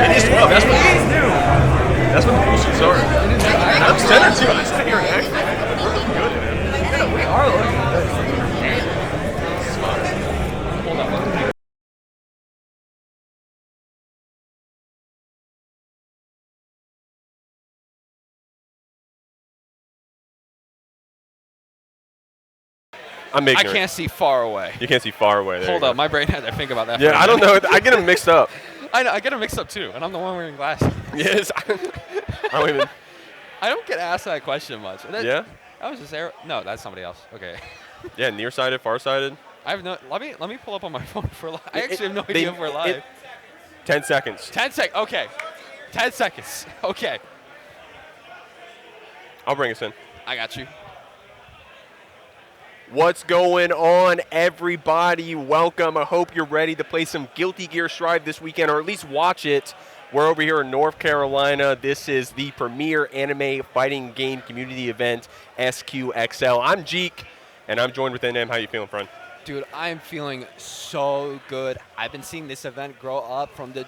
It is 12. That's what the boosters are. I'm 10 or 2. I sat here and acted. We're looking good at it. Yeah, we are looking good. Hold on. I'm ignorant. I can't see far away. You can't see far away. There Hold up, my brain had to think about that. Yeah, I don't know. I get them mixed up. I know, I get them mixed up too, and I'm the one wearing glasses. Yes. I don't even. I don't get asked that question much. Yeah. I was just there. No, that's somebody else. Okay. Yeah, nearsighted, farsighted. I have no. Let me pull up on my phone for live. I actually have no idea if we're live. 10 seconds. 10 seconds. Okay. 10 seconds. Okay. I'll bring us in. I got you. What's going on, everybody? Welcome. I hope you're ready to play some Guilty Gear Strive this weekend, or at least watch it. We're over here in North Carolina. This is the premier anime fighting game community event, SQXL. I'm Jeek, and I'm joined with NM. How you feeling, friend? Dude, I'm feeling so good. I've been seeing this event grow up from the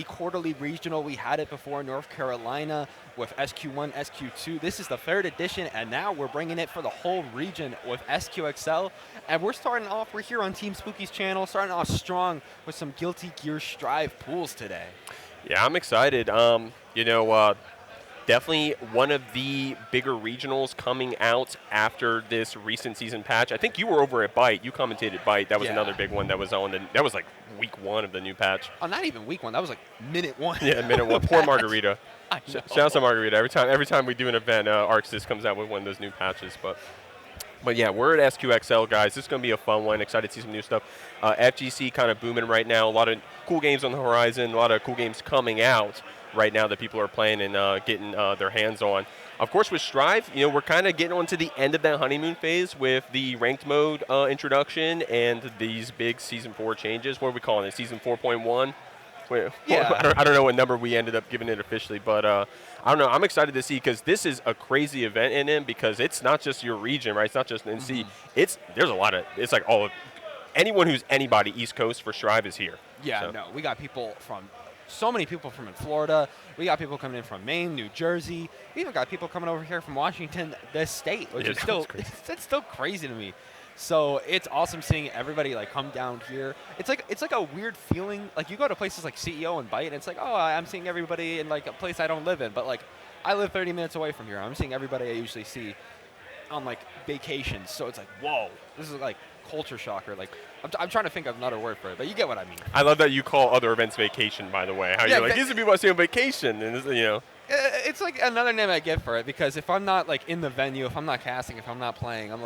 quarterly regional. We had it before in North Carolina with SQ1, SQ2. This is the third edition, and now we're bringing it for the whole region with SQXL. And we're here on Team Spooky's channel, starting off strong with some Guilty Gear Strive pools today. Yeah, I'm excited. Definitely one of the bigger regionals coming out after this recent season patch. I think you were over at Byte. You commentated Byte. That was another big one that was on. That was like week 1 of the new patch. Oh, not even week 1. That was like minute 1. Yeah, minute 1. Poor Margarita. Shout out to Margarita. Every time we do an event, Arxis comes out with one of those new patches. But yeah, we're at SQXL, guys. This is going to be a fun one. Excited to see some new stuff. FGC kind of booming right now. A lot of cool games on the horizon. A lot of cool games coming out right now that people are playing and getting their hands on. Of course, with Strive, we're kind of getting onto the end of that honeymoon phase with the ranked mode introduction and these big Season 4 changes. What are we calling it? Season 4.1? Yeah. I don't know what number we ended up giving it officially, but I don't know. I'm excited to see because this is a crazy event in it because it's not just your region, right? It's not just NC. There's a lot of – it's like anyone who's anybody East Coast for Strive is here. Yeah, so. No, we got people from – so many people from Florida. We got people coming in from Maine, New Jersey. We even got people coming over here from Washington, the state, which is still it's still crazy to me. So it's awesome seeing everybody come down here. It's like a weird feeling. Like you go to places like CEO and Byte, and it's like, oh, I'm seeing everybody in a place I don't live in. But I live 30 minutes away from here. I'm seeing everybody I usually see on vacations. So it's like, whoa, this is culture shocker. I'm trying to think of another word for it, but you get what I mean. I love that you call other events vacation, by the way. How you're these are people I see on vacation, and It's like another name I get for it because if I'm not in the venue, if I'm not casting, if I'm not playing, I'm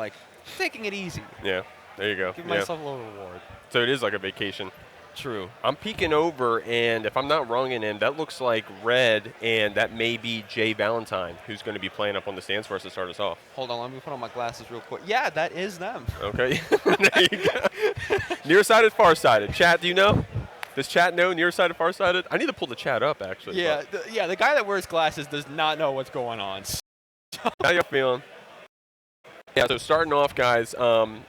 taking it easy. Yeah, there you go. Give myself a little reward. So it is like a vacation. True. I'm peeking over, and if I'm not wrong in him, that looks like Red, and that may be Jay Valentine, who's going to be playing up on the stands for us to start us off. Hold on, let me put on my glasses real quick. Yeah, that is them. Okay. There you go. Nearsighted, farsighted. Chat, do you know? Does chat know nearsighted, farsighted? I need to pull the chat up, actually. Yeah, the guy that wears glasses does not know what's going on. How you feeling? Yeah, so starting off, guys,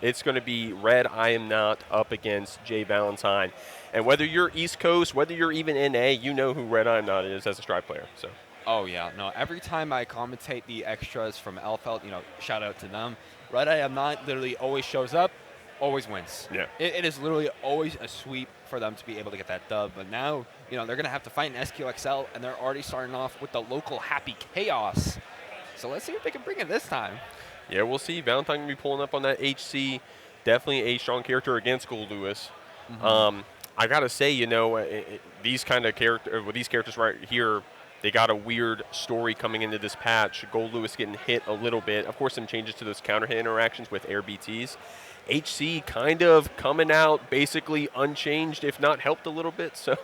it's going to be Red I Am Not up against Jay Valentine. And whether you're East Coast, whether you're even NA, you know who Red I Am Not is as a Strive player. So. Oh, yeah. No, every time I commentate the extras from Elfeld, shout out to them. Red I Am Not literally always shows up, always wins. Yeah. It is literally always a sweep for them to be able to get that dub. But now, they're going to have to fight in SQXL, and they're already starting off with the local Happy Chaos. So let's see if they can bring it this time. Yeah, we'll see. Valentine going to be pulling up on that HC. Definitely a strong character against Gold Lewis. I got to say, these characters right here, they got a weird story coming into this patch. Gold Lewis getting hit a little bit. Of course, some changes to those counter hit interactions with air BTs. HC kind of coming out basically unchanged, if not helped a little bit. So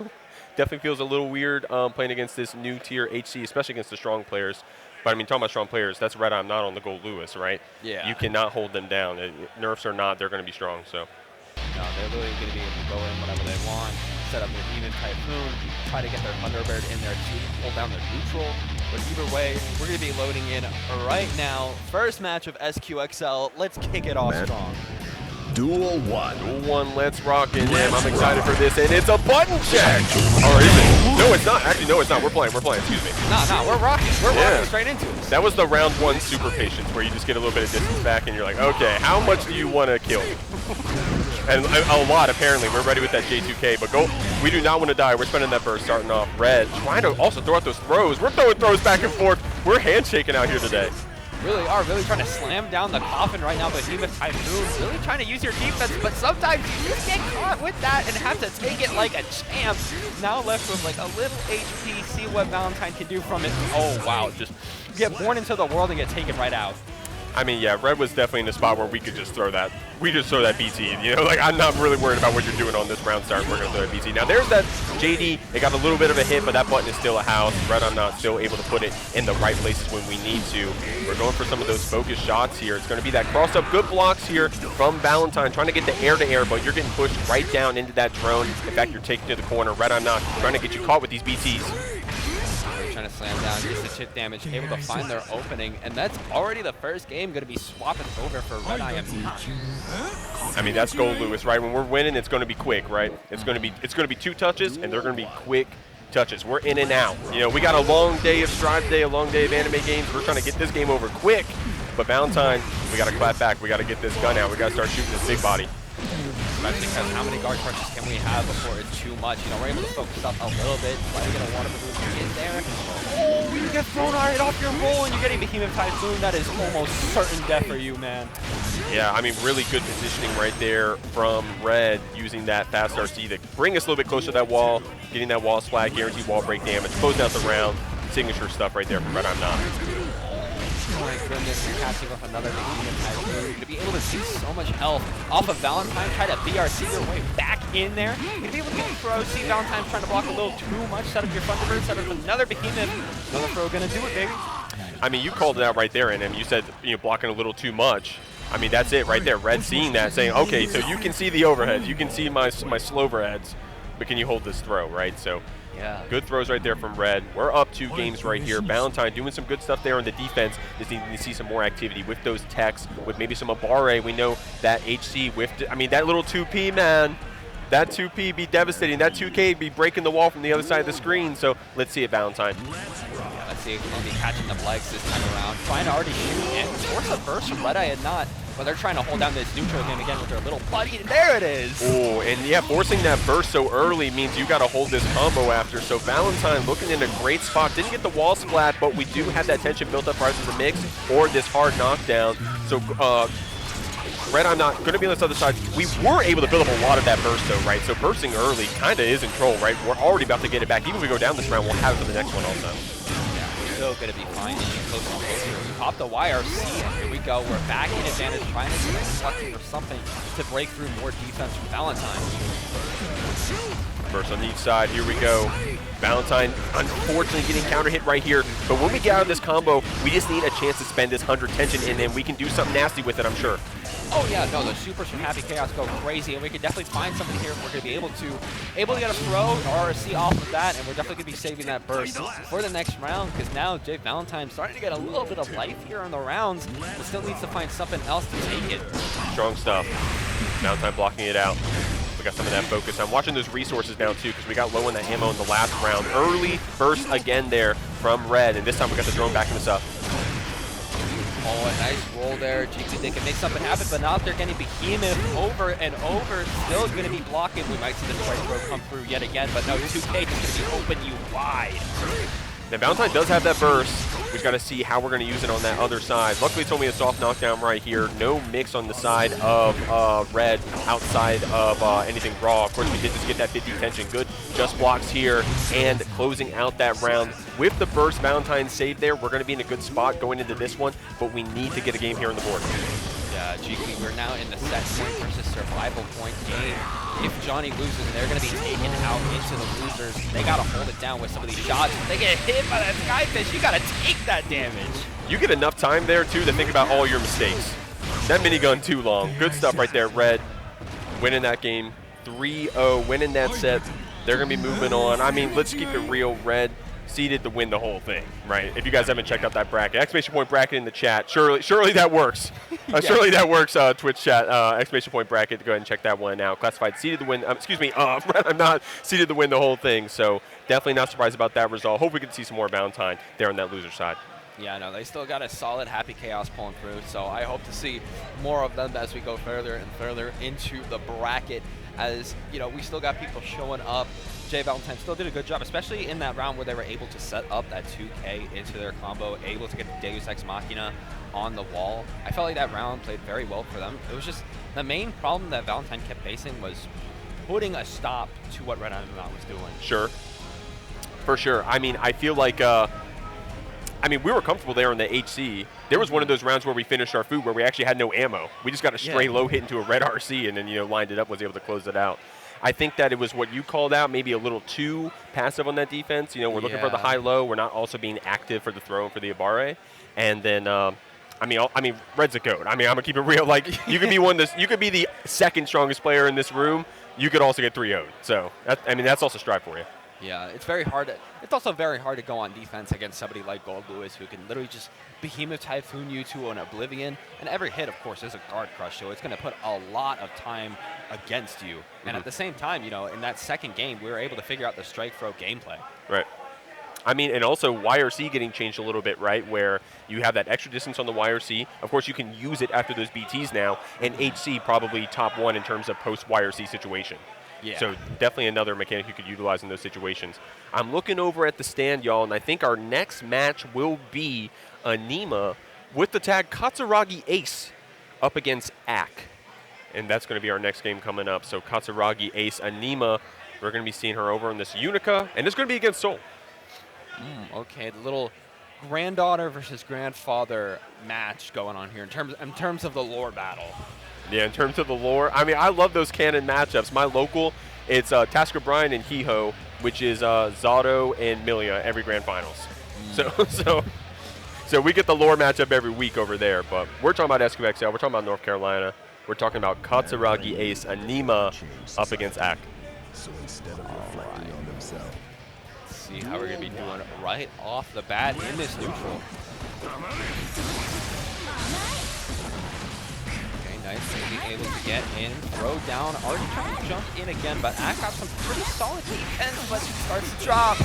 definitely feels a little weird playing against this new tier HC, especially against the strong players. But, talking about strong players, that's Red I'm Not on the Gold Lewis, right? Yeah. You cannot hold them down. Nerfs or not, they're going to be strong. So. No, they're literally going to be able to go in whatever they want, set up their Demon Typhoon, try to get their Thunderbird in there to pull down their neutral. But either way, we're going to be loading in right now. First match of SQXL. Let's kick it off strong. Duel 1. Duel 1, let's rock it, man. I'm excited for this, and it's a button check! Or is it? No, it's not. Actually, no, it's not. We're playing. Excuse me. No, we're rocking. We're rocking straight into it. That was the round 1 super patience where you just get a little bit of distance back and you're like, okay, how much do you want to kill? And a lot, apparently. We're ready with that J2K, but go. We do not want to die. We're spending that burst, starting off red, trying to also throw out those throws. We're throwing throws back and forth. We're handshaking out here today. Really are trying to slam down the coffin right now, but Behemoth Typhoon really trying to use your defense, but sometimes you just get caught with that and have to take it like a champ. Now left with like a little HP, see what Valentine can do from it. Oh wow, just get born into the world and get taken right out. I mean, yeah, red was definitely in the spot where we could just throw that. We just throw that BT. You know, like I'm not really worried about what you're doing on this round start. We're gonna throw that BT. Now there's that JD. It got a little bit of a hit, but that button is still a house. Red, I'm not still able to put it in the right places when we need to. We're going for some of those focus shots here. It's gonna be that crossed up good blocks here from Valentine, trying to get the air to air, but you're getting pushed right down into that drone. In fact, you're taken to the corner. Red, I'm not trying to get you caught with these BTs. Trying to slam down, gets the chip damage, able to find their opening, and that's already the first game going to be swapping over for Red IMP. I mean, that's Gold Lewis, right? When we're winning, it's going to be quick, right? It's going to be 2 touches, and they're going to be quick touches. We're in and out. You know, we got a long day of Strive today, a long day of anime games. We're trying to get this game over quick, but Valentine, we got to clap back. We got to get this gun out. We got to start shooting this big body. Especially because how many guard crushes can we have before it's too much? You know, we're able to focus up a little bit. Try to get a one of them in there. Oh, you get thrown right off your roll and you're getting Behemoth Typhoon. That is almost certain death for you, man. Yeah, I mean, really good positioning right there from Red, using that fast RC to bring us a little bit closer to that wall, getting that wall splat, guaranteed wall break damage, closing out the round. Signature stuff right there from Red I'm Not. Oh my goodness, you're catching with another Behemoth Typhoon. To be able to see so much health off of Valentine, try to BRC your way back in there. You're going to be able to get throw. See Valentine trying to block a little too much. Set up your Thunderbird, set up another Behemoth. Another throw going to do it, baby. I mean, you called it out right there, NM. You said, you know, blocking a little too much. I mean, that's it right there. Red seeing that, saying, okay, so you can see the overheads. You can see my slow overheads, but can you hold this throw, right? So. Yeah. Good throws right there from Red. We're up 2 games right here. Valentine doing some good stuff there on the defense. Just needing to see some more activity with those techs, with maybe some Abare. We know that HC whiffed. I mean, that little 2P, man. That 2P be devastating. That 2K be breaking the wall from the other side of the screen. So let's see it, Valentine. Yeah, let's see if we'll be catching the legs this time around. Trying to already shoot and force a burst from Red Eye and not. But they're trying to hold down this neutral game again with their little buddy. And there it is. Oh, and yeah, forcing that burst so early means you got to hold this combo after. So Valentine looking in a great spot. Didn't get the wall splat, but we do have that tension built up for either the mix or this hard knockdown. So Red, I'm not going to be on this other side. We were able to build up a lot of that burst though, right? So bursting early kind of is in control, right? We're already about to get it back. Even if we go down this round, we'll have it for the next one also. Still going to be fine. Closer and closer. We pop the YRC, and here we go. We're back in advantage, trying to get lucky for something to break through more defense from Valentine. First on each side, here we go. Valentine, unfortunately, getting counter hit right here. But when we get out of this combo, we just need a chance to spend this 100 tension, and then we can do something nasty with it, I'm sure. Oh yeah, no, the supers from Happy Chaos go crazy, and we can definitely find something here if we're going to be able to get a throw or RC off of that, and we're definitely going to be saving that burst for the next round, because now Jay Valentine's starting to get a little bit of life here on the rounds, but still needs to find something else to take it. Strong stuff. Valentine blocking it out. We got some of that focus. I'm watching those resources now too, because we got low on the ammo in the last round. Early burst again there from Red, and this time we got the drone backing us up. Oh, a nice roll there. GT, they can make something happen, but now they're getting Behemoth over and over. Still going to be blocking. We might see the strike throw come through yet again, but no, 2K is going to be open you wide. Now, Valentine does have that burst. We've got to see how we're going to use it on that other side. Luckily, it's only a soft knockdown right here. No mix on the side of Red outside of anything raw. Of course, we did just get that 50 tension. Good just blocks here and closing out that round. With the burst Valentine saved there, we're going to be in a good spot going into this one, but we need to get a game here on the board. Yeah, GP, we're now in the set point versus survival point game. If Johnny loses, they're going to be taken out into the losers. They got to hold it down with some of these shots. If they get hit by that Skyfish, you got to take that damage. You get enough time there, too, to think about all your mistakes. That minigun too long. Good stuff right there, Red. Winning that game. 3-0, winning that set. They're going to be moving on. I mean, let's keep it real. Red seeded to win the whole thing, right? If you guys haven't checked out that bracket, exclamation point bracket in the chat. Surely that works. Surely that works. Twitch chat, exclamation point bracket. Go ahead and check that one out. Classified seeded to win. I'm not seeded to win the whole thing. So definitely not surprised about that result. Hope we can see some more Valentine there on that loser side. Yeah, no, they still got a solid Happy Chaos pulling through, so I hope to see more of them as we go further and further into the bracket. As, you know, we still got people showing up. Jay Valentine still did a good job, especially in that round where they were able to set up that 2K into their combo, able to get the Deus Ex Machina on the wall. I felt like that round played very well for them. It was just the main problem that Valentine kept facing was putting a stop to what Red Diamond was doing. Sure. For sure. I mean, I feel like we were comfortable there in the HC. There was one of those rounds where we finished our food where we actually had no ammo. We just got a stray low hit into a red RC and then, you know, lined it up, was able to close it out. I think that it was what you called out, maybe a little too passive on that defense. You know, we're looking for the high-low. We're not also being active for the throw and for the Abare. And then, Red's a goat. I mean, I'm going to keep it real. Like, you could be you could be the second strongest player in this room. You could also get 3-0'd. So, that's also strive for you. Yeah, it's very hard. It's also very hard to go on defense against somebody like Gold Lewis, who can literally just behemoth typhoon you to an oblivion. And every hit, of course, is a guard crush, so it's going to put a lot of time against you. And at the same time, you know, in that second game, we were able to figure out the strike throw gameplay. Right. I mean, and also YRC getting changed a little bit, right, where you have that extra distance on the YRC. Of course, you can use it after those BTs now, and HC probably top one in terms of post-YRC situation. Yeah. So definitely another mechanic you could utilize in those situations. I'm looking over at the stand, y'all, and I think our next match will be Anima with the tag Katsuragi Ace up against AK. And that's going to be our next game coming up. So Katsuragi Ace, Anima, we're going to be seeing her over in this Unica, and it's going to be against Seoul. Okay, the little granddaughter versus grandfather match going on here in terms of the lore battle. Yeah, in terms of the lore, I mean, I love those canon matchups. My local, it's Tasker Bryan and Hiho, which is Zato and Milia every grand finals. So we get the lore matchup every week over there. But we're talking about SQXL. We're talking about North Carolina. We're talking about Katsuragi Ace Anima up against AK. So instead of reflecting on themselves, let's see how we're going to be doing right off the bat in this neutral. Nice, being able to get in, throw down, already trying to jump in again, but AK got some pretty solid defense, but he starts to drop.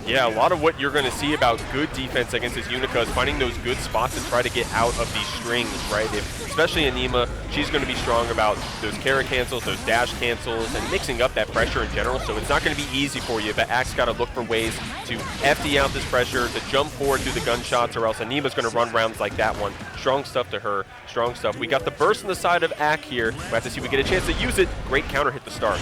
Yeah, a lot of what you're going to see about good defense against this Unica is finding those good spots to try to get out of these strings, right? Especially Anima, she's going to be strong about those carry cancels, those dash cancels, and mixing up that pressure in general, so it's not going to be easy for you, but AK's got to look for ways to FD out this pressure, to jump forward through the gunshots, or else Anima's going to run rounds like that one. Strong stuff to her, strong stuff. We got the burst on the side of AK here. We have to see if we get a chance to use it. Great counter hit to start.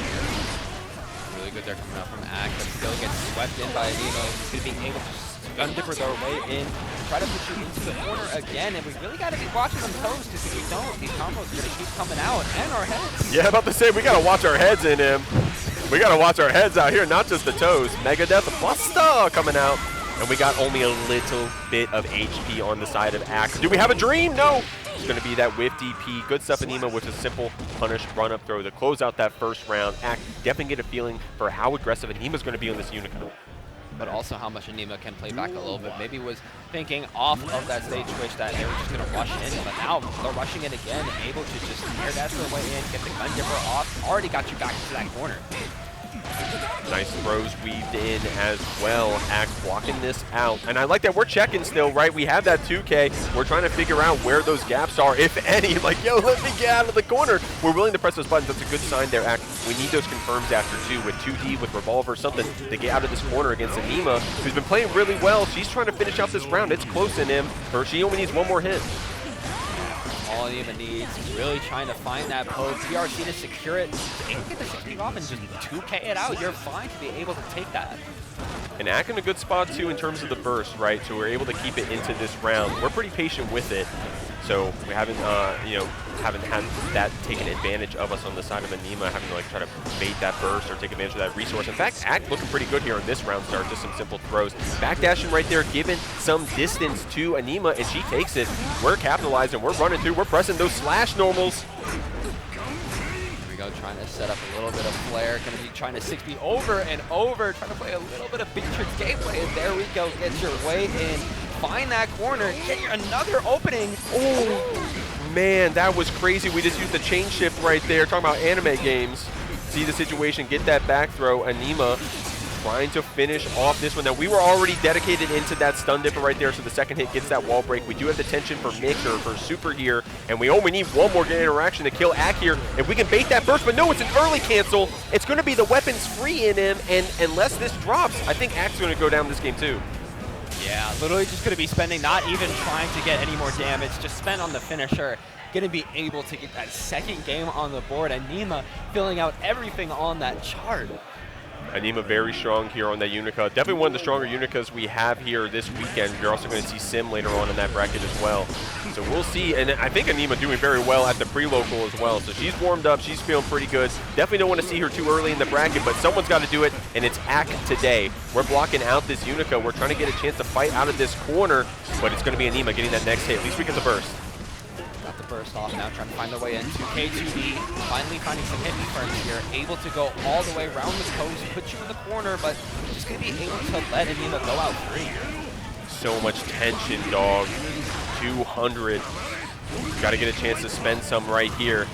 Really good there coming out from AK, but still gets swept in by Anima. He's going to be able to gun dipper their way in, try to put you into the corner again, and we really got to be watching them toes, because if we don't, these combos are going to keep coming out, and our heads. Yeah, about to say, we got to watch our heads in him. We got to watch our heads out here, not just the toes. Megadeth Busta coming out. And we got only a little bit of HP on the side of AK. Do we have a dream? No. It's going to be that whiff DP. Good stuff, Anima, with a simple punish run-up throw to close out that first round. AK definitely get a feeling for how aggressive Anima's going to be on this Unica. But also how much Anima can play back a little bit. Maybe was thinking off of that stage switch that they were just going to rush in, but now they're rushing it again, able to just air dash their way in, get the gun dipper off, already got you back into that corner. Nice throws weaved in as well. AK blocking this out. And I like that we're checking still, right? We have that 2K. We're trying to figure out where those gaps are, if any. Like, yo, let me get out of the corner. We're willing to press those buttons. That's a good sign there, AK. We need those confirms after two with 2D, with Revolver, something to get out of this corner against Anima, who's been playing really well. She's trying to finish out this round. It's close in him. She only needs one more hit. All Anima needs, really trying to find that poke. DRC to secure it. Able to get the 60 off and just 2K it out. You're fine to be able to take that. And AK in a good spot, too, in terms of the burst, right? So we're able to keep it into this round. We're pretty patient with it. So we haven't, haven't had that taken advantage of us on the side of Anima, having to, like, try to bait that burst or take advantage of that resource. In fact, AK looking pretty good here in this round start. Just some simple throws. Backdashing right there, giving some distance to Anima, and she takes it. We're capitalizing. We're running through. We're pressing those slash normals. Here we go, trying to set up a little bit of flare. Going to be trying to 6B over and over, trying to play a little bit of Beatrix gameplay. And there we go. Get your way in. Find that corner. Get another opening. Oh, man, that was crazy. We just used the chain shift right there. Talking about anime games. See the situation. Get that back throw. Anima trying to finish off this one. Now, we were already dedicated into that stun dipper right there, so the second hit gets that wall break. We do have the tension for Mick or for Super here, and we only need one more interaction to kill Ak here. If we can bait that burst, but no, it's an early cancel. It's going to be the weapons free in him, and unless this drops, I think Ak's going to go down this game too. Yeah, literally just going to be spending, not even trying to get any more damage, just spend on the finisher. Going to be able to get that second game on the board, and Nima filling out everything on that chart. Anima very strong here on that Unica. Definitely one of the stronger Unicas we have here this weekend. You're also going to see Sim later on in that bracket as well. So we'll see. And I think Anima doing very well at the pre-local as well. So she's warmed up. She's feeling pretty good. Definitely don't want to see her too early in the bracket, but someone's got to do it, and it's Ak today. We're blocking out this Unica. We're trying to get a chance to fight out of this corner, but it's going to be Anima getting that next hit. At least we get the burst. Got the burst off now, trying to find their way into K2D. Finally finding some hit confirms here. Able to go all the way around the coast, put you in the corner, but just going to be able to let Anima go out free. So much tension, dog. 200. Got to get a chance to spend some right here.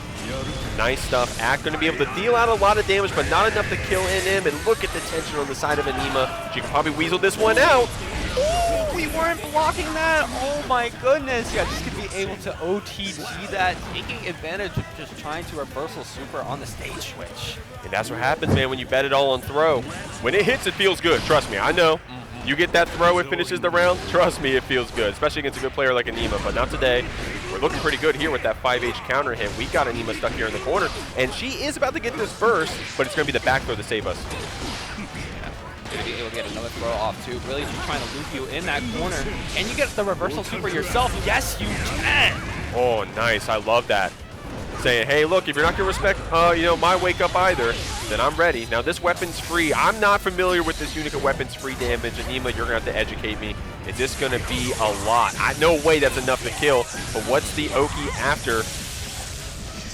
Nice stuff. Ak going to be able to deal out a lot of damage, but not enough to kill in him. And look at the tension on the side of Anima. She can probably weasel this one out. Ooh, we weren't blocking that. Oh my goodness. Yeah, just going to be able to OTG that, taking advantage of just trying to reversal super on the stage switch. And that's what happens, man, when you bet it all on throw. When it hits, it feels good. Trust me, I know. You get that throw, it finishes the round. Trust me, it feels good, especially against a good player like Anima. But not today. We're looking pretty good here with that 5H counter hit. We got Anima stuck here in the corner, and she is about to get this burst, but it's going to be the back throw to save us. Going to be able to get another throw off too. Really just trying to loop you in that corner. Can you get the reversal super yourself? Yes, you can. Oh, nice. I love that. Saying, hey, look, if you're not going to respect, my wake up either, then I'm ready. Now, this weapon's free. I'm not familiar with this Unica weapon's free damage. Anima, you're going to have to educate me. Is this going to be a lot? No way that's enough to kill. But what's the Oki after?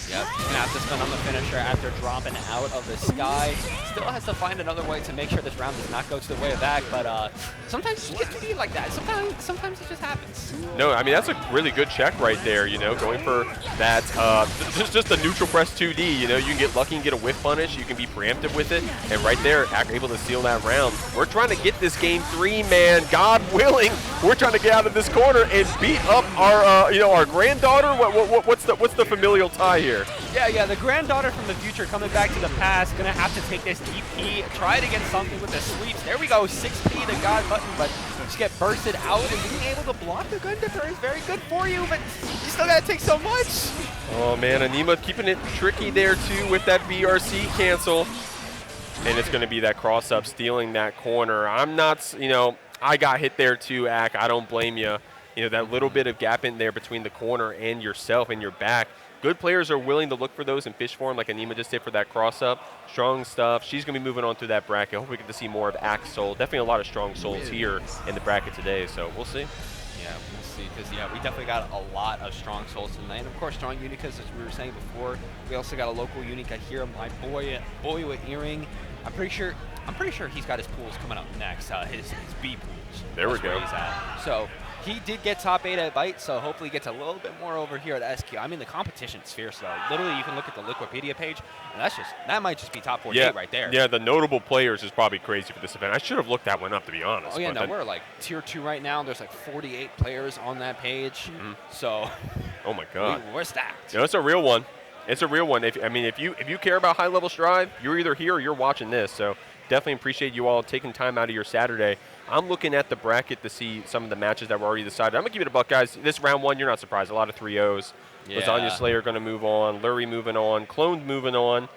Yep, he's going to have to spend on the finisher after dropping out of the sky. Still has to find another way to make sure this round does not go to the way of back, but sometimes it gets to be like that. Sometimes it just happens. No, I mean, that's a really good check right there, going for that, just a neutral press 2D, you can get lucky and get a whiff punish, you can be preemptive with it, and right there, able to seal that round. We're trying to get this game 3, man, God willing, we're trying to get out of this corner and beat up our granddaughter. What's the familial tie here? Yeah, the granddaughter from the future coming back to the past, gonna have to take this DP, try to get something with the sweeps. There we go, 6P the God button, but just get bursted out, and being able to block the gun dipper is very good for you, but you still gotta take so much. Oh man, Anima keeping it tricky there too with that BRC cancel. And it's gonna be that cross up, stealing that corner. I'm not, I got hit there too, Ak, I don't blame you. That little bit of gap in there between the corner and yourself and your back. Good players are willing to look for those and fish for them, like Anima just did for that cross-up. Strong stuff. She's going to be moving on through that bracket. Hope we get to see more of Ak's soul. Definitely a lot of strong souls here in the bracket today, so we'll see. Yeah, we'll see, because, we definitely got a lot of strong souls tonight. And, of course, strong Unicas, as we were saying before. We also got a local Unica here, my boy with Earring. I'm pretty sure he's got his pools coming up next, his B pools. There we go. He's at. So he did get top 8 at Byte, so hopefully he gets a little bit more over here at SQ. I mean, the competition's fierce, though. Literally, you can look at the Wikipedia page, and that might just be top 48 right there. Yeah, the notable players is probably crazy for this event. I should have looked that one up, to be honest. Oh, yeah, no, we're like tier 2 right now. There's like 48 players on that page, so oh, my God. We're stacked. No, it's a real one. It's a real one. If you care about high-level Strive, you're either here or you're watching this, so definitely appreciate you all taking time out of your Saturday. I'm looking at the bracket to see some of the matches that were already decided. I'm going to give it a buck, guys. This round 1, you're not surprised. A lot of 3-0s. Yeah. Lasagna Slayer going to move on. Lurie moving on. Cloned moving on.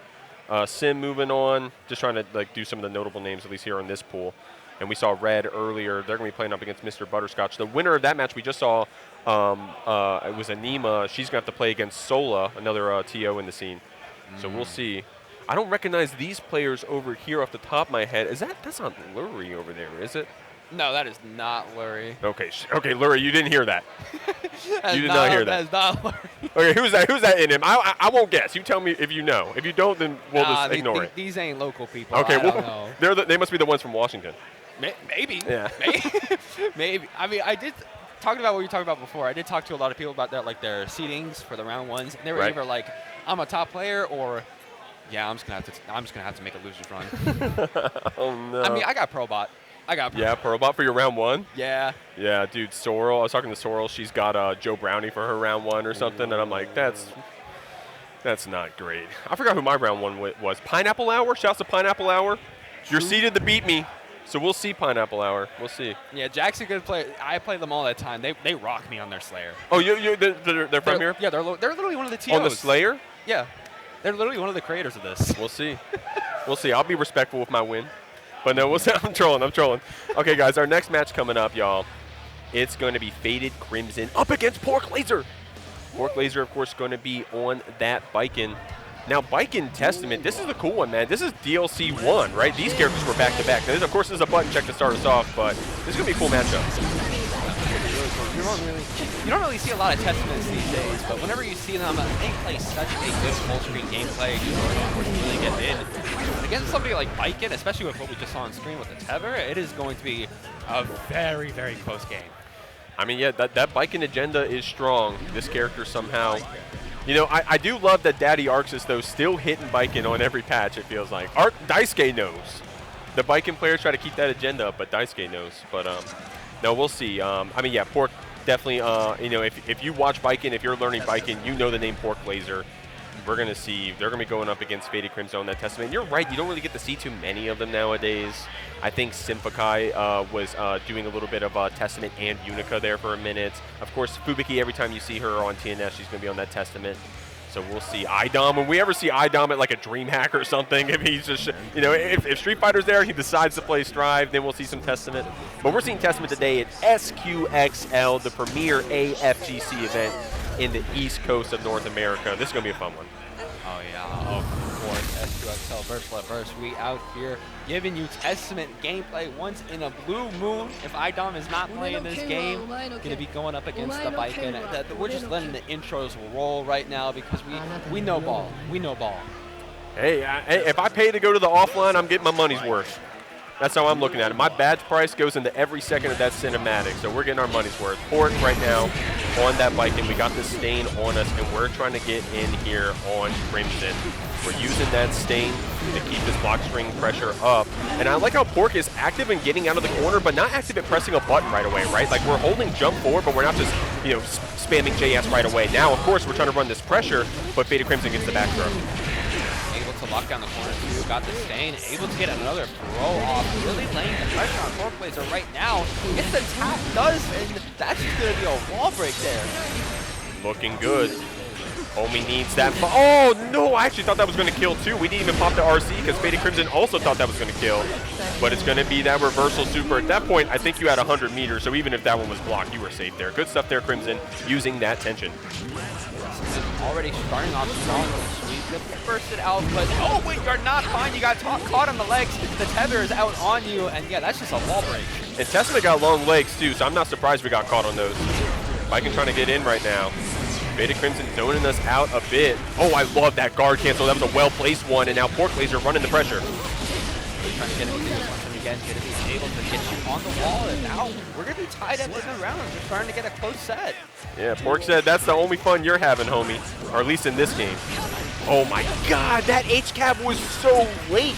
Sim moving on. Just trying to do some of the notable names, at least here on this pool. And we saw Red earlier. They're going to be playing up against Mr. Butterscotch. The winner of that match we just saw, it was Anima. She's going to have to play against Sola, another TO in the scene. So we'll see. I don't recognize these players over here off the top of my head. That's not Lurie over there, is it? No, that is not Lurie. Okay, Lurie, you didn't hear that. You did not hear that. That's not Lurie. Okay, who's that in him? I won't guess. You tell me if you know. If you don't, then we'll just ignore it. These ain't local people. Okay, I don't know. They must be the ones from Washington. Maybe. Yeah. Maybe. I mean, I did. Talking about what you talked about before, I did talk to a lot of people about that, like their seedings for the round 1s. And they were either like, I'm a top player, or Yeah, I'm just gonna have to make a loser's run. Oh no. I mean, I got Probot. Yeah, Probot for your round 1. Yeah. Yeah, dude, Sorrel. I was talking to Sorrel. She's got Joe Brownie for her round 1 or something, and I'm like, that's not great. I forgot who my round 1 was. Pineapple Hour. Shouts to Pineapple Hour. You're seeded to beat me, so we'll see Pineapple Hour. We'll see. Yeah, Jack's a good player. I play them all the time. They rock me on their Slayer. Oh, they're from here? Yeah, they're literally one of the TOs. On the Slayer? Yeah, they're literally one of the creators of this. We'll see. We'll see. I'll be respectful with my win. But no, we'll see. I'm trolling. Okay, guys, our next match coming up, y'all. It's going to be Faded Crimson up against Pork Laser. Pork Laser, of course, going to be on that Biken. Now, Biken Testament, this is the cool one, man. This is DLC 1, right? These characters were back-to-back. Now, of course, there's a button check to start us off, but this is going to be a cool matchup. You don't really see a lot of Testaments these days, but whenever you see them, they play such a good full-screen gameplay. You really get in. And against somebody like Biken, especially with what we just saw on screen with the Tether, it is going to be a very, very close game. I mean, yeah, that Biken agenda is strong. This character somehow... You know, I do love that Daddy Arxis, though, still hitting Biken on every patch, it feels like. Daisuke knows. The Biken players try to keep that agenda up, but Daisuke knows. But, no, we'll see. I mean, yeah, Pork definitely, you know, if you watch Biken, if you're learning Biken, you know the name Pork Laser. We're going to see, they're going to be going up against Faded Crimson on that Testament. And you're right, you don't really get to see too many of them nowadays. I think Symphakai was doing a little bit of Testament and Unica there for a minute. Of course, Fubuki, every time you see her on TNS, she's going to be on that Testament. So we'll see Idom. When we ever see Idom at like a DreamHack or something, if he's just, you know, if Street Fighter's there, he decides to play Strive, then we'll see some Testament. But we're seeing Testament today at SQXL, the premier AFGC event in the East Coast of North America. This is going to be a fun one. Oh, yeah, of course. SQXL versus we out here giving you Testament gameplay once in a blue moon. If Idom is not playing this game, going to be going up against the Biken. We're just letting the intros roll right now because we know ball. We know ball. Hey, if I pay to go to the offline, I'm getting my money's worth. That's how I'm looking at it. My badge price goes into every second of that cinematic, so we're getting our money's worth. Pork right now on that Biken. We got the stain on us, and we're trying to get in here on Crimson. We're using that stain to keep this block string pressure up. And I like how Pork is active in getting out of the corner, but not active at pressing a button right away, right? Like, we're holding jump forward, but we're not just, you know, spamming JS right away. Now, of course, we're trying to run this pressure, but Faded Crimson gets the back throw. To lock down the corner too, got the stain, able to get another throw off, really laying the pressure on Pork Laser right now. Gets the tap, and that's just going to be a wall break there. Looking good. Homie needs that. Oh, no, I actually thought that was going to kill too. We didn't even pop the RC because Faded Crimson also thought that was going to kill. But it's going to be that reversal super. At that point, I think you had 100 meters, so even if that one was blocked, you were safe there. Good stuff there, Crimson, using that tension. Already starting off strong. Sweep, burst it out, but oh wait, you're not fine. You got caught on the legs. The tether is out on you, and yeah, that's just a wall break. And Testament got long legs too, so I'm not surprised we got caught on those. Biken trying to get in right now. Faded Crimson zoning us out a bit. Oh, I love that guard cancel. That was a well-placed one, and now Pork Laser running the pressure. Trying to get into this one again, going to be able to get you on the wall, and now we're going to be tied up in the round. Just trying to get a close set. Yeah, Pork said that's the only fun you're having, homie, or at least in this game. Oh my God, that H-Cab was so late.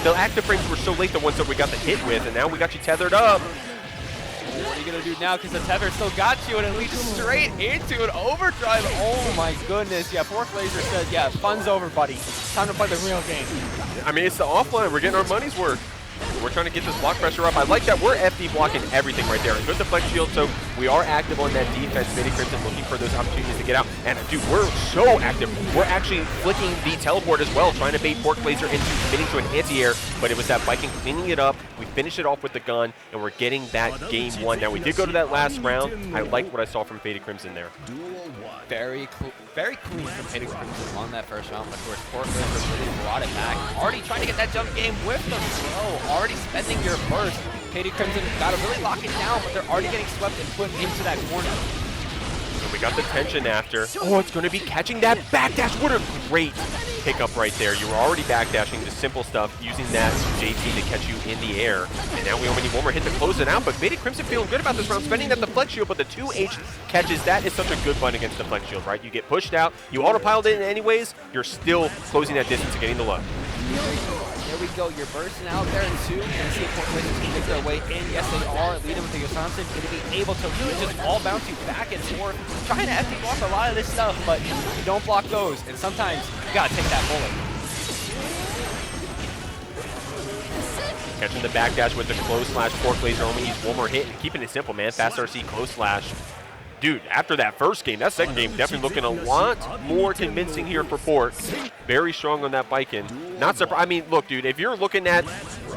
The active frames were so late, the ones that we got the hit with, and now we got you tethered up. What are you going to do now? Because the tether still got you, and it leads straight into an overdrive. Oh my goodness. Yeah, Pork Laser said, yeah, fun's over, buddy. Time to play the real game. I mean, it's the offline. We're getting our money's worth. We're trying to get this block pressure up. I like that we're FD blocking everything right there. Good deflect shield, so we are active on that defense. Faded Crimson looking for those opportunities to get out. And dude, we're so active. We're actually flicking the teleport as well, trying to bait Pork Laser into committing to an anti-air, but it was that Viking cleaning it up. We finished it off with the gun, and we're getting that game one. Now, we did go to that last round. I like what I saw from Faded Crimson there. Very clean from Faded Crimson on that first round. Of course, Pork Laser really brought it back. Already trying to get that jump game with the throw. Already spending your burst. Faded Crimson got to really lock it down, but they're already getting swept and put into that corner. we got the tension after. Oh, it's going to be catching that backdash. What a great pickup right there. You were already backdashing the simple stuff, using that JT to catch you in the air. And now we only need one more hit to close it out. But Faded Crimson feeling good about this round, spending that deflect shield, but the 2H catches. That is such a good button against deflect shield, right? You get pushed out, you autopilot it anyways, you're still closing that distance and getting the low. There we go. You're bursting out there in 2. You can see Portlaces can make their way in. Yes, they are. Leading with the Yosansen. Going to be able to really just all bounce you back and forth. Trying to FP block a lot of this stuff, but you don't block those. And sometimes you got to take that bullet. Catching the backdash with the close slash. Pork Laser only needs one more hit. And keeping it simple, man. Fast RC, close slash. Dude, after that first game, that second game definitely looking a lot more convincing here for Pork. Very strong on that Viking. Not surprised. I mean, look, dude, if you're looking at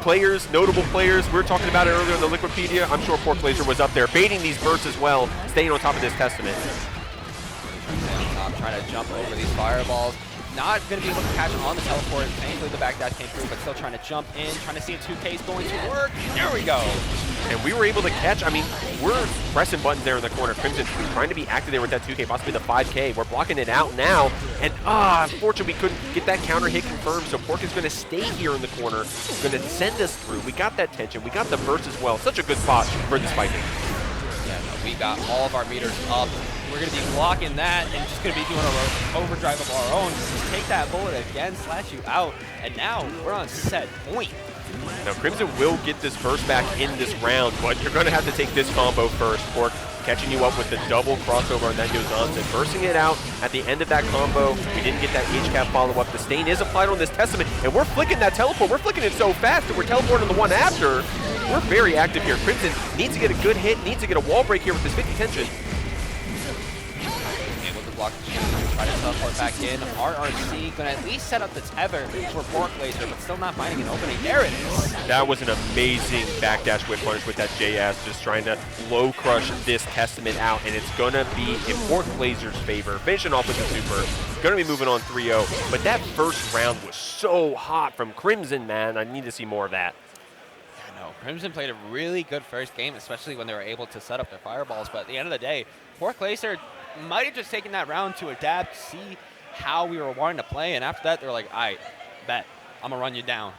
players, notable players, we were talking about it earlier in the Liquipedia, I'm sure Pork Laser was up there, baiting these bursts as well, staying on top of this Testament. Trying to jump over these fireballs. Not going to be able to catch on the teleport. Thankfully, the backdash came through, but still trying to jump in, trying to see if 2K is going to work. There we go. And we were able to catch, I mean, we're pressing buttons there in the corner. Crimson trying to be active there with that 2K, possibly the 5K. We're blocking it out now. And unfortunately, we couldn't get that counter hit confirmed, so Pork is going to stay here in the corner, going to send us through. We got that tension. We got the burst as well. Such a good spot for this Viking. Yeah, no, we got all of our meters up. We're going to be blocking that and just going to be doing an overdrive of our own. Just take that bullet again, slash you out, and now we're on set point. Now, Crimson will get this burst back in this round, but you're going to have to take this combo first. Pork catching you up with the double crossover, and that goes on. So bursting it out at the end of that combo. We didn't get that H-cap follow-up. The stain is applied on this Testament, and we're flicking that teleport. We're flicking it so fast that we're teleporting the one after. We're very active here. Crimson needs to get a good hit, needs to get a wall break here with this 50 tension. Block the chain, try to teleport back in. RRC gonna at least set up the tether for Pork Laser, but still not finding an opening. There it is. That was an amazing backdash whip punish with that JS, just trying to low crush this Testament out, and it's gonna be in Pork Laser's favor. Finishing off with the super, gonna be moving on 3-0. But that first round was so hot from Crimson, man. I need to see more of that. I know. Crimson played a really good first game, especially when they were able to set up their fireballs. But at the end of the day, Pork Laser might have just taken that round to adapt, see how we were wanting to play, and after that, they're like, all right, bet, I'm going to run you down.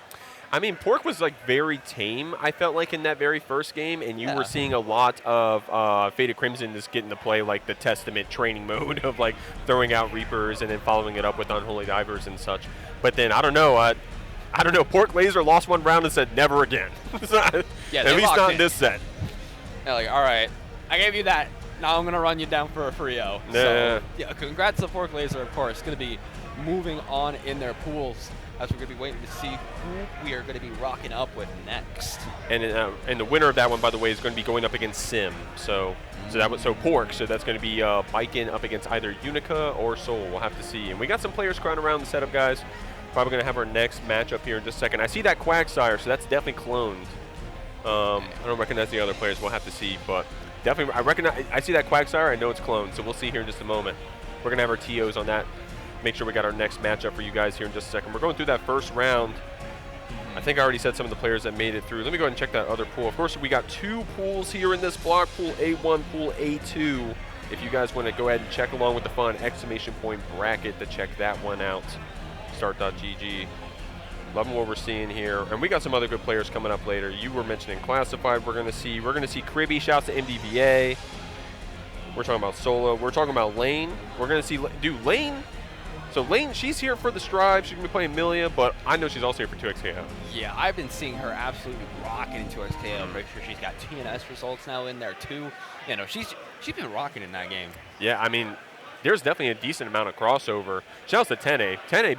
I mean, Pork was like very tame, I felt like, in that very first game, and you were seeing a lot of Faded Crimson just getting to play like the Testament training mode of like throwing out Reapers and then following it up with Unholy Divers and such. But then, I don't know, Pork Laser lost one round and said, never again. Yeah, at least not in in this set. They're like, all right, I gave you that. Now I'm going to run you down for a 3-0. Yeah. So, yeah, congrats to Pork Laser, of course. Going to be moving on in their pools as we're going to be waiting to see who we are going to be rocking up with next. And the winner of that one, by the way, is going to be going up against Sim. So Pork. So that's going to be Viking up against either Unica or Soul. We'll have to see. And we got some players crowding around the setup, guys. Probably going to have our next matchup here in just a second. I see that Quagsire, so that's definitely cloned. I don't recognize the other players. We'll have to see, but definitely, I see that Quagsire. I know it's cloned, so we'll see here in just a moment. We're gonna have our TOs on that. Make sure we got our next matchup for you guys here in just a second. We're going through that first round. I think I already said some of the players that made it through. Let me go ahead and check that other pool. Of course, we got 2 pools here in this block: Pool A1, Pool A2. If you guys want to go ahead and check along with the fun exclamation point bracket to check that one out. Start.gg. Loving what we're seeing here, and we got some other good players coming up later. You were mentioning Classified. We're gonna see Cribby. Shouts to MDVA. We're talking about Solo. We're talking about Lane. We're gonna see, dude, Lane. So Lane, she's here for the Strive. She's gonna be playing Milia, but I know she's also here for 2XKO. Yeah, I've been seeing her absolutely rocking into 2XKO. Make sure she's got TNS results now in there too. You know, she's been rocking in that game. Yeah, I mean, there's definitely a decent amount of crossover. Shouts to Tene. Tene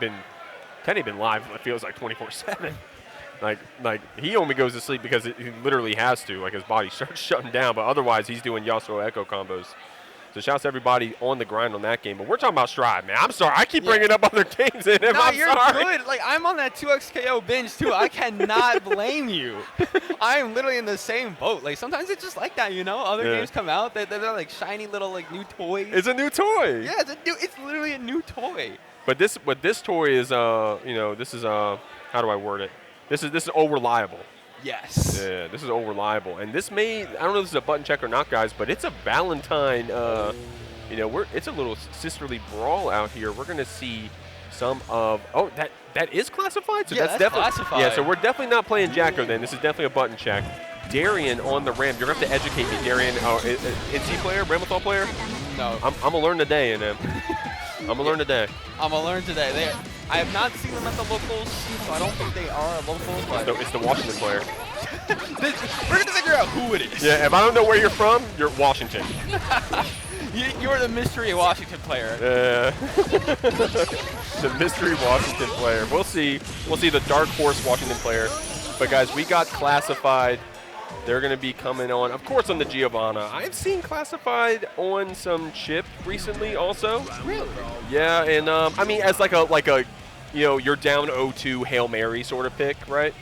been live, it feels like 24/7. Like he only goes to sleep because he literally has to. Like his body starts shutting down, but otherwise he's doing Yasuo Echo combos. So shouts to everybody on the grind on that game. But we're talking about Strive, man. I'm sorry, I keep bringing up other games in him. No, you're good. Like I'm on that 2XKO binge too. I cannot blame you. I am literally in the same boat. Like sometimes it's just like that, you know. Other games come out, they're like shiny little like new toys. It's a new toy. Yeah, it's literally a new toy. But this toy is this is how do I word it? This is old reliable. Yes. Yeah, this is old reliable. And this may, I don't know if this is a button check or not, guys, but it's a Valentine You know, it's a little sisterly brawl out here. We're going to see some of that is classified. So yeah, that's definitely classified. Yeah, so we're definitely not playing Jacko then. This is definitely a button check. Darian on the ramp. You're going to have to educate me. Darian, NC player, Ramethal player? No. I'm going to learn today, and I'm going to learn today. I'm going to learn today. I have not seen them at the locals, so I don't think they are a local. But It's the Washington player. we're going to figure out who it is. Yeah, if I don't know where you're from, you're Washington. You're the mystery Washington player. The mystery Washington player. We'll see. We'll see the dark horse Washington player. But guys, we got classified. They're going to be coming on, of course, on the Giovanna. I've seen classified on some chip recently, also. Really? Yeah, and I mean, as like a, you know, you're down 0-2 Hail Mary sort of pick, right?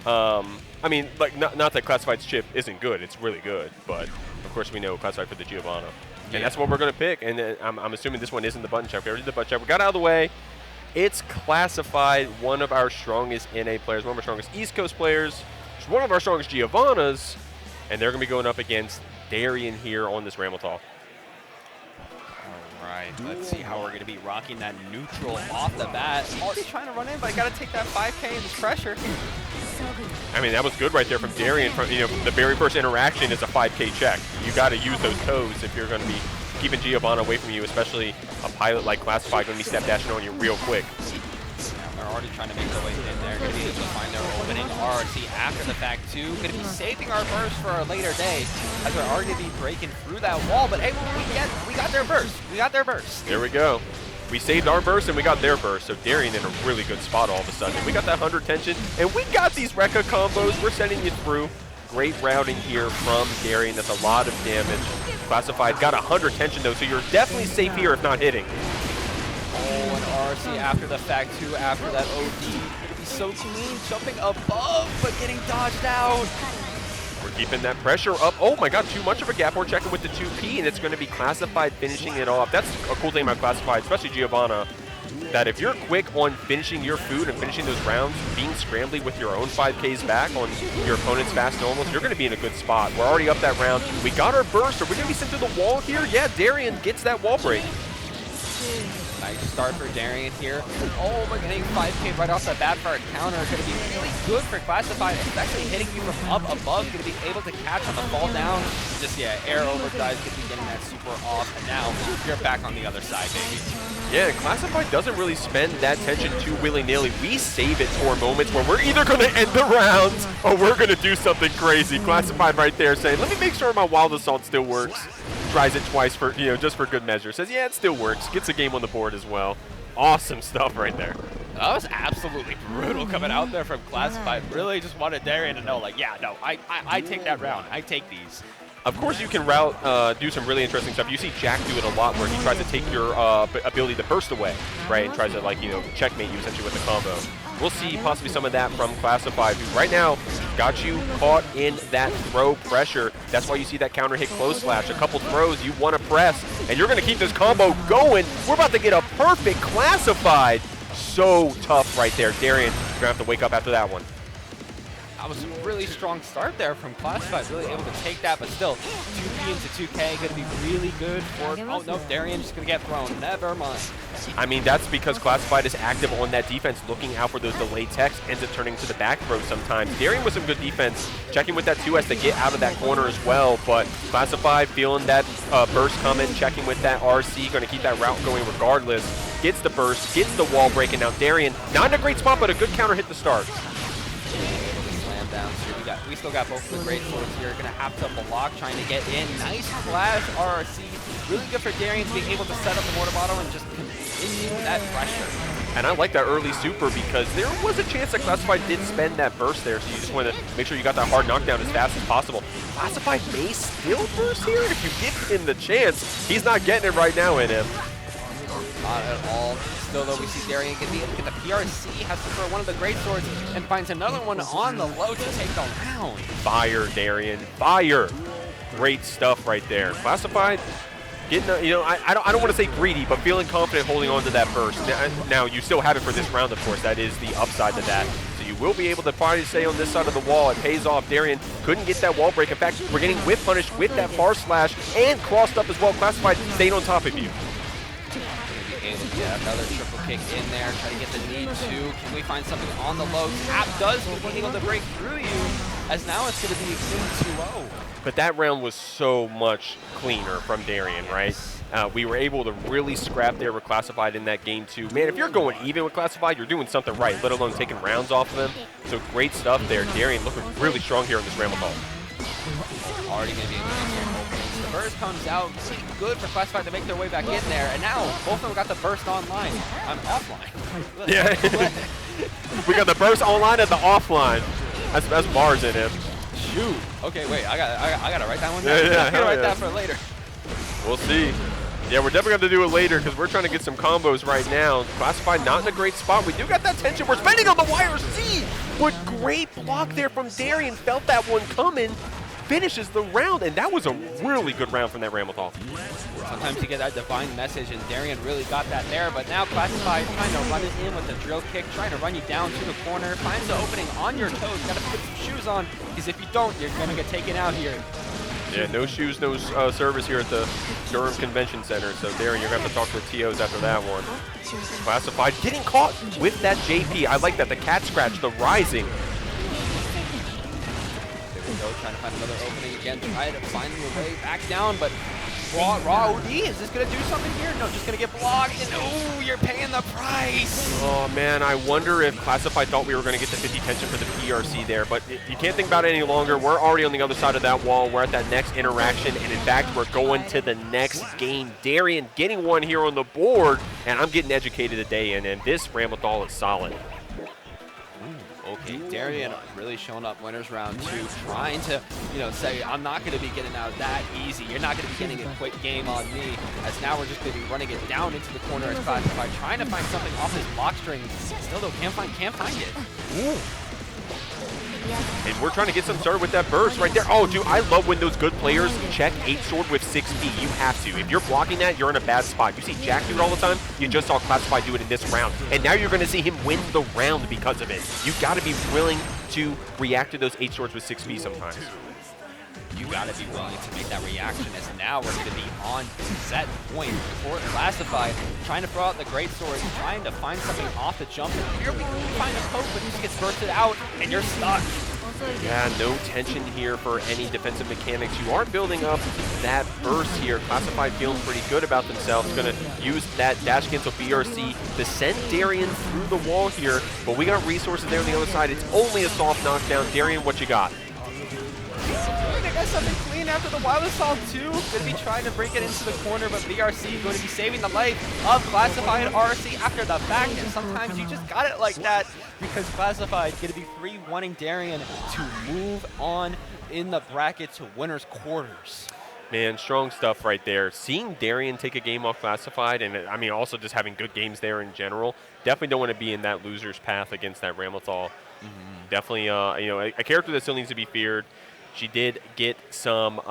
Mm-hmm. I mean, like not that classified's chip isn't good. It's really good, but of course we know classified for the Giovanna. And that's what we're going to pick. And I'm assuming this one isn't the button check. We already did the button check. We got out of the way. It's classified, one of our strongest NA players, one of our strongest East Coast players, one of our strongest Giovannas, and they're going to be going up against Darian here on this Ramethal. All right, let's see how we're going to be rocking that neutral off the bat. Already trying to run in, but I got to take that 5K and this pressure. I mean, that was good right there from Darian. You know, the very first interaction is a 5K check. You got to use those toes if you're going to be keeping Giovanna away from you, especially a pilot like Classified going to be step dashing on you real quick. They're already trying to make their way in there. Going to be able to find their opening RC after the fact, too. Going to be saving our burst for a later day, as we're already going to be breaking through that wall. But hey, we got their burst. We got their burst. There we go. We saved our burst and we got their burst. So Darian in a really good spot all of a sudden. We got that 100 tension, and we got these Rekka combos. We're sending you through. Great routing here from Darian. That's a lot of damage. Classified got 100 tension, though, so you're definitely safe here if not hitting. Oh, an RC after the fact, too, after that OD. He's so clean, jumping above, but getting dodged out. We're keeping that pressure up. Oh my god, too much of a gap. We're checking with the 2P, and it's going to be Classified finishing it off. That's a cool thing about Classified, especially Giovanna, that if you're quick on finishing your food and finishing those rounds, being scrambly with your own 5Ks back on your opponent's fast normals, you're going to be in a good spot. We're already up that round. We got our burst. Are we going to be sent to the wall here? Yeah, Darian gets that wall break. Nice start for Darian here. Oh, we're getting 5K right off the bat for a counter. Going to be really good for Classified, especially hitting you from up above. Going to be able to catch on the fall down. Just, yeah, air overdrive, going to be getting that super off. And now you're back on the other side, baby. Yeah, Classified doesn't really spend that tension too willy-nilly. We save it for moments where we're either going to end the rounds or we're going to do something crazy. Classified right there saying, let me make sure my Wild Assault still works. Tries it twice for, you know, just for good measure. Says, yeah, it still works. Gets a game on the board as well. Awesome stuff right there. That was absolutely brutal coming out there from Classified. Really just wanted Darian to know, like, yeah, no, I take that round. I take these. Of course, you can do some really interesting stuff. You see Jack do it a lot where he tries to take your ability to burst away, right, and tries to, like, you know, checkmate you essentially with the combo. We'll see possibly some of that from Classified, who right now got you caught in that throw pressure. That's why you see that counter hit close slash. A couple throws, you want to press, and you're going to keep this combo going. We're about to get a perfect Classified. So tough right there. Darian, you're going to have to wake up after that one. That was a really strong start there from Classified, really able to take that, but still, 2P into 2K, going to be really good for, oh no, Darian's just going to get thrown, never mind. I mean, that's because Classified is active on that defense, looking out for those delayed techs, ends up turning to the back throw sometimes. Darian with some good defense, checking with that 2S to get out of that corner as well, but Classified feeling that burst coming, checking with that RC, going to keep that route going regardless, gets the burst, gets the wall breaking. Now Darian, not in a great spot, but a good counter hit to start. Down. So we still got both of the great swords here. Gonna have to block, trying to get in. Nice flash RRC. Really good for Darian to be able to set up the water bottle and just continue that pressure. And I like that early super because there was a chance that Classified did spend that burst there, so you just want to make sure you got that hard knockdown as fast as possible. Classified may still burst here if you give him the chance. He's not getting it right now in him. Not at all. Still, though, we see Darian get the PRC, has to throw one of the great swords, and finds another one on the low to take the round. Fire, Darian. Fire. Great stuff right there. Classified, getting, you know, I don't want to say greedy, but feeling confident holding on to that burst. Now, you still have it for this round, of course. That is the upside to that. So you will be able to probably stay on this side of the wall. It pays off. Darian couldn't get that wall break. In fact, we're getting whip punished with that bar slash and crossed up as well. Classified staying on top of you. Able to get another triple kick in there, try to get the knee two. Can we find something on the low? Tap does being able to break through you, as now it's going to be a clean 2-0. But that round was so much cleaner from Darian, right? We were able to really scrap there with Classified in that game too. Man, if you're going even with Classified, you're doing something right, let alone taking rounds off of them. So great stuff there. Darian looking really strong here in this Ramble Call. Already going to be able to make some openings. The burst comes out, good for Classified to make their way back in there, and now both of them got the burst online. I'm offline. Yeah. We got the burst online and the offline. That's bars in him. Shoot. Okay, wait. I gotta write that one down. Yeah, I'm gonna write that for later. We'll see. Yeah, we're definitely going to do it later because we're trying to get some combos right now. Classified not in a great spot. We do got that tension. We're spending on the wire C. But great block there from Darian. Felt that one coming. Finishes the round, and that was a really good round from that Ramblethal. Sometimes you get that divine message, and Darian really got that there, but now Classified trying to run it in with the drill kick, trying to run you down to the corner, finds the opening on your toes. You got to put some shoes on, because if you don't, you're going to get taken out here. Yeah, no shoes, no service here at the Durham Convention Center. So, Darren, you're going to have to talk to the TOs after that one. Classified getting caught with that JP. I like that. The cat scratch, the rising. There we go, trying to find another opening again. Try to find your way back down, but raw OD, is this going to do something here? No, just going to get blocked, and oh, you're paying the price. Oh, man, I wonder if Classified thought we were going to get the 50 tension for the PRC there, but you can't think about it any longer. We're already on the other side of that wall. We're at that next interaction, and in fact, we're going to the next game. Darian getting one here on the board, and I'm getting educated today, and this Ramblethal is solid. Okay, Darian really showing up winners round 2, trying to, say, I'm not going to be getting out that easy. You're not going to be getting a quick game on me, as now we're just going to be running it down into the corner as Classified, trying to find something off his block string. Still, though, can't find it. Ooh. And we're trying to get some started with that burst right there. Oh, dude, I love when those good players check 8-sword with 6P. You have to. If you're blocking that, you're in a bad spot. You see Jack do it all the time. You just saw Classified do it in this round. And now you're going to see him win the round because of it. You've got to be willing to react to those 8-swords with 6P sometimes. You got to be willing to make that reaction, as now we're going to be on set point for Classified, trying to throw out the great sword, trying to find something off the jump. And here we find a poke, but he just gets bursted out, and you're stuck. Yeah, no tension here for any defensive mechanics. You are building up that burst here. Classified feeling pretty good about themselves. Going to use that dash cancel BRC to send Darian through the wall here, but we got resources there on the other side. It's only a soft knockdown. Darian, what you got? I got something clean after the Wild Assault 2. Going to be trying to break it into the corner, but BRC going to be saving the life of Classified RC after the fact. And sometimes you just got it like that, because Classified going to be 3-1ing Darian to move on in the bracket to winners quarters. Man, strong stuff right there. Seeing Darian take a game off Classified, and I mean also just having good games there in general, definitely don't want to be in that loser's path against that Ramlethal. Definitely, a character that still needs to be feared. She did get some,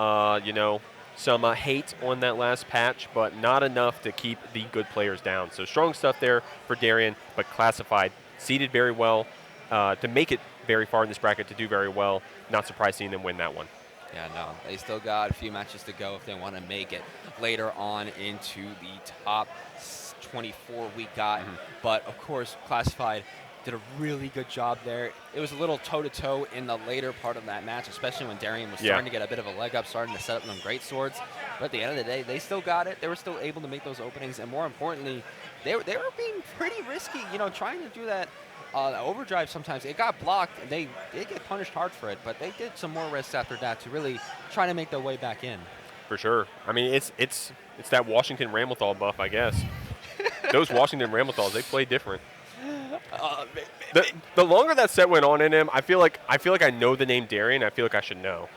some hate on that last patch, but not enough to keep the good players down. So strong stuff there for Darian, but Classified seeded very well to make it very far in this bracket, to do very well. Not surprised seeing them win that one. Yeah, no, they still got a few matches to go if they want to make it later on into the top 24 we got. But of course, Classified did a really good job there. It was a little toe-to-toe in the later part of that match, especially when Darian was starting to get a bit of a leg up, starting to set up them great swords. But at the end of the day, they still got it. They were still able to make those openings, and more importantly, they were being pretty risky, trying to do that overdrive sometimes. It got blocked, and they did get punished hard for it, but they did some more risks after that to really try to make their way back in. For sure. I mean, it's that Washington Ramlethal buff, I guess. Those Washington Ramlethals, they play different. The longer that set went on in him, I feel like I know the name Darian. I feel like I should know.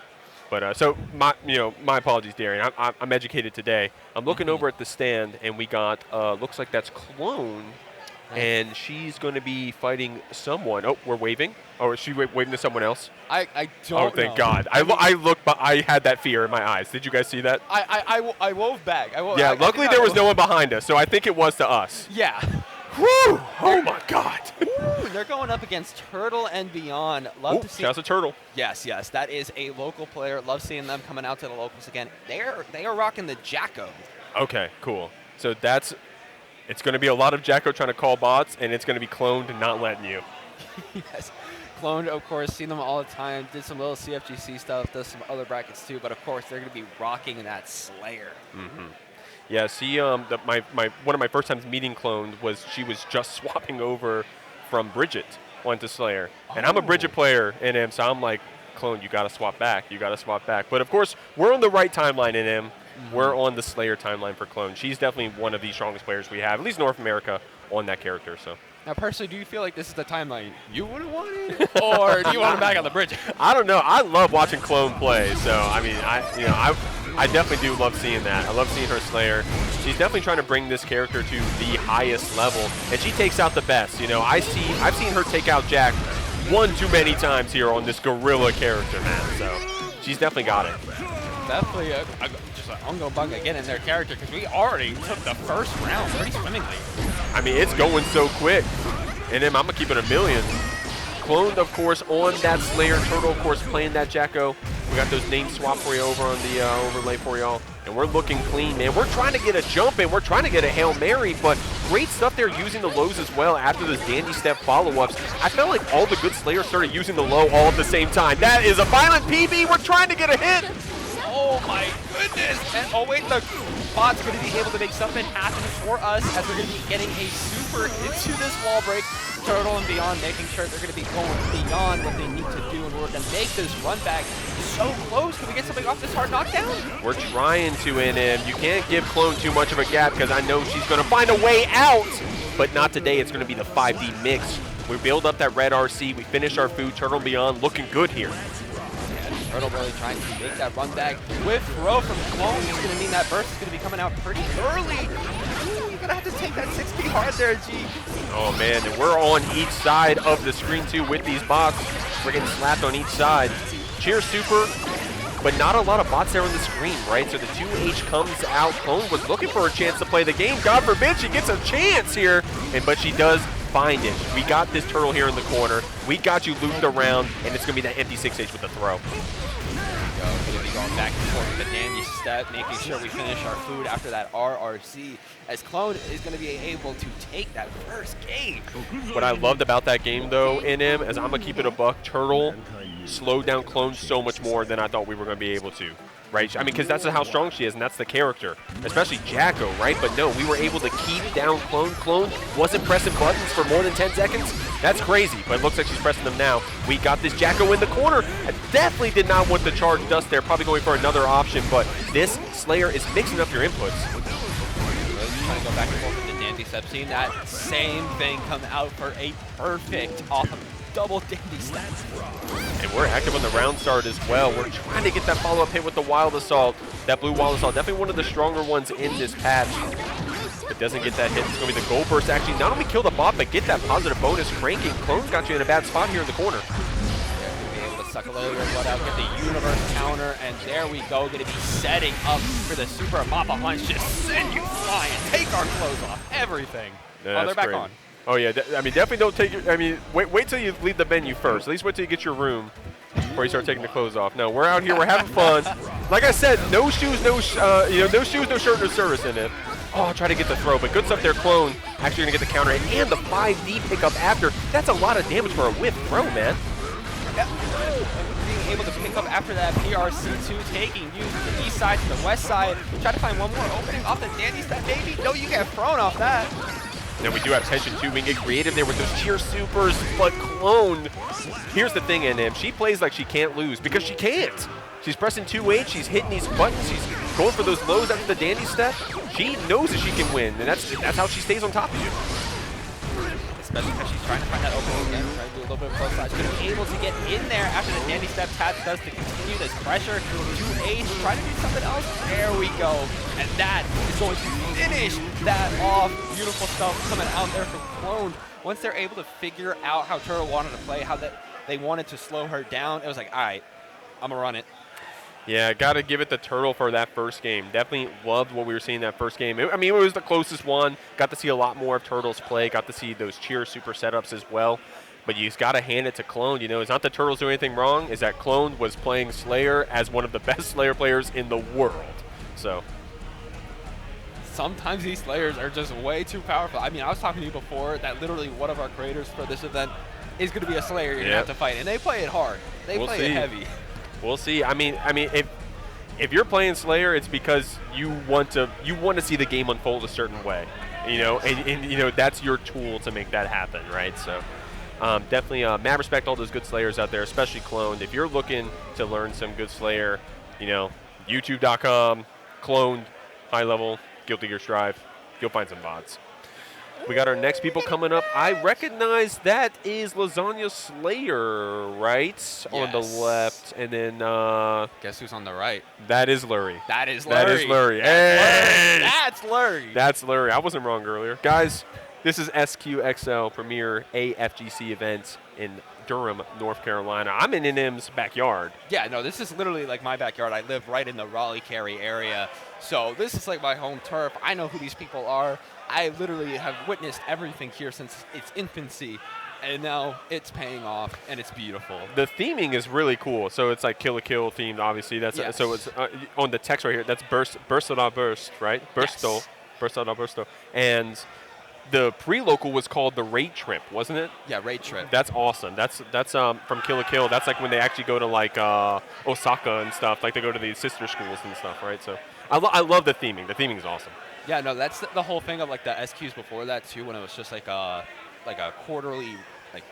But so my apologies, Darian. I'm educated today. I'm looking over at the stand, and we got looks like that's Clone, and she's going to be fighting someone. Oh, we're waving. Oh, is she waving to someone else? I don't. Oh, thank God. I looked, but I had that fear in my eyes. Did you guys see that? I wove back. Yeah. Luckily, there was no one behind us, so I think it was to us. Yeah. Woo! Oh my God! Ooh, they're going up against Turtle and Beyond. Love to see. Shouts to Turtle. Yes, that is a local player. Love seeing them coming out to the locals again. They are rocking the Jacko. Okay, cool. So it's going to be a lot of Jacko trying to call bots, and it's going to be cloned and not letting you. Yes. Cloned, of course, seen them all the time. Did some little CFGC stuff, does some other brackets too. But of course, they're going to be rocking that Slayer. Mm-hmm. Yeah. See, one of my first times meeting Cloned was she was just swapping over from Bridget onto Slayer, and I'm a Bridget player in him, so I'm like, Clone, you got to swap back. But of course, we're on the right timeline in him. Mm-hmm. We're on the Slayer timeline for Clone. She's definitely one of the strongest players we have, at least North America, on that character. So. Now, personally, do you feel like this is the timeline you would have wanted, or do you want him back on the bridge? I don't know. I love watching Clone play, so I mean, I definitely do love seeing that. I love seeing her Slayer. She's definitely trying to bring this character to the highest level, and she takes out the best. I've seen her take out Jack one too many times here on this gorilla character, man. So she's definitely got it. Definitely just an Ungo Bunga get in their character, because we already took the first round pretty swimmingly. I mean, it's going so quick. And then I'm going to keep it a million. Cloned, of course, on that Slayer. Turtle, of course, playing that Jacko. We got those names swapped for you over on the overlay for y'all. And we're looking clean, man. We're trying to get a jump in. We're trying to get a Hail Mary, but great stuff there using the lows as well after those dandy step follow-ups. I felt like all the good Slayers started using the low all at the same time. That is a violent PB. We're trying to get a hit. Oh my goodness! And oh wait, the bot's going to be able to make something happen for us as we're going to be getting a super into this wall break. Turtle and Beyond making sure they're going to be going beyond what they need to do in order to make this run back so close. Can we get something off this hard knockdown? We're trying to, NM. You can't give Clone too much of a gap because I know she's going to find a way out. But not today. It's going to be the 5D mix. We build up that red RC. We finish our food. Turtle and Beyond looking good here. Turtle really trying to make that run back with throw from Clone. It's going to mean that burst is going to be coming out pretty early. Ooh, you're going to have to take that 6P hard there, G. Oh, man, and we're on each side of the screen, too, with these bots. We're getting slapped on each side. Cheer super, but not a lot of bots there on the screen, right? So the 2H comes out. Clone was looking for a chance to play the game. God forbid she gets a chance here, but she does find it. We got this Turtle here in the corner. We got you looped around, and it's going to be that empty 6H with the throw. Going to be going back and forth with the dandy step, making sure we finish our food after that RRC, as Clone is going to be able to take that first game. What I loved about that game, though, NM, is I'm going to keep it a buck. Turtle slowed down Clone so much more than I thought we were going to be able to. Right? I mean, because that's how strong she is, and that's the character, especially Jacko, right? But no, we were able to keep down Clone. Clone wasn't pressing buttons for more than 10 seconds. That's crazy, but it looks like she's pressing them now. We got this Jacko in the corner. I definitely did not want the charge dust there, probably going for another option, but this Slayer is mixing up your inputs. Really trying to go back and forth with the dandy step, seeing that same thing come out for a perfect off of double dandy step. And we're active on the round start as well. We're trying to get that follow-up hit with the Wild Assault. That blue Wild Assault, definitely one of the stronger ones in this patch. But doesn't get that hit. It's going to be the Gold Burst actually not only kill the bot, but get that positive bonus cranking. Clone's got you in a bad spot here in the corner. Yeah, going to be able to suck a little bit of blood out, get the Universe counter, and there we go. Going to be setting up for the Super Mappa Punch. Just send you flying. Take our clothes off. Everything. Yeah, oh, they're back great. on. Oh, yeah. I mean, definitely don't take your... I mean, wait till you leave the venue first. At least wait till you get your room before you start taking the clothes off. No, we're out here. We're having fun. Like I said, no shoes, no shoes, no shirt, no service in it. Oh, try to get the throw, but good stuff there, Clone. Actually going to get the counter and the 5D pickup after. That's a lot of damage for a whip throw, man. Yep. Being able to pick up after that PRC2, taking you from the east side to the west side. Try to find one more opening off the dandy step, maybe. No, you get thrown off that. Now we do have tension too. We can get creative there with those cheer supers, but Clone. Here's the thing, NM. She plays like she can't lose because she can't. She's pressing 2H, she's hitting these buttons, she's going for those lows after the dandy step. She knows that she can win, and that's how she stays on top of you. Especially because she's trying to find that opening again, trying to do a little bit of close side. She's going to be able to get in there after the dandy step tap does to continue this pressure. 2H, try to do something else. There we go. And that is going to finish that off. Beautiful stuff coming out there from Clone. Once they're able to figure out how Turtle wanted to play, how they wanted to slow her down, it was like, all right, I'm going to run it. Yeah, got to give it the Turtle for that first game. Definitely loved what we were seeing that first game. I mean, it was the closest one. Got to see a lot more of Turtles play. Got to see those cheer super setups as well. But you just got to hand it to Clone. You know, it's not the Turtles doing anything wrong. Is that Clone was playing Slayer as one of the best Slayer players in the world. So sometimes these Slayers are just way too powerful. I mean, I was talking to you before that literally one of our creators for this event is going to be a Slayer you're going to have to fight. And they play it hard. They play it heavy. We'll see. I mean, if you're playing Slayer, it's because you want to see the game unfold a certain way, you know, and you know that's your tool to make that happen, right? So definitely mad respect to all those good Slayers out there, especially Cloned. If you're looking to learn some good Slayer, you know, YouTube.com, Cloned, high level, Guilty Gear Strive, you'll find some VODs. We got our next people coming up. I recognize that is Lasagna Slayer, right? Yes. On the left. And then guess who's on the right? That is Lurie. That is Lurie. That is Lurie. Hey! That's Lurie. That's Lurie. I wasn't wrong earlier. Guys, this is SQXL Premier AFGC event in Durham, North Carolina. I'm in NM's backyard. Yeah, no, this is literally like my backyard. I live right in the Raleigh-Cary area. So this is like my home turf. I know who these people are. I literally have witnessed everything here since its infancy, and now it's paying off, and it's beautiful. The theming is really cool. So it's like Kill la Kill themed, obviously. That's yes. So it's on the text right here. That's Burst da Burst, right? Bursto, yes. Bursto da Bursto. And the pre-local was called the Raid Trip, wasn't it? Yeah, Raid Trip. That's awesome. That's from Kill la Kill. That's like when they actually go to like Osaka and stuff. Like they go to the sister schools and stuff, right? So I love the theming. The theming is awesome. Yeah, no, that's the whole thing of like the SQs before that too, when it was just like a quarterly, like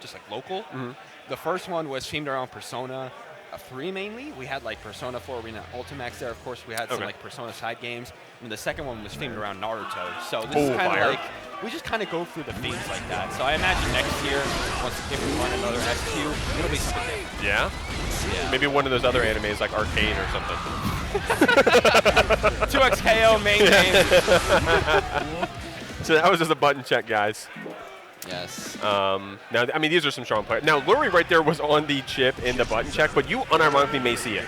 just like local. Mm-hmm. The first one was themed around Persona 3 mainly. We had like Persona 4 Arena Ultimax there. Of course, we had some like Persona side games. And the second one was themed around Naruto. So this is kind of like, we just kind of go through the themes like that. So I imagine next year, if we run another SQ, it'll be something different. Yeah? Yeah. Maybe one of those other animes like Arcane or something. 2XKO main game. So that was just a button check, guys. Yes. Now, I mean, these are some strong players. Now, Lurie right there was on the chip in the button check, but you unironically may see it.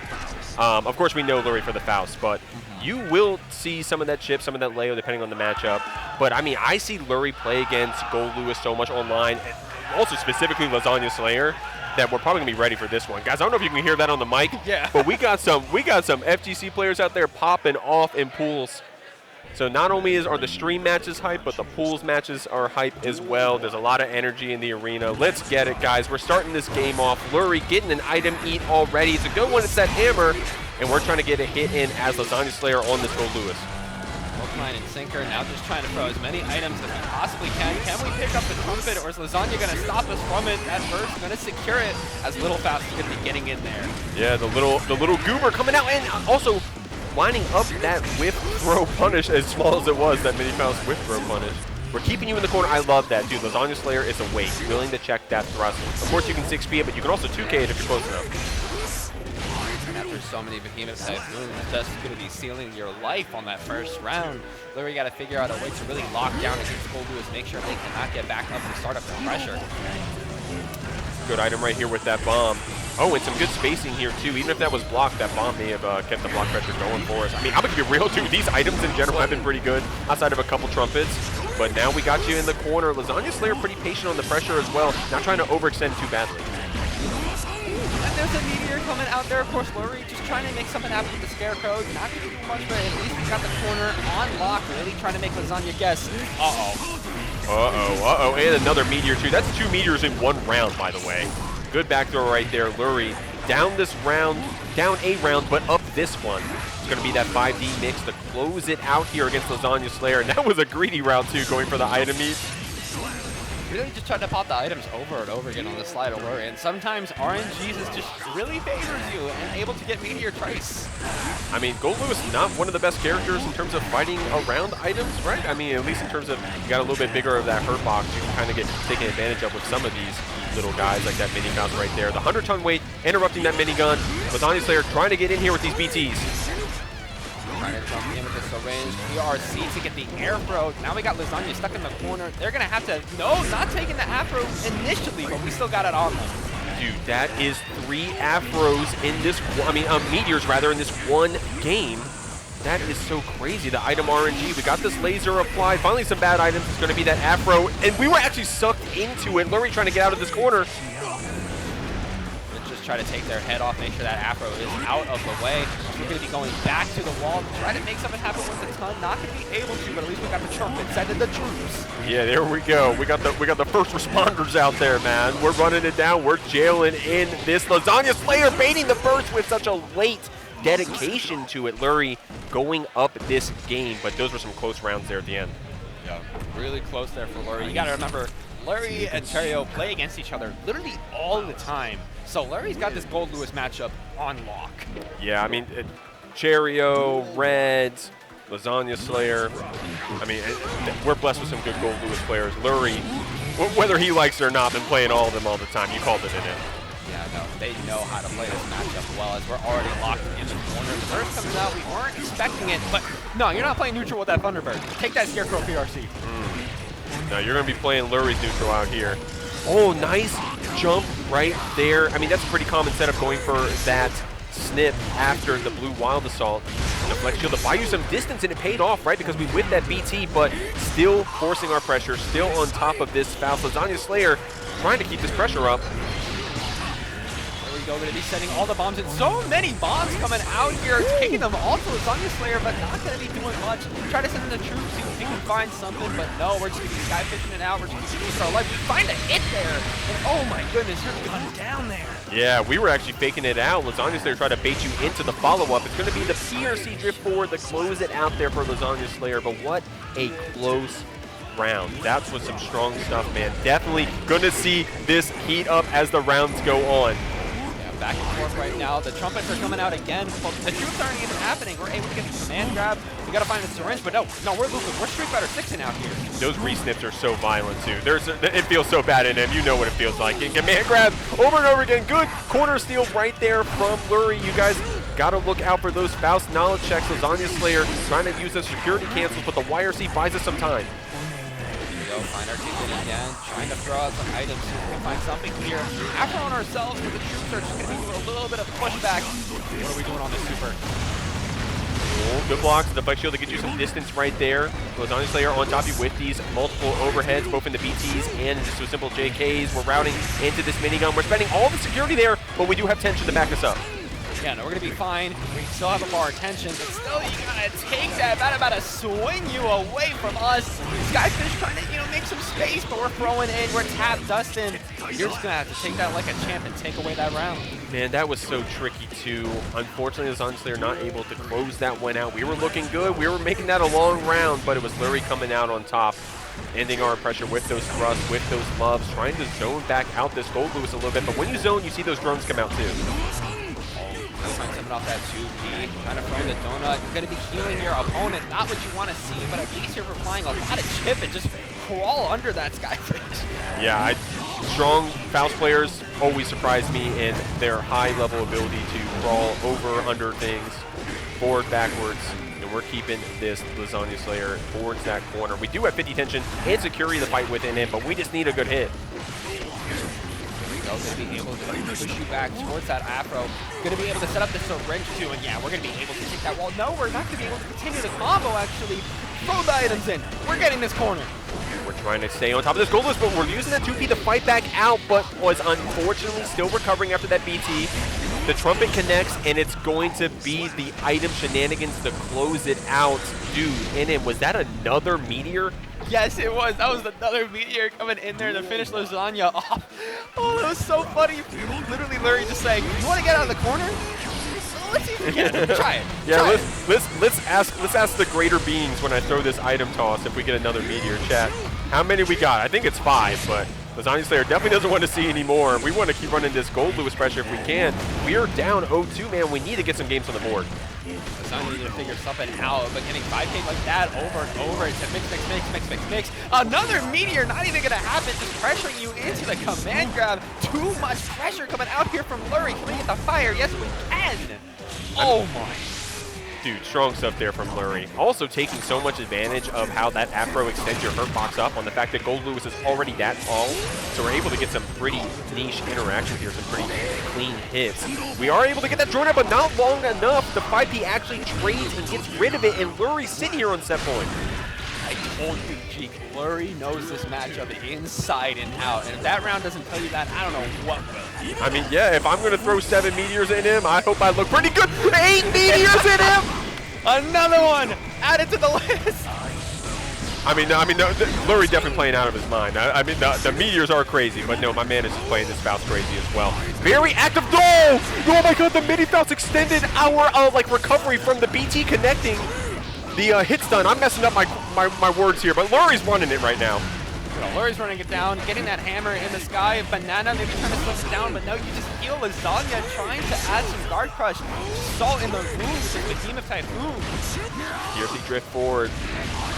Of course, we know Lurie for the Faust, but you will see some of that chip, some of that Leo, depending on the matchup. But, I mean, I see Lurie play against Gold Lewis so much online, and also specifically Lasagna Slayer, that we're probably going to be ready for this one. Guys, I don't know if you can hear that on the mic, but we got some FGC players out there popping off in pools. So not only are the stream matches hype, but the pools matches are hype as well. There's a lot of energy in the arena. Let's get it, guys. We're starting this game off. Lurie getting an item eat already. It's a good one. It's that hammer, and we're trying to get a hit in as Lasagna Slayer on this Gold Lewis. Pokemon and Sinker now just trying to throw as many items as we possibly can. Can we pick up the trumpet, or is Lasagna going to stop us from it at first? Going to secure it as Little Faust is going to be getting in there. Yeah, the little goober coming out, and also lining up that whiff throw punish, as small as it was, that mini Faust whiff throw punish. We're keeping you in the corner. I love that, dude. Lasagna Slayer is awake, willing to check that thrust. Of course, you can 6P it, but you can also 2K it if you're close enough. And after so many behemoth type moves, just going to be sealing your life on that first round. Lurie got to figure out a way to really lock down against Gold Lewis, make sure they cannot get back up and start up the pressure. Good item right here with that bomb. Oh, and some good spacing here, too. Even if that was blocked, that bomb may have kept the block pressure going for us. I mean, I'm going to be real, too. These items in general have been pretty good, outside of a couple trumpets. But now we got you in the corner. Lasagna Slayer pretty patient on the pressure as well, not trying to overextend too badly. And there's a meteor coming out there. Of course, Lurie just trying to make something happen with the Scarecrow. Not going to do much, but at least we got the corner on lock, really trying to make Lasagna guess. Uh-oh. And another meteor, too. That's 2 meteors in 1 round, by the way. Good back throw right there. Lurie down this round, down a round, but up this one. It's going to be that 5D mix to close it out here against Lasagna Slayer. And that was a greedy round, too, going for the item eat. Really just trying to pop the items over and over again on the slide of Lurie. And sometimes RNGesus just really favors you and able to get Meteor Trace. I mean, Gold Lewis is not one of the best characters in terms of fighting around items, right? I mean, at least in terms of you got a little bit bigger of that hurt box, you can kind of get taken advantage of with some of these little guys like that minigun right there. The 100-ton weight interrupting that minigun. Lasagna Slayer trying to get in here with these BTs. Trying to jump in with the syringe. ERC to get the air throw. Now we got Lasagna stuck in the corner. They're going to have to, no, not taking the afro initially, but we still got it on them. Dude, that is 3 Afros in this, Meteors rather, in this one game. That is so crazy, the item RNG. We got this laser applied. Finally some bad items. It's going to be that Afro. And we were actually sucked into it. Lurie trying to get out of this corner. Just try to take their head off, make sure that Afro is out of the way. We're going to be going back to the wall to try to make something happen with the ton. Not going to be able to, but at least we got the trumpet sending the troops. Yeah, there we go. We got the first responders out there, man. We're running it down. We're jailing in this. Lasagna Slayer baiting the burst with such a late dedication to it. Lurie going up this game, but those were some close rounds there at the end. Yeah, really close there for Lurie. You got to remember, Lurie and Cherio play against each other literally all the time. So Lurie's got this Gold Lewis matchup on lock. Yeah, I mean, Cherio, Reds, Lasagna Slayer. I mean, we're blessed with some good Gold Lewis players. Lurie, whether he likes it or not, been playing all of them all the time. You called it in it. Yeah, no, they know how to play this matchup well, as we're already locked in the corner. The burst comes out, we weren't expecting it, but no, you're not playing neutral with that Thunderbird. Take that Scarecrow PRC. No, you're going to be playing Lurie's neutral out here. Oh, nice jump right there. I mean, that's a pretty common setup, going for that snip after the blue Wild Assault. And the Flex Shield to buy you some distance, and it paid off, right? Because we whipped that BT, but still forcing our pressure, still on top of this foul. Lasagna Slayer trying to keep this pressure up. Going to be setting all the bombs, and so many bombs coming out here, taking them all to Lasagna Slayer, but not going to be doing much. Try to send in the troops, see if we can find something, but no, we're just going to be sky fishing it out. We're just going to keep our life. We find a hit there, and oh my goodness, you're gun down there. Yeah, we were actually faking it out. Lasagna Slayer tried to bait you into the follow-up. It's going to be the PRC drift forward to close it out there for Lasagna Slayer, but what a close round. That's with some strong stuff, man. Definitely going to see this heat up as the rounds go on. Back and forth right now. The trumpets are coming out again. The troops aren't even happening. We're able to get the command grab. We got to find a syringe, but no, we're losing. We're Street Fighter 6ing out here. Those re-snips are so violent, too. It feels so bad in him. You know what it feels like. Command grab over and over again. Good corner steal right there from Lurie. You guys got to look out for those Faust knowledge checks. Lasagna Slayer trying to use the security cancels, but the YRC buys us some time. Find our ticket again, trying to throw out some items so we can find something here. After on ourselves, but the troops are just going to be doing a little bit of pushback. What are we doing on this super? Oh, good blocks. The Flex Shield to get you some distance right there. Lasagna Slayer on top of you with these multiple overheads, both in the BTs and just with simple JKs. We're routing into this minigun. We're spending all the security there, but we do have tension to back us up. Yeah, no, we're going to be fine. We still have a bar of tension, but still, you got to take that. About to swing you away from us. Skyfish trying to, make some space, but we're throwing in. We're tap dusting. You're just going to have to take that like a champ and take away that round. Man, that was so tricky, too. Unfortunately, Lasagna Slayer not able to close that one out. We were looking good. We were making that a long round, but it was Lurie coming out on top, ending our pressure with those thrusts, with those loves, trying to zone back out this Gold Lewis a little bit. But when you zone, you see those drones come out, too. Trying something off that 2P, trying to throw the donut. You're going to be healing your opponent. Not what you want to see, but at least you're applying a lot of chip and just crawl under that Skyfish. Yeah, strong Faust players always surprise me in their high-level ability to crawl over, under things, forward, backwards. And we're keeping this Lasagna Slayer towards that corner. We do have 50 tension and security to fight within it, but we just need a good hit. Going to be able to push you back towards that Afro. Going to be able to set up the syringe too, and yeah, we're going to be able to take that wall. No, we're not going to be able to continue the combo, actually. Throw the items in. We're getting this corner. We're trying to stay on top of this Gold Lewis, but we're using that 2P to fight back out, but was unfortunately still recovering after that BT. The trumpet connects, and it's going to be the item shenanigans to close it out. Dude, and was that another meteor? Yes, it was. That was another meteor coming in there to finish Lasagna off. Oh, that was so funny. Literally, Lurie just saying, "You want to get out of the corner? Let's see if we can. Try it." Yeah, Try let's ask the greater beings when I throw this item toss if we get another meteor. Chat. How many we got? I think it's 5, but Lasagna Slayer definitely doesn't want to see any more. We want to keep running this Gold Lewis pressure if we can. We are down 0-2, man. We need to get some games on the board. Lasagna needed to figure something out, but getting 5K like that over and over, it's a mix. Another meteor, not even going to happen, just pressuring you into the command grab. Too much pressure coming out here from Lurie. Can we get the fire? Yes, we can. Oh my. Dude, strong stuff there from Lurie. Also taking so much advantage of how that Afro extends your hurt box up on the fact that Gold Lewis is already that tall. So we're able to get some pretty niche interactions here, some pretty clean hits. We are able to get that drone out, but not long enough. The 5P actually trades and gets rid of it, and Lurie's sitting here on set point. I told you, Jeek, Lurie knows this matchup inside and out, and if that round doesn't tell you that, I don't know what will. I mean, yeah, if I'm going to throw 7 meteors in him, I hope I look pretty good. 8 meteors in him! Another one added to the list. I mean, no, Lurie definitely playing out of his mind. I mean, the meteors are crazy, but no, my man is just playing this Faust crazy as well. Very active. No! Oh my God, the mini Faust extended our like recovery from the BT connecting the hit stun. I'm messing up my words here, but Lurie's running it right now. Lurie's running it down, getting that hammer in the sky. Banana maybe trying to slip it down, but no, you just heal Lasagna, trying to add some guard crush. Salt in the wounds with Behemoth Typhoon. PRC drift forward.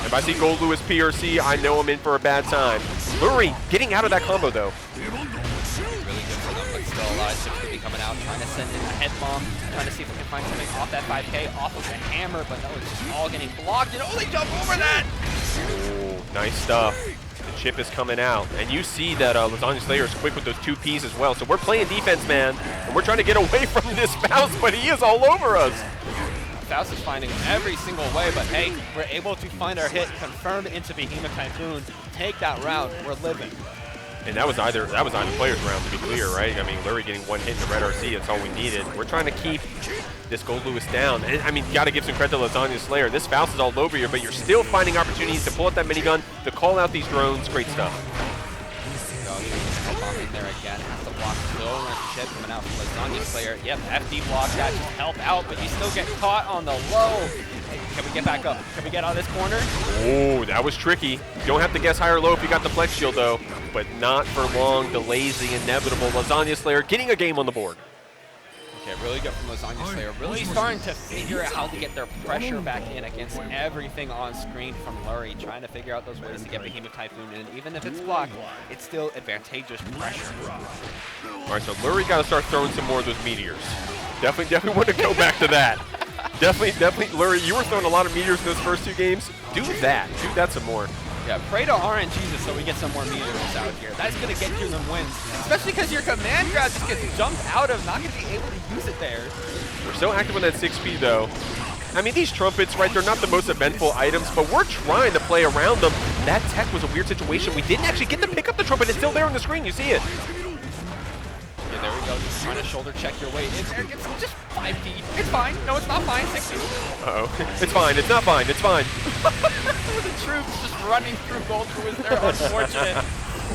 If I see Gold Lewis PRC, I know I'm in for a bad time. Lurie getting out of that combo though. Really good for them, but still alive. 650 coming out, trying to send in a head bomb, trying to see if we can find something off that 5K, off of the hammer, but no, it's just all getting blocked. And only jump over that! Ooh, nice stuff. The chip is coming out, and you see that Lasagna Slayer is quick with those 2 Ps as well. So we're playing defense, man, and we're trying to get away from this Faust, but he is all over us. Faust is finding every single way, but hey, we're able to find our hit, confirm into Behemoth Typhoon, take that round. We're living. And that was either player's round, to be clear, right? I mean, Lurie getting 1 hit in the red RC, that's all we needed. We're trying to keep this Gold Lewis down. And I mean, got to give some credit to Lasagna Slayer. This Faust is all over you, but you're still finding opportunities to pull out that minigun, to call out these drones. Great stuff. In there again, has to block still and chip coming out from Lasagna Slayer. Yep, FD block, that should help out, but you still get caught on the low. Hey, can we get back up? Can we get out of this corner? Oh, that was tricky. You don't have to guess high or low if you got the flex shield though, but not for long. Delays the inevitable. Lasagna Slayer getting a game on the board. Okay, really good from Lasagna Slayer. Really starting to figure out how to get their pressure back in against everything on screen from Lurie, trying to figure out those ways to get Behemoth Typhoon in. Even if it's blocked, it's still advantageous pressure. All right, so Lurie got to start throwing some more of those meteors. Definitely want to go back to that. Definitely, Lurie, you were throwing a lot of meteors in those first 2 games. Do that some more. Yeah, pray to RNGesus so we get some more meteors out here. That's going to get you them wins, especially because your command grab just gets jumped out of, not going to be able to use it there. We're so active on that 6P though. I mean, these trumpets, right, they're not the most eventful items, but we're trying to play around them. That tech was a weird situation. We didn't actually get to pick up the trumpet. It's still there on the screen. You see it. Yeah, there we go. Just trying to shoulder check your way in there. It's just 5D. It's fine. No, it's not fine. 6D. Uh-oh. It's fine. It's not fine. It's fine. The troops just running through Gold Lewis there. Unfortunate.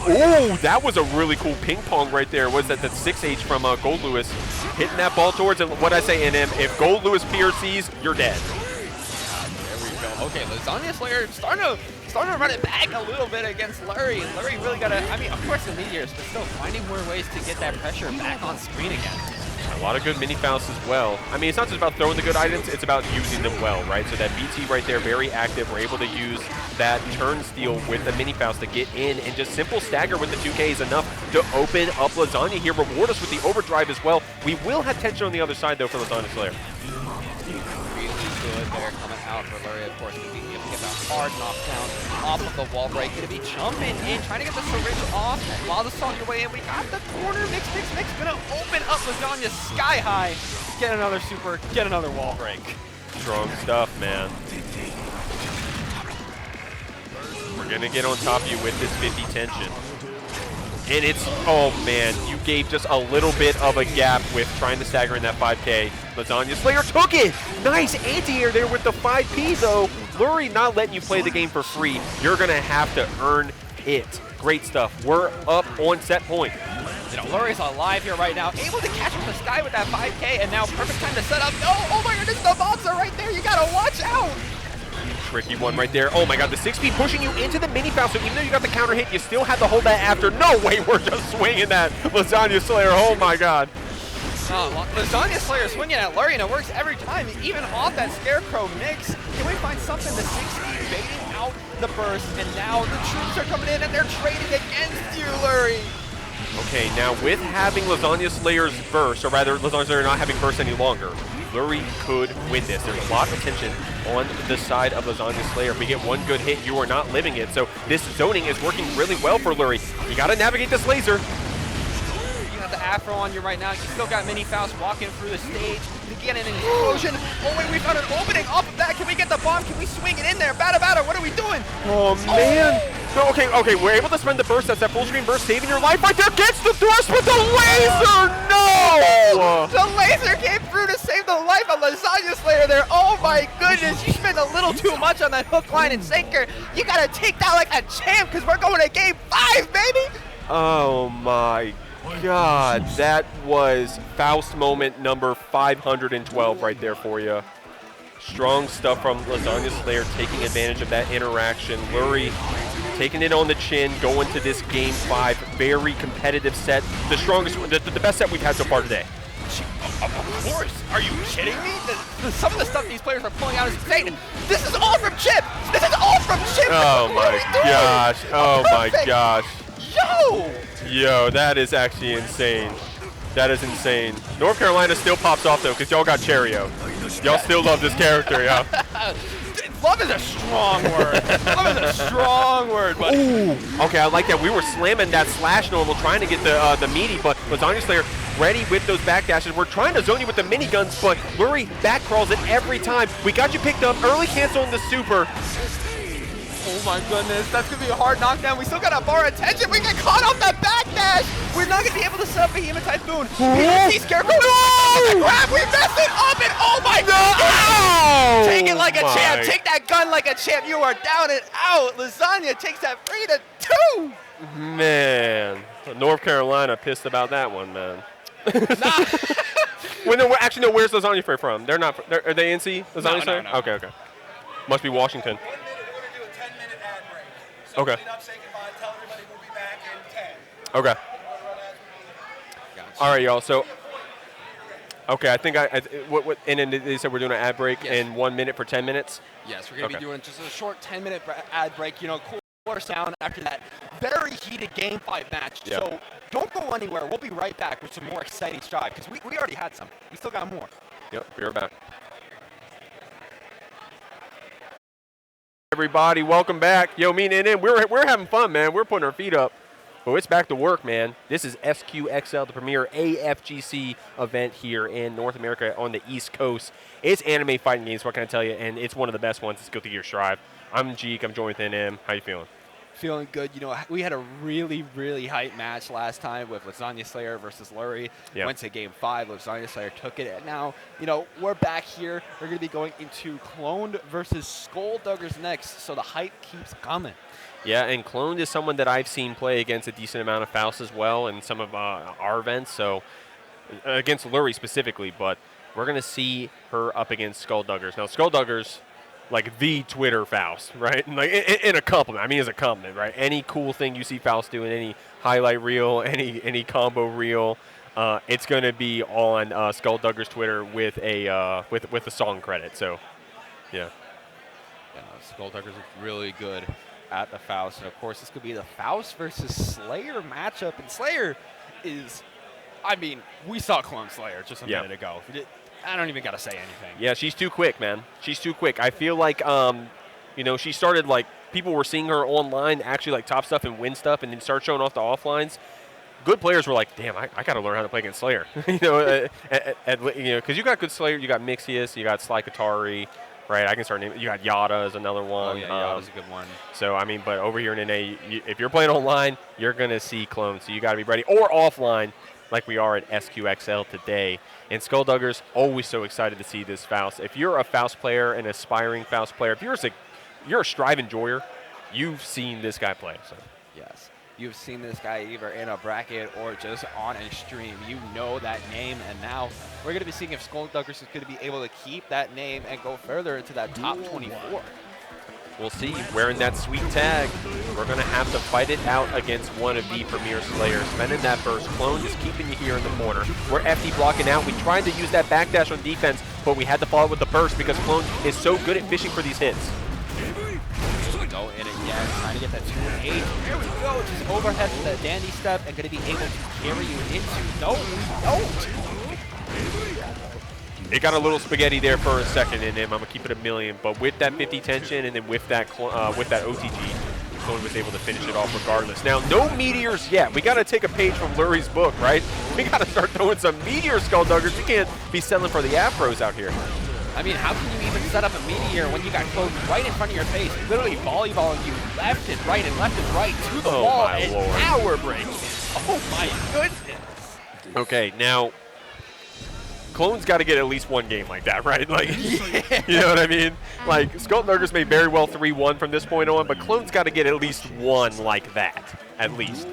Oh, that was a really cool ping pong right there. Was that the 6H from Gold Lewis hitting that ball towards, and what I say, NM, if Gold Lewis PRCs, you're dead. There we go. Okay, Lasagna Slayer starting to run it back a little bit against Lurie. And Lurie really got to, I mean, of course the meteors, but still finding more ways to get that pressure back on screen again. A lot of good mini Fausts as well. I mean, it's not just about throwing the good items, it's about using them well, right? So that BT right there, very active. We're able to use that turn steal with the mini Faust to get in, and just simple stagger with the 2K is enough to open up Lasagna here, reward us with the overdrive as well. We will have tension on the other side though for Lasagna Slayer. Really good there coming out for Lurie, of course, going to be able to get that hard knockdown off of the wall break. Going to be jumping in, trying to get the syringe off while the song your way in. We got the corner, mix. Going to open up Lasagna sky high. Get another super, get another wall break. Strong stuff, man. We're going to get on top of you with this 50 tension. And it's, oh man, you gave just a little bit of a gap with trying to stagger in that 5K. Lasagna Slayer took it! Nice anti-air there with the 5P though. Lurie not letting you play the game for free. You're gonna have to earn it. Great stuff. We're up on set point. You know, Lurie's alive here right now, able to catch up the sky with that 5K, and now perfect time to set up. Oh my goodness, the bombs are right there. You gotta watch out. Tricky one right there. Oh my god, the 6P pushing you into the mini Faust, so even though you got the counter hit, you still have to hold that after. No way, we're just swinging that Lasagna Slayer. Oh my god. Lasagna Slayer swinging at Lurie, and it works every time, even off that Scarecrow mix. Can we find something? The 6P baiting out the burst, and now the troops are coming in and they're trading against you, Lurie. Okay, now with having Lasagna Slayer's burst, or rather Lasagna Slayer not having burst any longer, Lurie could win this. There's a lot of tension on the side of Lasagna Slayer. If we get one good hit, you are not living it. So this zoning is working really well for Lurie. You got to navigate this laser. You got the Afro on you right now. You still got Mini Faust walking through the stage. Again, an explosion. Oh, wait, we found an opening off of that. Can we get the bomb? Can we swing it in there? Batter, batter. What are we doing? Oh, man. No, okay, we're able to spend the burst. That's that full screen burst, saving your life right there. Gets the thrust with the laser. No! The laser came through to save the life of Lasagna Slayer there. Oh, my goodness. You spent a little too much on that hook, line, and sinker. You got to take that like a champ because we're going to game 5, baby. Oh, my God. That was Faust moment number 512 right there for you. Strong stuff from Lasagna Slayer, taking advantage of that interaction. Lurie taking it on the chin, going to this game 5. Very competitive set. The strongest, the best set we've had so far today. Of course. Are you kidding me? Some of the stuff these players are pulling out is insane. This is all from Chip. This is all from Chip. Oh my gosh. Oh my gosh. Yo, that is actually insane. That is insane. North Carolina still pops off though, because y'all got Cheerio. Y'all still love this character, yeah. Love is a strong word. Love is a strong word, buddy. Ooh. Okay, I like that. We were slamming that slash normal, trying to get the meaty, but Lasagna Slayer ready with those backdashes. We're trying to zone you with the miniguns, but Lurie back crawls it every time. We got you picked up. Early cancel on the super. Oh my goodness, that's gonna be a hard knockdown. We still gotta bar attention. We get caught off that backdash. We're not gonna be able to set up Behemoth Typhoon. Scarecrow. No! Grab, we messed it up, and oh my God! Take it like a champ. Take that gun like a champ. You are down and out. Lasagna takes that 3-2. Man, North Carolina pissed about that one, man. Well, no, actually, no. Where's Lasagna Slayer from? They're not. Are they NC? Lasagna Slayer? No. Okay. Must be Washington. Okay. Okay. All right, y'all. So, okay, I think and then they said we're doing an ad break in 1 minute for 10 minutes. Yes, we're gonna be doing just a short 10-minute ad break. You know, cooler sound after that very heated Game 5 match. Yeah. So don't go anywhere. We'll be right back with some more exciting strive because we already had some. We still got more. Yep, we're back. Everybody, welcome back. Yo, me and NN, we're having fun, man. We're putting our feet up. But it's back to work, man. This is SQXL, the premier AFGC event here in North America on the East Coast. It's anime fighting games, what can I tell you? And it's one of the best ones. It's Guilty Gear Strive. I'm Jeek. I'm joined with NM. How you feeling? Feeling good. You know, we had a really, really hype match last time with Lasagna Slayer versus Lurie. Yep. Went to Game 5. Lasagna Slayer took it. And now, you know, we're back here. We're going to be going into Cloned versus Skullduggers next. So the hype keeps coming. Yeah, and Cloned is someone that I've seen play against a decent amount of Faust as well in some of our events. So against Lurie specifically. But we're going to see her up against Skullduggers. Now, Skullduggers, like the Twitter Faust, right? Like in a compliment. I mean, as a compliment, right? Any cool thing you see Faust doing, any highlight reel, any combo reel, it's going to be on Skullduggers Twitter with a with a song credit. So, yeah. Skullduggers look really good at the Faust, and of course, this could be the Faust versus Slayer matchup. And Slayer is, I mean, we saw Clone Slayer just a minute ago. I don't even got to say anything. Yeah, she's too quick, man. She's too quick. I feel like, you know, she started, like, people were seeing her online actually, like, top stuff and win stuff and then start showing off the offlines. Good players were like, damn, I got to learn how to play against Slayer. You know, because you got good Slayer. You got Mixius. You got Sly Katari, right? I can start naming. You got Yada is another one. Oh, yeah, Yada's a good one. So, I mean, but over here in NA, if you're playing online, you're going to see clones. So you got to be ready. Or offline, like we are at SQXL today. And Skullduggers, always so excited to see this Faust. If you're a Faust player, an aspiring Faust player, if you're a Strive enjoyer, you've seen this guy play. So. Yes. You've seen this guy either in a bracket or just on a stream. You know that name, and now we're going to be seeing if Skullduggers is going to be able to keep that name and go further into that top 24. We'll see. Wearing that sweet tag, we're going to have to fight it out against one of the premier Slayers. Spending that burst. Clone is keeping you here in the corner. We're FD blocking out. We tried to use that backdash on defense, but we had to follow it with the burst because Clone is so good at fishing for these hits. Go in again, trying to get that 2-8. There we go. Just overhead with that dandy step and going to be able to carry you into. No, we don't. It got a little spaghetti there for a second in him. I'm gonna keep it a million, but with that 50 tension and then with that OTG, Clone was able to finish it off regardless. Now, no meteors yet. We gotta take a page from Lurie's book, right? We gotta start throwing some meteor Skullduggers. We can't be settling for the afros out here. I mean, how can you even set up a meteor when you got Clone right in front of your face, literally volleyballing you left and right to the wall and power break? Oh my goodness. Okay, now Clone's got to get at least one game like that, right? Like, you know what I mean? Like, Skullduggers may very well 3-1 from this point on, but Clone's got to get at least one like that, at least.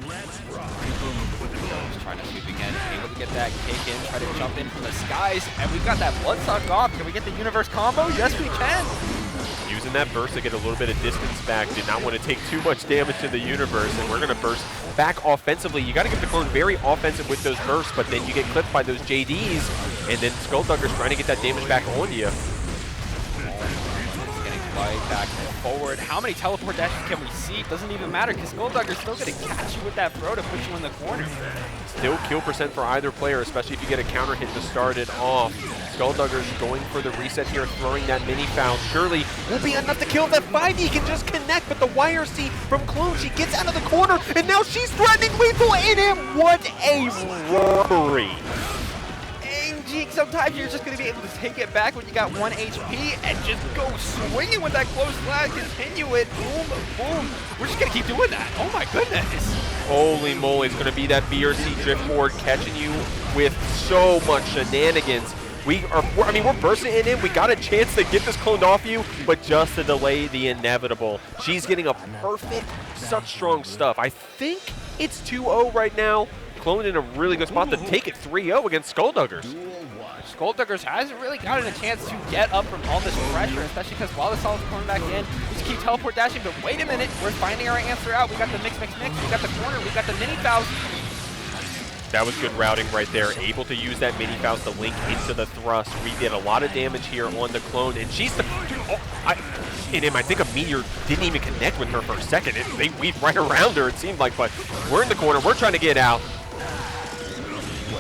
Just trying to sweep again, able to get that kick in, try to jump in from the skies, and we've got that Bloodsuck off. Can we get the universe combo? Yes, we can. Using that burst to get a little bit of distance back. Did not want to take too much damage to the universe, and we're going to burst back offensively. You got to get the Clone very offensive with those bursts, but then you get clipped by those JDs, and then Skullduggers trying to get that damage back on you. Getting right back and forward. How many teleport dashes can we see? Doesn't even matter because Skullduggers still going to catch you with that throw to put you in the corner. Still kill percent for either player, especially if you get a counter hit to start it off. Skullduggers going for the reset here, throwing that mini foul. Surely will be enough to kill. That 5E can just connect, but the wire C from Clone, she gets out of the corner, and now she's threatening lethal in him. What a robbery. Sometimes you're just going to be able to take it back when you got 1 HP and just go swinging with that close flag, continue it, boom, boom. We're just going to keep doing that. Oh my goodness. Holy moly, it's going to be that BRC drift forward catching you with so much shenanigans. We're bursting in him. We got a chance to get this cloned off you, but just to delay the inevitable. She's getting a perfect, such strong stuff. I think it's 2-0 right now. Clone in a really good spot to take it 3-0 against Skullduggers. Skullduggers hasn't really gotten a chance to get up from all this pressure, especially because while the solid's coming back in, we just keep teleport dashing, but wait a minute, we're finding our answer out. We got the mix, we got the corner, we got the mini fouls. That was good routing right there. Able to use that mini fouls to link into the thrust. We did a lot of damage here on the Clone, and she's the... I think a meteor didn't even connect with her for a second. They weaved right around her, it seemed like, but we're in the corner. We're trying to get out.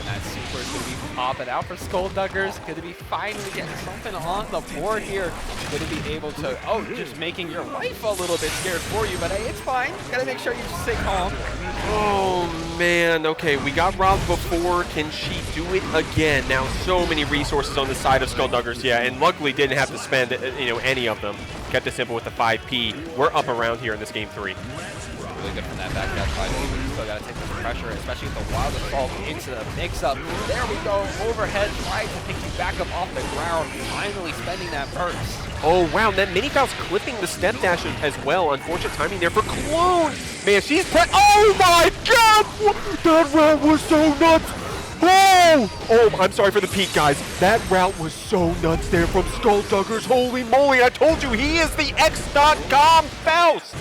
That super is going to be popping out for Skullduggers. Going to be finally getting something on the board here. Going to be able to, just making your wife a little bit scared for you, but hey, it's fine. Got to make sure you just stay calm. Oh, man. Okay, we got robbed before. Can she do it again? Now, so many resources on the side of Skullduggers, yeah, and luckily didn't have to spend, any of them. Kept it simple with the 5P. We're up around here in this game 3. Really good from that back dash 5P, but you still got to take the pressure, especially with the wild assault into the mix-up. There we go, overhead, trying to pick you back up off the ground, finally spending that burst. Oh, wow, that mini foul's clipping the step dash as well. Unfortunate timing there for Clone. Man, she's oh my god! That route was so nuts! Oh, I'm sorry for the peak, guys. That route was so nuts there from Skullduggers. Holy moly, I told you, he is the X.com Faust.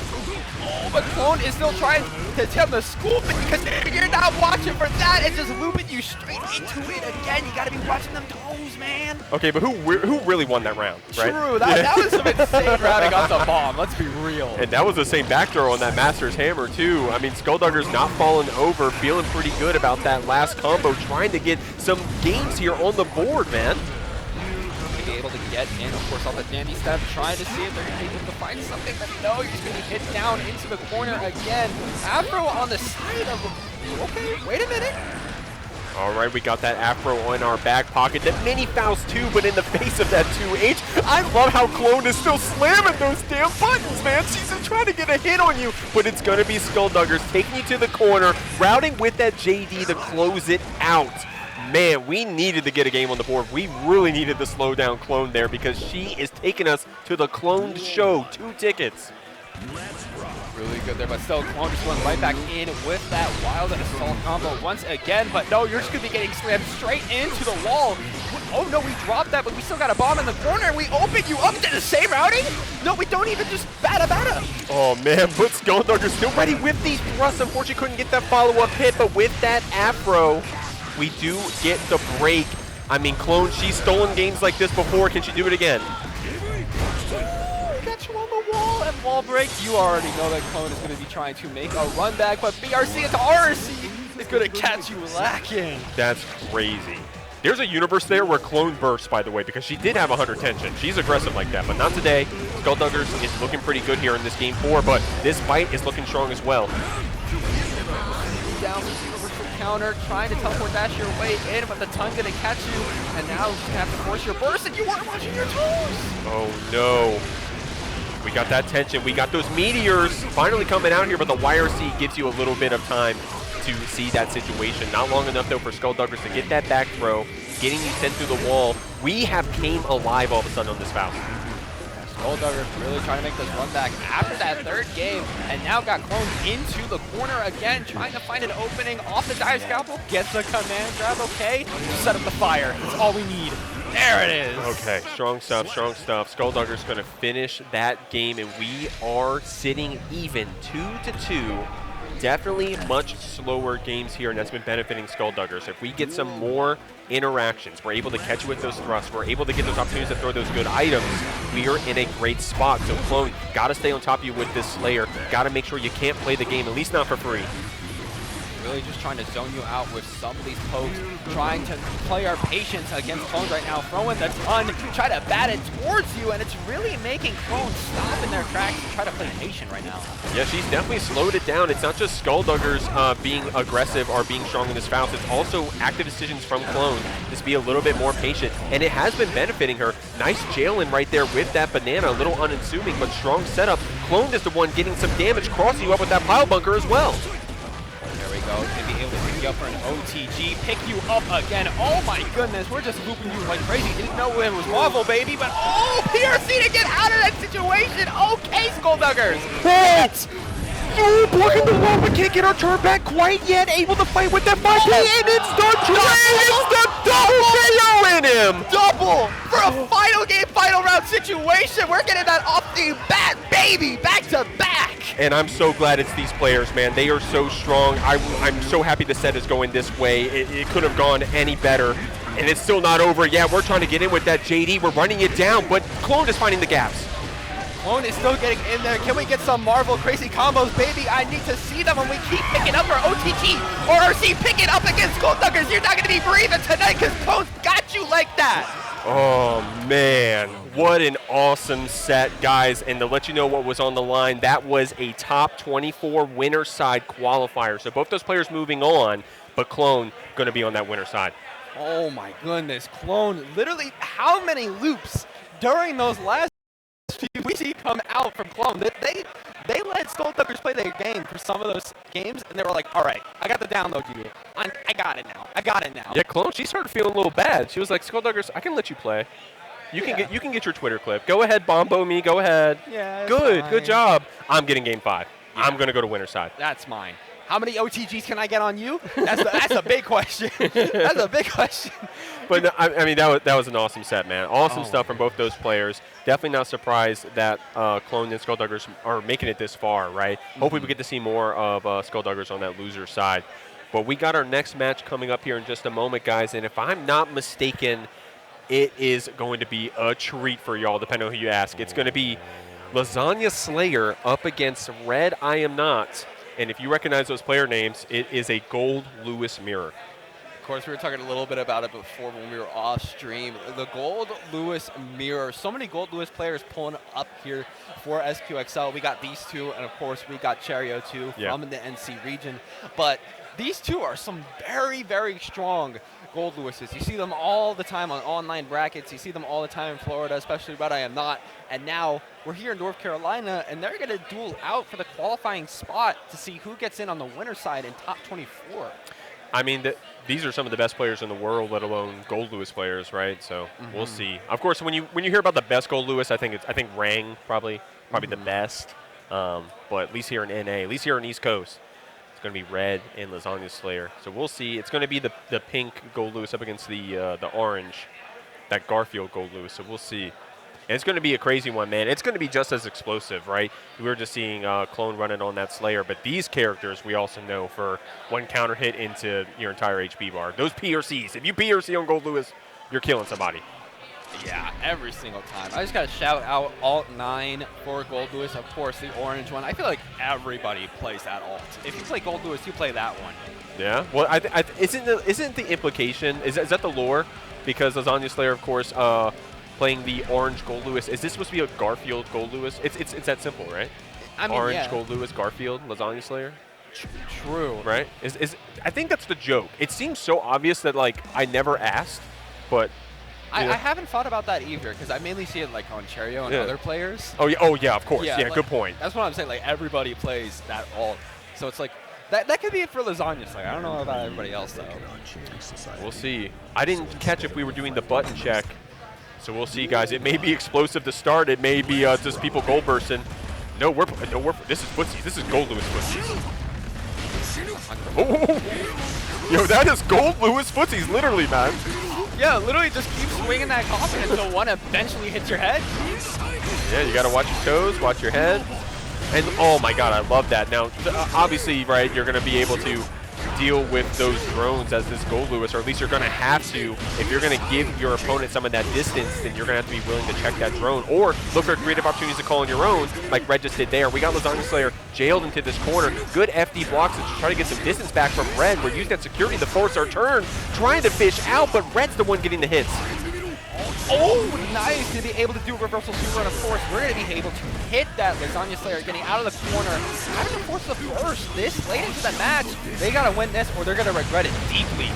But Clone is still trying to tell the scoop it because you're not watching for that and just looping you straight into it again. You got to be watching them toes, man. Okay, but who really won that round, right? True, that was some insane routing off the bomb. Let's be real. And that was the same back throw on that Master's Hammer, too. I mean, Skullduggers not falling over, feeling pretty good about that last combo, trying to get some games here on the board, man. Be able to get in, of course, on the dandy step, trying to see if they're going to be able to find something, but no, you're just going to be hit down into the corner again. Afro on the side of the... Okay, wait a minute. All right, we got that Afro in our back pocket. That mini fouls too, but in the face of that 2H. I love how Clone is still slamming those damn buttons, man. She's just trying to get a hit on you, but it's going to be Skullduggers taking you to the corner, routing with that JD to close it out. Man, we needed to get a game on the board. We really needed to slow down Clone there because she is taking us to the Cloned show. 2 tickets. Really good there, but still, Clone just went right back in with that wild and assault combo once again. But no, you're just going to be getting slammed straight into the wall. Oh no, we dropped that, but we still got a bomb in the corner. We open you up to the same routing? No, we don't even just bada. Oh man, but Skullduggers still ready with these thrusts. Unfortunately, couldn't get that follow-up hit, but with that Afro, we do get the break. I mean, Clone, she's stolen games like this before. Can she do it again? Catch you on the wall and wall break. You already know that Clone is going to be trying to make a run back, but BRC into RC is going to catch you lacking. That's crazy. There's a universe there where Clone bursts, by the way, because she did have 100 tension. She's aggressive like that, but not today. Skullduggers is looking pretty good here in this game 4, but this fight is looking strong as well. Down counter, trying to teleport dash your way in, but the tongue gonna catch you, and now you're gonna have to force your burst, and you weren't watching your toes! Oh no. We got that tension. We got those meteors finally coming out here, but the YRC gives you a little bit of time to see that situation. Not long enough, though, for Skullduggers to get that back throw, getting you sent through the wall. We have came alive all of a sudden on this Faust. Skullduggers really trying to make this run back after that third game, and now got Clone into the corner again, trying to find an opening off the dive scalpel. Gets the command grab, okay. Set up the fire. That's all we need. There it is. Okay, strong stuff, strong stuff. Skullduggers going to finish that game, and we are sitting even 2-2. Definitely much slower games here, and that's been benefiting Skullduggers. If we get some more interactions, we're able to catch you with those thrusts, we're able to get those opportunities to throw those good items, we are in a great spot. So Clone, got to stay on top of you with this Slayer. Got to make sure you can't play the game, at least not for free. Really just trying to zone you out with some of these pokes, trying to play our patience against Clones right now, throwing the ton, try to bat it towards you, and it's really making Clones stop in their tracks and try to play patient right now. Yeah, she's definitely slowed it down. It's not just Skullduggers being aggressive or being strong in this Faust, it's also active decisions from Clone, just be a little bit more patient, and it has been benefiting her. Nice jailing right there with that banana, a little unassuming, but strong setup. Clone is the one getting some damage, crossing you up with that pile bunker as well. There we go, to be able to pick you up for an OTG, pick you up again. Oh my goodness, we're just looping you like crazy. Didn't know it was Waffle, baby, but oh, PRC to get out of that situation. Okay, Skullduggers. What? Oh, blocking the wall, we can't get our turn back quite yet. Able to fight with that 5K, and it's the double KO in him. Double for a final game, final round situation. We're getting that off the bat, baby, back to back. And I'm so glad it's these players, man. They are so strong. I'm so happy the set is going this way. It could have gone any better. And it's still not over. Yeah, we're trying to get in with that JD. We're running it down, but Clone is finding the gaps. Clone is still getting in there. Can we get some Marvel crazy combos, baby? I need to see them when we keep picking up our OTG or RC. Pick it up against Skullduggers. You're not going to be breathing tonight because Clone's got you like that. Oh, man. What an awesome set, guys. And to let you know what was on the line, that was a top 24 winner side qualifier. So both those players moving on, but Clone going to be on that winner side. Oh, my goodness. Clone, literally, how many loops during those last few weeks he come out from Clone? They let Skullduggers play their game for some of those games, and they were like, all right, I got the download you. I got it now. I got it now. Yeah, Clone, she started feeling a little bad. She was like, Skullduggers, I can let you play. You can get your Twitter clip. Go ahead, bombo me. Go ahead. Yeah, Good job. I'm getting game 5. Yeah. I'm going to go to winner side. That's mine. How many OTGs can I get on you? That's a big question. That's a big question. But I mean, that was an awesome set, man. Awesome stuff from both those players. Definitely not surprised that Clone and Skullduggers are making it this far, right? Hopefully we get to see more of Skullduggers on that loser side. But we got our next match coming up here in just a moment, guys. And if I'm not mistaken, it is going to be a treat for y'all, depending on who you ask. It's going to be Lasagna Slayer up against Red I Am Not. And if you recognize those player names, it is a Gold Lewis mirror. Of course, we were talking a little bit about it before when we were off stream. The Gold Lewis mirror. So many Gold Lewis players pulling up here for SQXL. We got these two, and of course, we got Cherio too from the NC region. But these two are some very, very strong Gold Lewises. You see them all the time on online brackets. You see them all the time in Florida, especially Red I Am Not. And now we're here in North Carolina, and they're going to duel out for the qualifying spot to see who gets in on the winner side in top 24. I mean, these are some of the best players in the world, let alone Gold Lewis players, right? So we'll see. Of course, when you hear about the best Gold Lewis, I think Rang probably the best. But at least here in NA, at least here on East Coast, it's going to be Red and Lasagna Slayer. So we'll see. It's going to be the pink Gold Lewis up against the orange, that Garfield Gold Lewis. So we'll see. And it's going to be a crazy one, man. It's going to be just as explosive, right? We were just seeing Clone running on that Slayer, but these characters we also know for one counter hit into your entire HP bar. Those PRCs, if you PRC on Gold Lewis, you're killing somebody. Yeah, every single time. I just got to shout out Alt 9 for Gold Lewis. Of course, the orange one. I feel like everybody plays that alt. If you play Gold Lewis, you play that one. Yeah. Well, isn't the implication, is that the lore? Because Lasagna Slayer, of course, playing the orange Gold Lewis. Is this supposed to be a Garfield Gold Lewis? It's that simple, right? I mean, orange yeah. Gold Lewis, Garfield, Lasagna Slayer. True. Right? I think that's the joke. It seems so obvious that like I never asked, but I haven't thought about that either because I mainly see it like on Cherio and other players. Oh yeah, of course. Yeah, like, good point. That's what I'm saying. Like everybody plays that alt, so it's like that could be it for Lasagna Slayer. I don't know about everybody else though. We'll see. I didn't catch if we were doing the button check, so we'll see, guys. It may be explosive to start. It may be just people gold bursting. No, this is footsies. This is Gold Lewis footsies. Oh, yo, that is Gold Lewis footsies, literally, man. Yeah, literally just keep swinging that coffin until one eventually hits your head. Yeah, you got to watch your toes, watch your head. And, oh, my God, I love that. Now, obviously, right, you're going to be able to deal with those drones as this Gold Lewis, or at least you're going to have to. If you're going to give your opponent some of that distance, then you're going to have to be willing to check that drone or look for creative opportunities to call on your own, like Red just did there. We got Lasagna Slayer jailed into this corner. Good FD blocks to try to get some distance back from Red. We're using that security to force our turn, trying to fish out, but Red's the one getting the hits. Oh, nice to be able to do a reversal super, and of course, we're going to be able to hit that Lasagna Slayer getting out of the corner. Having to force the first this late into the match, they got to win this or they're going to regret it deeply.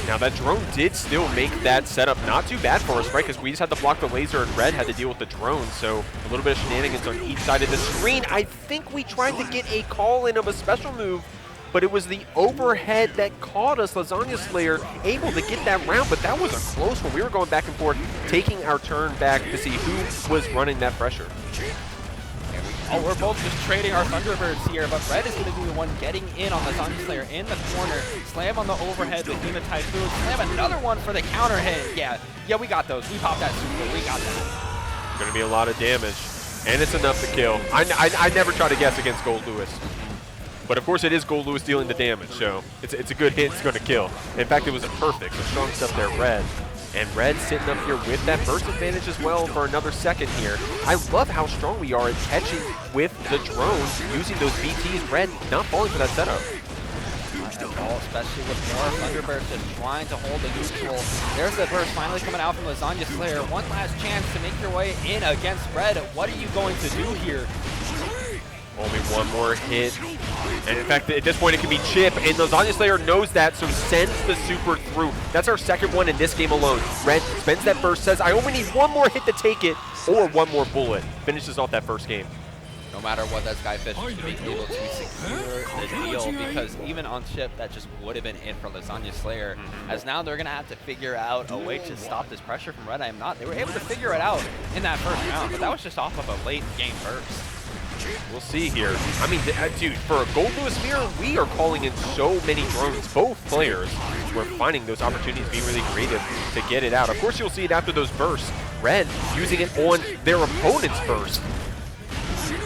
Now that drone did still make that setup not too bad for us, right? Because we just had to block the laser and Red had to deal with the drone. So a little bit of shenanigans on each side of the screen. I think we tried to get a call in of a special move, but it was the overhead that caught us. Lasagna Slayer able to get that round, but that was a close one. We were going back and forth, taking our turn back to see who was running that pressure. Oh, we're both just trading our Thunderbirds here, but Red is going to be the one getting in on Lasagna Slayer in the corner. Slam on the overhead with Demon Typhoon. Slam another one for the counter hit. Yeah, we got those. We popped that super. We got that. Going to be a lot of damage, and it's enough to kill. I never try to guess against Gold Lewis. But of course it is Gold Lewis dealing the damage, so it's a good hit, it's going to kill. In fact, it was a perfect, so strong stuff there, Red. And Red sitting up here with that burst advantage as well for another second here. I love how strong we are at catching with the drones, using those BTs. Red not falling for that setup. Especially with more Thunderbirds just trying to hold the neutral. There's the burst finally coming out from Lasagna Slayer. One last chance to make your way in against Red. What are you going to do here? Only one more hit. And in fact, at this point, it can be Chip. And Lasagna Slayer knows that, so sends the super through. That's our second one in this game alone. Red spends that burst, says, I only need one more hit to take it, or one more bullet. Finishes off that first game. No matter what, that Skyfish to be able to secure the deal, because even on Chip, that just would have been it for Lasagna Slayer. As now they're going to have to figure out a way to stop this pressure from Red. I am not. They were able to figure it out in that first round, but that was just off of a late game burst. We'll see here. I mean, dude, for a Gold Lewis mirror, we are calling in so many drones. Both players were finding those opportunities, being really creative to get it out. Of course, you'll see it after those bursts. Red using it on their opponent's burst. There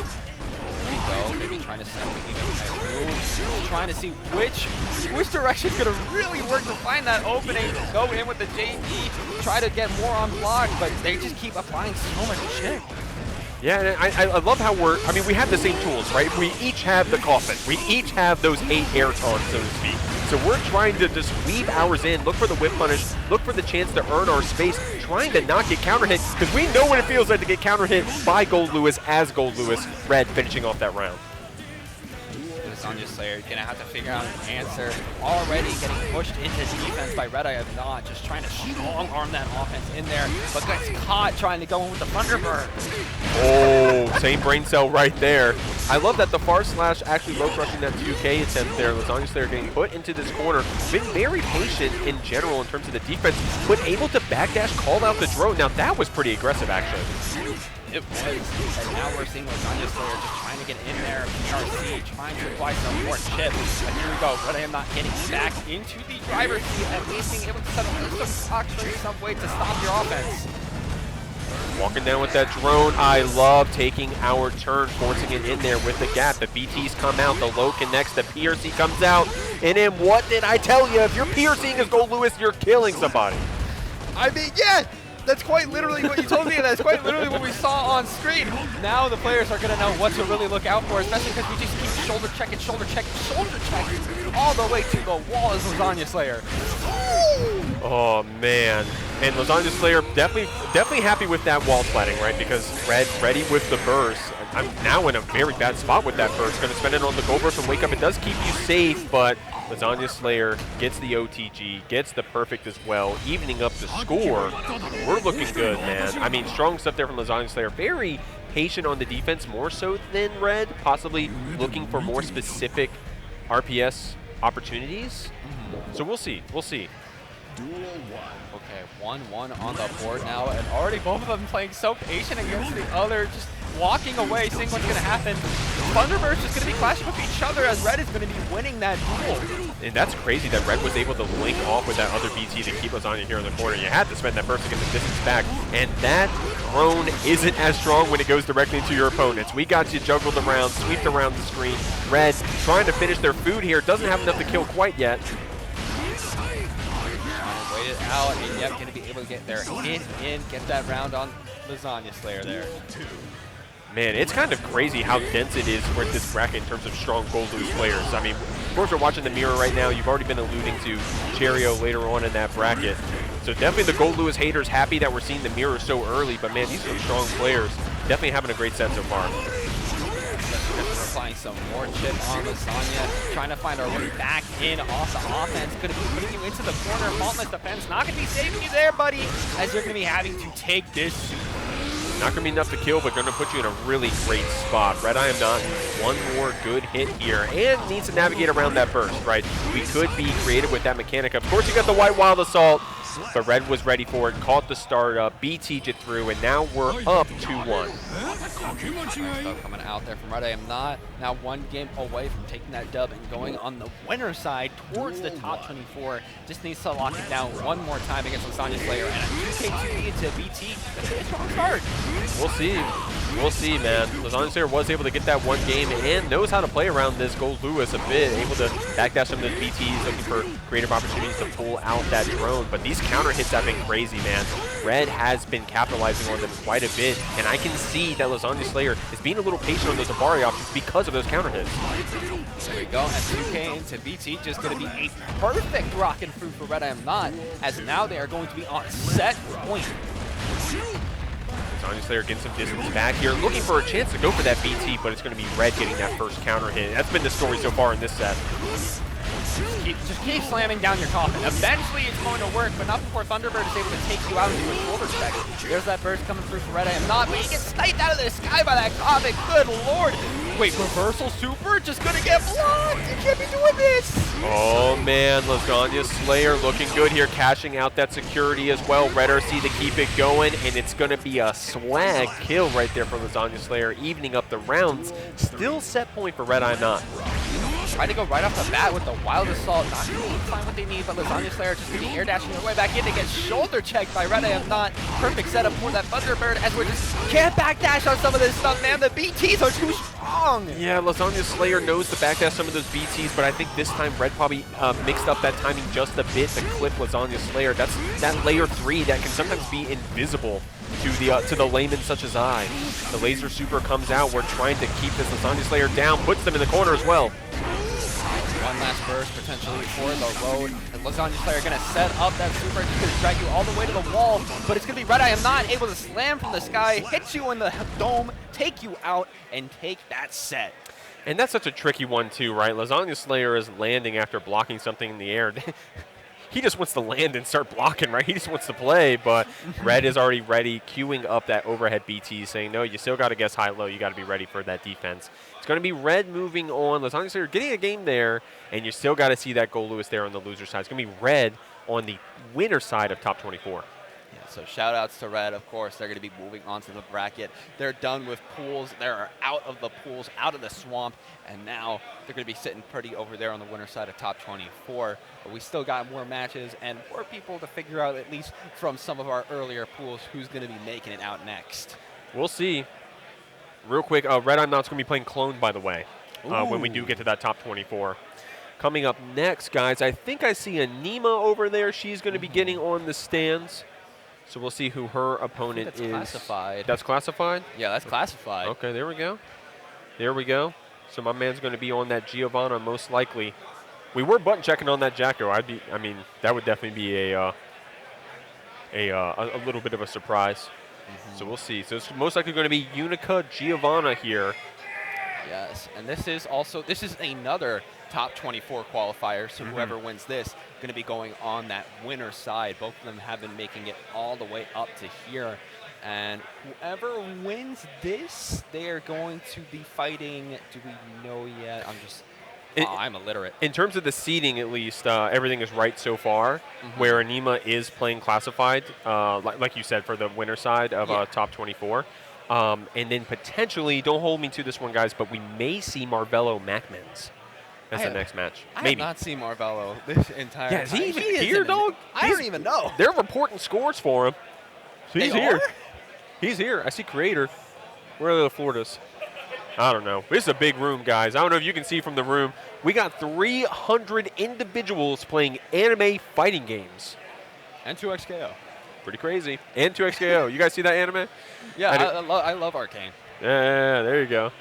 we go. Maybe trying to send even trying to see which direction is going to really work to find that opening. Go in with the JP, try to get more on block, but they just keep applying so much chip. Yeah, and I love how we have the same tools, right? We each have the coffin. We each have those 8 air taunts, so to speak. So we're trying to just weave ours in, look for the whip punish, look for the chance to earn our space, trying to not get counter hit, because we know what it feels like to get counter hit by Gold Lewis as Gold Lewis. Red finishing off that round. Lasagna Slayer gonna have to figure out an answer. Already getting pushed into defense by Red Eye of Not, just trying to strong arm that offense in there, but gets caught trying to go in with the Thunderbird. Oh, same brain cell right there. I love that the far slash actually low crushing that 2K attempt there. Lasagna Slayer getting put into this corner. Been very patient in general in terms of the defense, but able to backdash, call out the drone. Now that was pretty aggressive actually. It was, and now we're seeing Lasagna Slayer just trying to get in there. PRC trying to apply some more chip. But here we go. Red AM not getting back into the driver's seat, at least being able to set up some way to stop your offense. Walking down with that drone. I love taking our turn, forcing it in there with the gap. The BTs come out, the low connects, the PRC comes out. And then what did I tell you? If you're piercing as Gold Lewis, you're killing somebody. I mean, yeah. That's quite literally what you told me. That's quite literally what we saw on screen. Now the players are going to know what to really look out for, especially because we just keep shoulder checking all the way to the wall as Lasagna Slayer. Oh, man. And Lasagna Slayer definitely happy with that wall sliding, right? Because Red ready with the burst. I'm now in a very bad spot with that burst. Going to spend it on the gold burst and wake up. It does keep you safe, but Lasagna Slayer gets the OTG, gets the perfect as well, evening up the score. We're looking good, man. I mean, strong stuff there from Lasagna Slayer. Very patient on the defense, more so than Red, possibly looking for more specific RPS opportunities. So we'll see. We'll see. Okay, 1-1 on the board now, and already both of them playing so patient against the other, just walking away, seeing what's going to happen. Thunderburst is going to be clashing with each other as Red is going to be winning that duel. And that's crazy that Red was able to link off with that other BT to keep Lasagna here in the corner. You had to spend that burst to get the distance back, and that drone isn't as strong when it goes directly into your opponents. We got you juggled around, sweeped around the screen. Red trying to finish their food here, doesn't have enough to kill quite yet. Wait it out, and yep, going to be able to get their hit in, get that round on Lasagna Slayer there. Man, it's kind of crazy how dense it is with this bracket in terms of strong gold loose players. I mean, of course, we're watching the mirror right now. You've already been alluding to Cherio later on in that bracket. So definitely the Gold Lewis haters happy that we're seeing the mirror so early. But man, these are some strong players. Definitely having a great set so far. We're applying some more chip on Lasagna, trying to find our way back in off the offense. Going to be putting you into the corner. Faultless defense not going to be saving you there, buddy, as you're going to be having to take this super. Not going to be enough to kill, but going to put you in a really great spot. Red I am not. One more good hit here, and needs to navigate around that burst, right? We could be creative with that mechanic. Of course, you got the White Wild Assault, but Red was ready for it, caught the startup, BT'd it through, and now we're up 2-1. Nice stuff coming out there from Red I am not. Now one game away from taking that dub and going on the winner side towards the top 24. Just needs to lock it down one more time against Lasagna Slayer, and a 2K2 into BT. That's a strong start. We'll see. We'll see, man. Lasagna Slayer was able to get that one game and knows how to play around this Gold Lewis a bit, able to backdash some of those BTs, looking for creative opportunities to pull out that drone. But these counter hits have been crazy, man. Red has been capitalizing on them quite a bit, and I can see that Lasagna Slayer is being a little patient on those Abari options because of those counter hits. There we go, and 2K into BT, just going to be a perfect rockin' through for Red I am not, as now they are going to be on set point. Lasagna Slayer getting some distance back here, looking for a chance to go for that BT, but it's going to be Red getting that first counter hit. That's been the story so far in this set. Just keep slamming down your coffin. Eventually it's going to work, but not before Thunderbird is able to take you out into a shoulder check. There's that burst coming through for Red I am not, but he gets sniped out of the sky by that coffin. Good lord. Wait, reversal super? Just gonna get blocked. You can't be doing this. Oh man, Lasagna Slayer looking good here, cashing out that security as well. Red RC to keep it going, and it's gonna be a swag kill right there for Lasagna Slayer, evening up the rounds. Still set point for Red I am not. Trying to go right off the bat with the Wild Assault, not going to find what they need, but Lasagna Slayer just going to be air dashing their way back in to get shoulder checked by Red I am not. Perfect setup for that Thunderbird as we're just can't backdash on some of this stuff, man. The BTs are too strong. Yeah, Lasagna Slayer knows to backdash some of those BTs, but I think this time Red probably mixed up that timing just a bit to clip Lasagna Slayer. That's that layer 3 that can sometimes be invisible to the layman such as I. The laser super comes out. We're trying to keep this Lasagna Slayer down, puts them in the corner as well. One last burst potentially for the road. And Lasagna Slayer going to set up that super. Just going to drag you all the way to the wall. But it's going to be Red I am not able to slam from the sky, hit you in the dome, take you out, and take that set. And that's such a tricky one too, right? Lasagna Slayer is landing after blocking something in the air. He just wants to land and start blocking, right? He just wants to play, but Red is already ready, queuing up that overhead BT, saying, no, you still got to guess high-low. You got to be ready for that defense. It's going to be Red moving on. Lasagna Slayer getting a game there, and you still got to see that Gold Lewis there on the loser side. It's going to be Red on the winner side of top 24. Yeah, so shout-outs to Red, of course. They're going to be moving on to the bracket. They're done with pools. They're out of the pools, out of the swamp, and now they're going to be sitting pretty over there on the winner side of top 24. But we still got more matches and more people to figure out, at least from some of our earlier pools, who's going to be making it out next. We'll see. Real quick, Red I'm Not's going to be playing Clone, by the way, when we do get to that top 24. Coming up next, guys, I think I see a Nima over there. She's going to be getting on the stands. So we'll see who her opponent that's is. classified. That's classified? Yeah, that's classified. Okay, there we go. There we go. So my man's going to be on that Giovanna most likely. We were button checking on that Jacko. I mean, that would definitely be a little bit of a surprise. So we'll see. So it's most likely going to be Unica Giovanna here. Yes, and this is another top 24 qualifier. So whoever wins this going to be going on that winner side. Both of them have been making it all the way up to here. And whoever wins this, they are going to be fighting. Do we know yet? I'm illiterate. In terms of the seeding, at least, everything is right so far, where Anima is playing classified, like you said, for the winner side of top 24. And then potentially, don't hold me to this one, guys, but we may see Marvello Macmans as the next match. I have not seen Marvello this entire time. Is he even here, dog? I don't even know. They're reporting scores for him. So he's here. He's here. I see Creator. Where are the Floridas? I don't know. This is a big room, guys. I don't know if you can see from the room. We got 300 individuals playing anime fighting games. And 2XKO. Pretty crazy. And 2XKO. You guys see that anime? Yeah, I love Arcane. Yeah, there you go.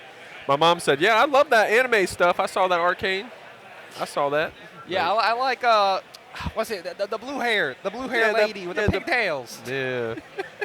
My mom said, yeah, I love that anime stuff. I saw that Arcane. I saw that. Yeah, I like, what's it, the blue hair lady with the pigtails. Yeah.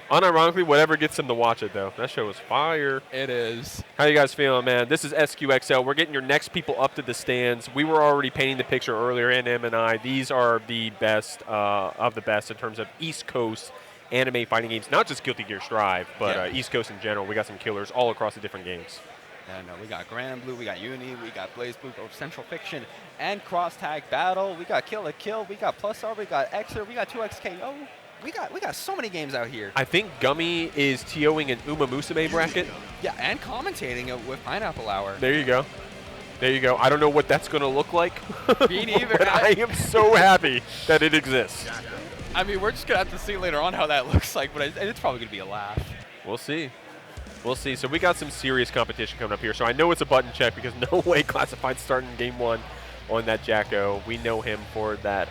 Unironically, whatever gets them to watch it, though. That show is fire. It is. How you guys feeling, man? This is SQXL. We're getting your next people up to the stands. We were already painting the picture earlier, NM and I. These are the best of the best in terms of East Coast anime fighting games. Not just Guilty Gear Strive, but East Coast in general. We got some killers all across the different games. Yeah, no, we got Grand Blue, we got Uni, we got Blaze Blue, both Central Fiction and Cross Tag Battle. We got Kill la Kill, we got Plus R, we got Xer, we got 2XKO. We got so many games out here. I think Gummy is TOing an Uma Musume bracket. Yeah, and commentating it with Pineapple Hour. There you go. There you go. I don't know what that's going to look like. Me neither. But I am so happy that it exists. I mean, we're just going to have to see later on how that looks like, but it's probably going to be a laugh. We'll see. We'll see. So we got some serious competition coming up here. So I know it's a button check because no way Classified starting game one on that Jacko. We know him for that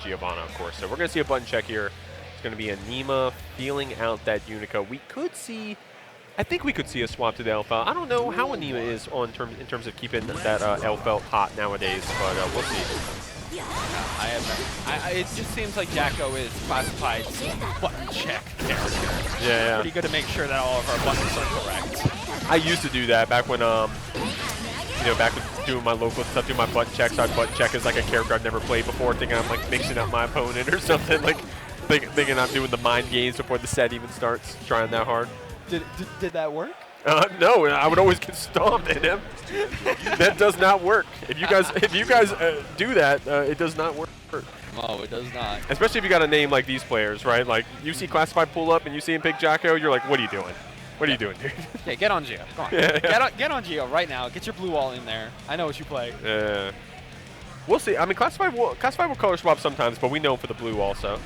Giovanna, of course. So we're going to see a button check here. It's going to be Anima feeling out that Unica. We could see, I think we could see a swap to the L-Felt. I don't know how Anima is in terms of keeping that L-Felt hot nowadays, but we'll see. It just seems like Jacko is Classified's button check character. Yeah. Pretty good to make sure that all of our buttons are correct. I used to do that back when, back when doing my local stuff, doing my button checks. I'd button check as like a character I've never played before, thinking I'm like mixing up my opponent or something, like thinking I'm doing the mind games before the set even starts, trying that hard. Did that work? No, I would always get stomped in him. That does not work. If you guys do that, it does not work. No, it does not. Especially if you got a name like these players, right? Like you see Classified pull up and you see him pick Jacko, you're like, what are you doing? What are you doing, dude? Yeah, get on Geo. Come on. Yeah. Get on Geo right now. Get your blue wall in there. I know what you play. Yeah. We'll see. I mean, Classified will color swap sometimes, but we know him for the blue also.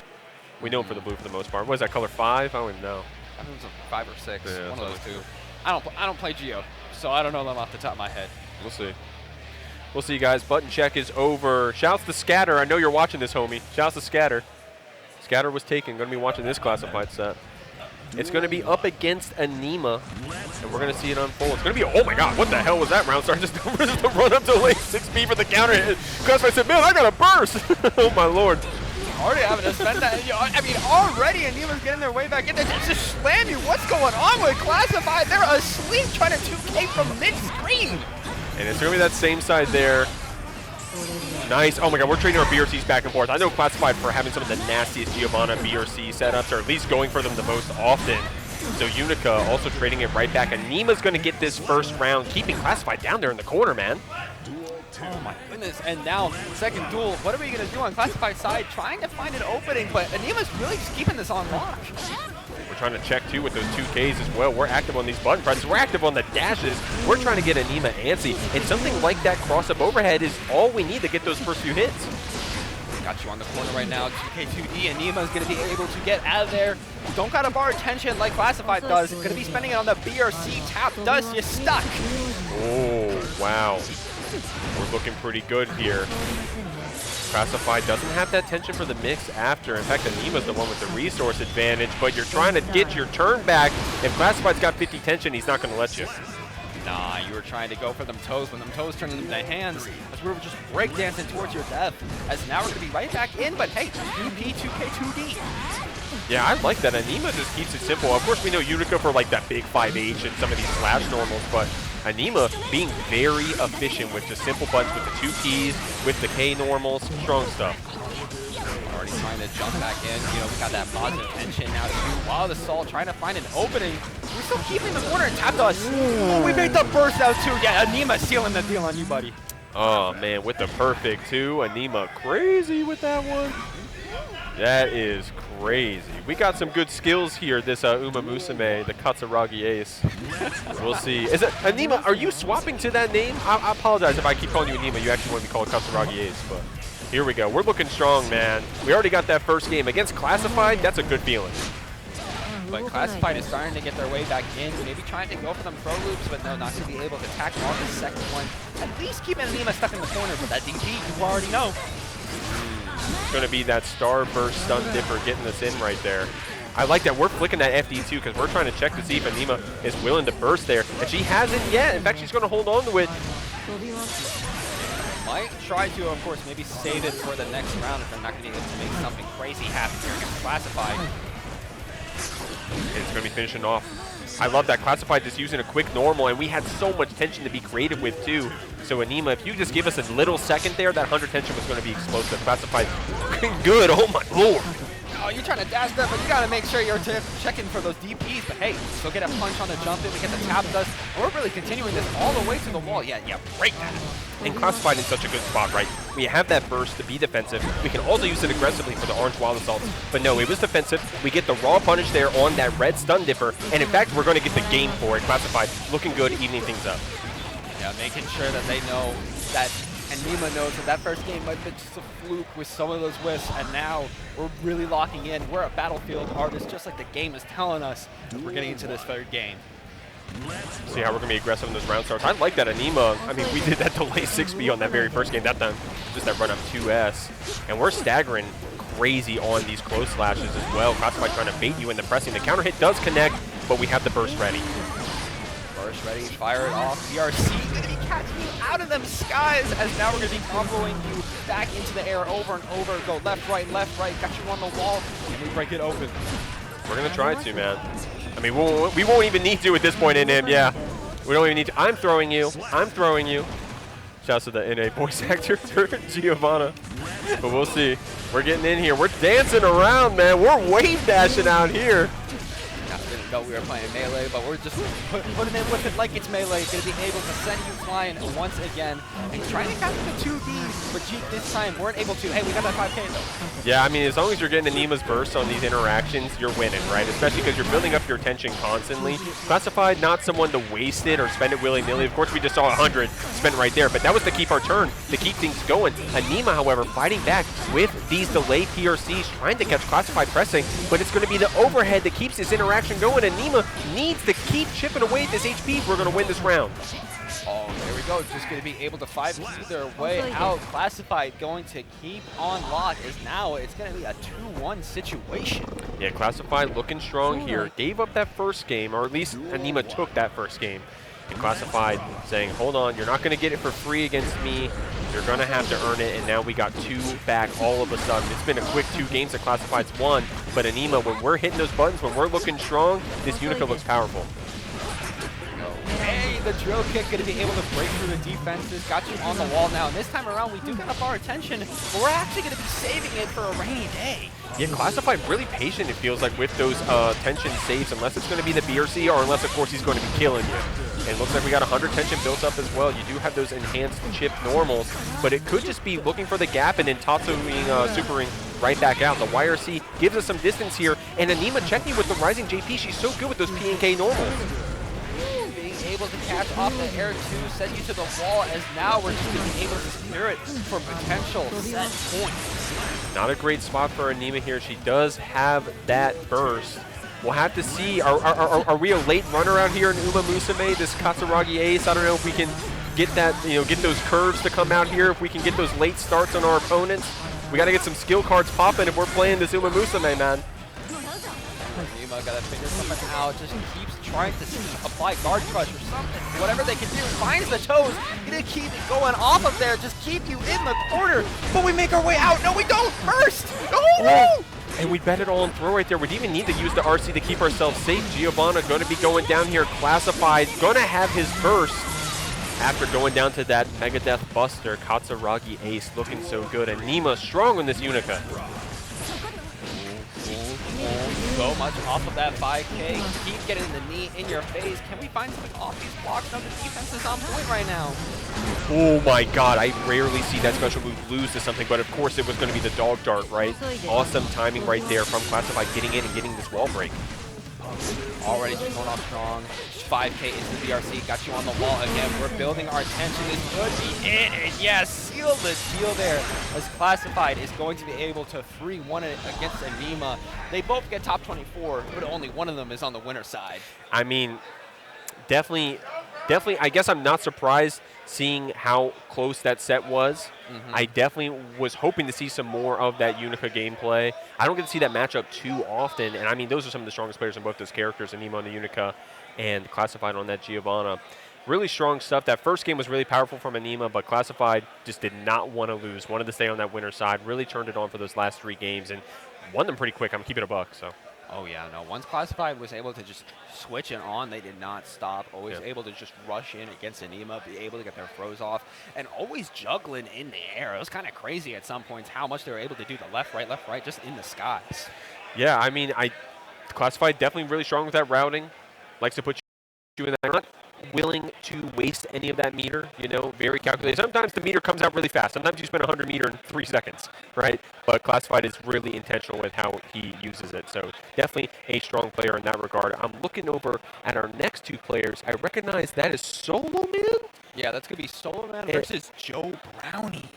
We know him for the blue for the most part. What is that, color 5? I don't even know. I think it was a 5 or 6. Yeah, one of those two. I don't play Geo, so I don't know them off the top of my head. We'll see. We'll see, guys. Button check is over. Shouts to Scatter. I know you're watching this, homie. Shouts to Scatter. Scatter was taken. Going to be watching this Classified set. It's going to be up against Anima, and we're going to see it unfold. It's going to be, oh my God, what the hell was that round? Sorry, just to run up to lane 6B for the counter hit. Classified said, man, I got a burst. Oh my Lord. Already having to spend that. I mean, already Anima's getting their way back in there. Just slam you. What's going on with Classified? They're asleep trying to 2K from mid-screen. And it's going to be that same side there. Nice. Oh my God, we're trading our BRCs back and forth. I know Classified for having some of the nastiest Giovanna BRC setups, or at least going for them the most often. So Unica also trading it right back. Anima's going to get this first round, keeping Classified down there in the corner, man. Oh my goodness, and now second duel. What are we going to do on Classified side? Trying to find an opening, but Anima's really just keeping this on lock. We're trying to check too with those 2Ks as well. We're active on these button presses. We're active on the dashes. We're trying to get Anima antsy, and something like that cross-up overhead is all we need to get those first few hits. Got you on the corner right now, 2K2D. Anima's going to be able to get out of there. Don't got to bar attention like Classified does. Going to be spending it on the BRC tap. Does you stuck? Oh, wow. We're looking pretty good here. Classified doesn't have that tension for the mix after. In fact, Anima's the one with the resource advantage, but you're trying to get your turn back. If Classified's got 50 tension, he's not going to let you. Nah, you were trying to go for them toes when them toes turned into hands as we were just breakdancing towards your death. As now we're going to be right back in, but hey, 2P, 2K, 2D. Yeah, I like that. Anima just keeps it simple. Of course, we know Utica for like that big 5H and some of these slash normals, but Anima being very efficient with the simple buttons, with the 2Ps, with the K normals, strong stuff. Already trying to jump back in. You know, we got that positive tension now too. Wild Assault trying to find an opening. We're still keeping the corner and tapped us. Oh, we made the burst out too. Yeah, Anima sealing the deal on you, buddy. Oh man, with the perfect too. Anima crazy with that one. That is crazy. We got some good skills here, this Uma Musume, the Katsuragi Ace. We'll see. Is it Anima, are you swapping to that name? I apologize if I keep calling you Anima. You actually want to be called Katsuragi Ace, but here we go. We're looking strong, man. We already got that first game. Against Classified, that's a good feeling. But Classified is starting to get their way back in, maybe trying to go for them pro loops, but no, not to be able to tack on the second one. At least keeping Anima stuck in the corner, but that DP, you already know. It's going to be that Starburst Stun Dipper getting us in right there. I like that. We're flicking that FD too because we're trying to check to see if Anima is willing to burst there. And she hasn't yet. In fact, she's going to hold on to it. Might try to, of course, maybe save it for the next round if they're not going to be able to make something crazy happen here against Classified. And it's going to be finishing off. I love that Classified just using a quick normal, and we had so much tension to be creative with too. So Anima, if you just give us a little second there, that 100 tension was going to be explosive. Classified looking good, oh my lord. Oh, you're trying to dash that, but you got to make sure you're checking for those DPs. But hey, still get a punch on the jump in, we get the tap dust. We're really continuing this all the way to the wall. Yeah, break that. And Classified in such a good spot, right? We have that burst to be defensive. We can also use it aggressively for the orange wild assaults. But no, it was defensive. We get the raw punish there on that red stun dipper. And in fact, we're going to get the game for it. Classified looking good, evening things up. Yeah, making sure that they know that Anima knows that that first game might have been just a fluke with some of those whiffs, and now we're really locking in. We're a Battlefield artist, just like the game is telling us. We're getting into this third game. See how we're going to be aggressive in those round starts. I like that Anima. I mean, we did that delay 6B on that very first game. That time, just that run up 2S. And we're staggering crazy on these close slashes as well. Classified trying to bait you into pressing. The counter hit does connect, but we have the burst ready. Burst ready, fire it off. BRC going to be catching you out of them skies as now we're going to be comboing you back into the air over and over. Go left, right, got you on the wall, and we break it open. We're going to try to, man. I mean, we won't even need to at this point in him, yeah. We don't even need to. I'm throwing you. Shouts to the NA voice actor, Giovanna. But we'll see. We're getting in here. We're dancing around, man. We're wave dashing out here. Didn't know we were playing melee, but we're just putting in with it like it's melee. Going to be able to send you flying once again and trying to capture the 2D, but Jeep this time weren't able to. Hey, we got that 5K though. Yeah, I mean, as long as you're getting Anima's burst on these interactions, you're winning, right? Especially because you're building up your tension constantly. Classified, not someone to waste it or spend it willy-nilly. Of course, we just saw 100 spent right there, but that was to keep our turn, to keep things going. Anima, however, fighting back with these delay PRCs, trying to catch Classified pressing, but it's going to be the overhead that keeps this interaction going. Anima needs to keep chipping away at this HP. We're going to win this round. Oh, there we go. Just going to be able to 5K their way out. Classified going to keep on lock as now it's going to be a 2-1 situation. Yeah, Classified looking strong here. Gave up that first game, or at least Anima took that first game. And Classified saying, hold on, you're not going to get it for free against me. You're going to have to earn it, and now we got 2 back all of a sudden. It's been a quick 2 games that Classified's won, but Anima, when we're hitting those buttons, when we're looking strong, this Unica looks powerful. Hey, the drill kick going to be able to break through the defenses. Got you on the wall now. And this time around, we do get up our attention, but we're actually going to be saving it for a rainy day. Yeah, Classified really patient, it feels like, with those tension saves, unless it's going to be the BRC or unless, of course, he's going to be killing you. And it looks like we got 100 tension built up as well. You do have those enhanced chip normals, but it could just be looking for the gap and then Tatsuing, supering right back out. The YRC gives us some distance here, and Anima checking with the rising JP. She's so good with those P&K normals. Being able to catch off the air too, send you to the wall, as now we're just going to be able to secure it for potential set points. Not a great spot for Anima here. She does have that burst. We'll have to see. Are we a late runner out here in Uma Musume, this Katsuragi Ace? I don't know if we can get that, get those curves to come out here, if we can get those late starts on our opponents, we got to get some skill cards popping if we're playing this Uma Musume, man. Nima got to figure something out, just keeps trying to apply guard crush or something, whatever they can do, finds the toes, gonna keep it going off of there, just keep you in the corner, but we make our way out. No, we don't, first! No! And we bet it all on throw right there. We didn't even need to use the RC to keep ourselves safe. Giovanna going to be going down here, classified, going to have his burst after going down to that Megadeth Buster. Katsuragi ace looking so good, and Nima strong on this Unica. So much off of that 5K. Keep getting the knee in your face. Can we find something off these blocks? No, the defense is on point right now. Oh my god, I rarely see that special move lose to something, but of course it was going to be the dog dart, right? Awesome timing right there from Classified getting in and getting this wall break. Already just going off strong. 5K into the BRC, got you on the wall again. We're building our tension. This could be it, and yes, seal the deal there. As Classified is going to be able to 3-1 it against Anima. They both get top 24, but only one of them is on the winner side. I mean, definitely, I guess I'm not surprised seeing how close that set was. I definitely was hoping to see some more of that Unica gameplay. I don't get to see that matchup too often, and I mean, those are some of the strongest players in both those characters, Anima on the Unica and Classified on that Giovanna. Really strong stuff. That first game was really powerful from Anima, but Classified just did not want to lose, wanted to stay on that winner side, really turned it on for those last 3 games, and won them pretty quick. I'm keeping it a buck, so. Oh yeah, no, once Classified was able to just switch it on, they did not stop, always able to just rush in against Anima, be able to get their throws off, and always juggling in the air. It was kind of crazy at some points how much they were able to do the left, right, just in the skies. Yeah, I mean, Classified definitely really strong with that routing, likes to put you in that. Not willing to waste any of that meter, very calculated. Sometimes the meter comes out really fast. Sometimes you spend 100 meter in 3 seconds, right? But Classified is really intentional with how he uses it. So definitely a strong player in that regard. I'm looking over at our next 2 players. I recognize that is Solo Man. Yeah, that's going to be Solo Man versus Joe Brownie.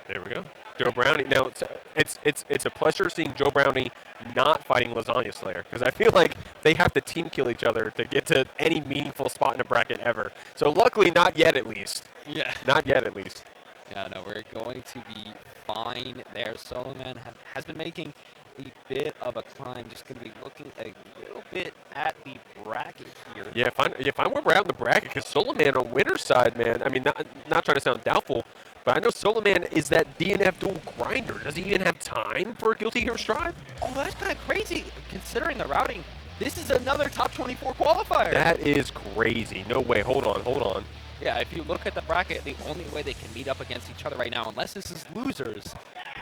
There we go. Joe Brownie. Now, it's a pleasure seeing Joe Brownie not fighting Lasagna Slayer, because I feel like they have to team kill each other to get to any meaningful spot in a bracket ever. So luckily, not yet at least. Yeah. Not yet at least. Yeah, no, we're going to be fine there. Solo Man has been making a bit of a climb. Just going to be looking a little bit at the bracket here. Yeah, find where we're at in the bracket, because Solo Man on winner's side, man. I mean, not trying to sound doubtful, but I know Solo Man is that DNF dual grinder. Does he even have time for a Guilty Gear Strive? Oh, that's kind of crazy, considering the routing. This is another top 24 qualifier. That is crazy. No way. Hold on. Yeah, if you look at the bracket, the only way they can meet up against each other right now, unless this is losers,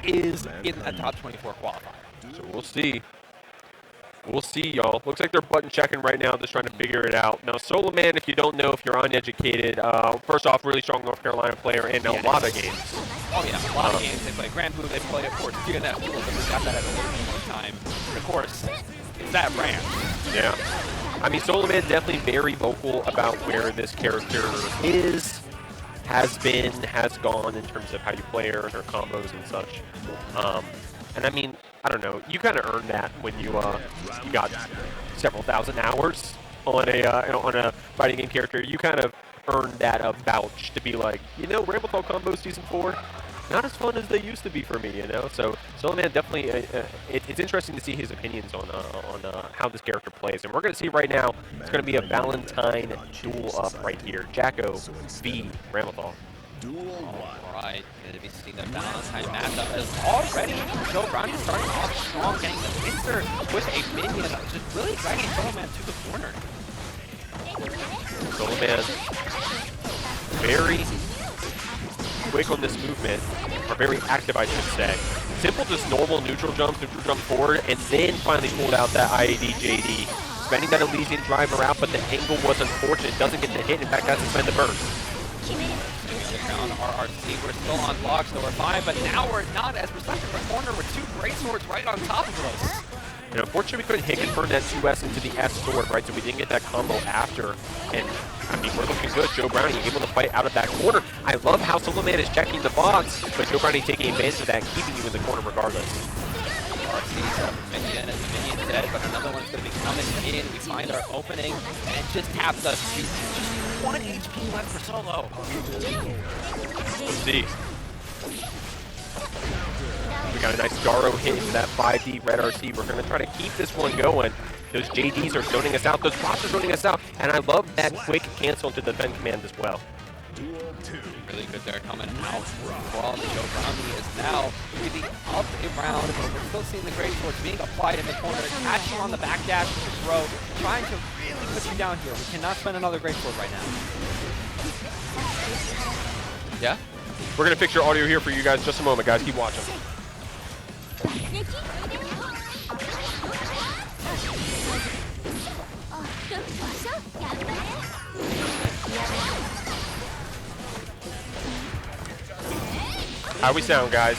is in a top 24 qualifier. So we'll see. We'll see, y'all. Looks like they're button checking right now, just trying to figure it out. Now, Solo Man, if you don't know, if you're uneducated, first off, really strong North Carolina player in a lot of games. Oh, yeah, a lot of games. They play Grand Blue, they play, of course, DNF. We got that at a little bit more time. And, of course, it's that brand. Yeah. I mean, Solo Man definitely very vocal about where this character is, has been, has gone in terms of how you play her and her combos and such. And I mean, I don't know, you kind of earned that when you got several thousand hours on a fighting game character. You kind of earned that vouch to be like, Ramblethal combos Season 4, not as fun as they used to be for me, So Solo Man definitely, it's interesting to see his opinions on how this character plays. And we're going to see right now, it's going to be a Valentine duel up right here. Jacko v. Ramblethal. Alright, going to be seeing the Valentine matchup as already Joe Brownie starting off strong, getting the pincer with a minion, just really dragging Solo Man to the corner. Solo Man, very quick on this movement, or very active, I should say. Simple, just normal neutral jump forward, and then finally pulled out that IAD JD. Spending that Elysian driver out, but the angle was unfortunate. Doesn't get the hit, in fact, has to spend the burst. Around RRC, we're still on block, so we're fine, but now we're not, as we're stuck in the corner with 2 great swords right on top of us. And unfortunately, we couldn't hit confirm that 2S into the S sword, right? So we didn't get that combo after. And I mean, we're looking good. Joe Brownie able to fight out of that corner. I love how Solo Man is checking the box, but Joe Brownie taking advantage of that, keeping you in the corner regardless. RC's up minion, and the minion's dead, but another one's going to be coming in. We find our opening, and just have the 1 HP left for Solo. Let's see. We got a nice Garo hit into that 5D red RC. We're going to try to keep this one going. Those JDs are zoning us out. Those bots are zoning us out. And I love that quick cancel to the defend command as well. Really good there coming out. While Joe Brownie is now really up around, but we're still seeing the great swords being applied in the corner, catching on the backdash with the throw, trying to really put you down here. We cannot spend another great sword right now. Yeah? We're going to fix your audio here for you guys. Just a moment, guys. Keep watching. How we sound, guys?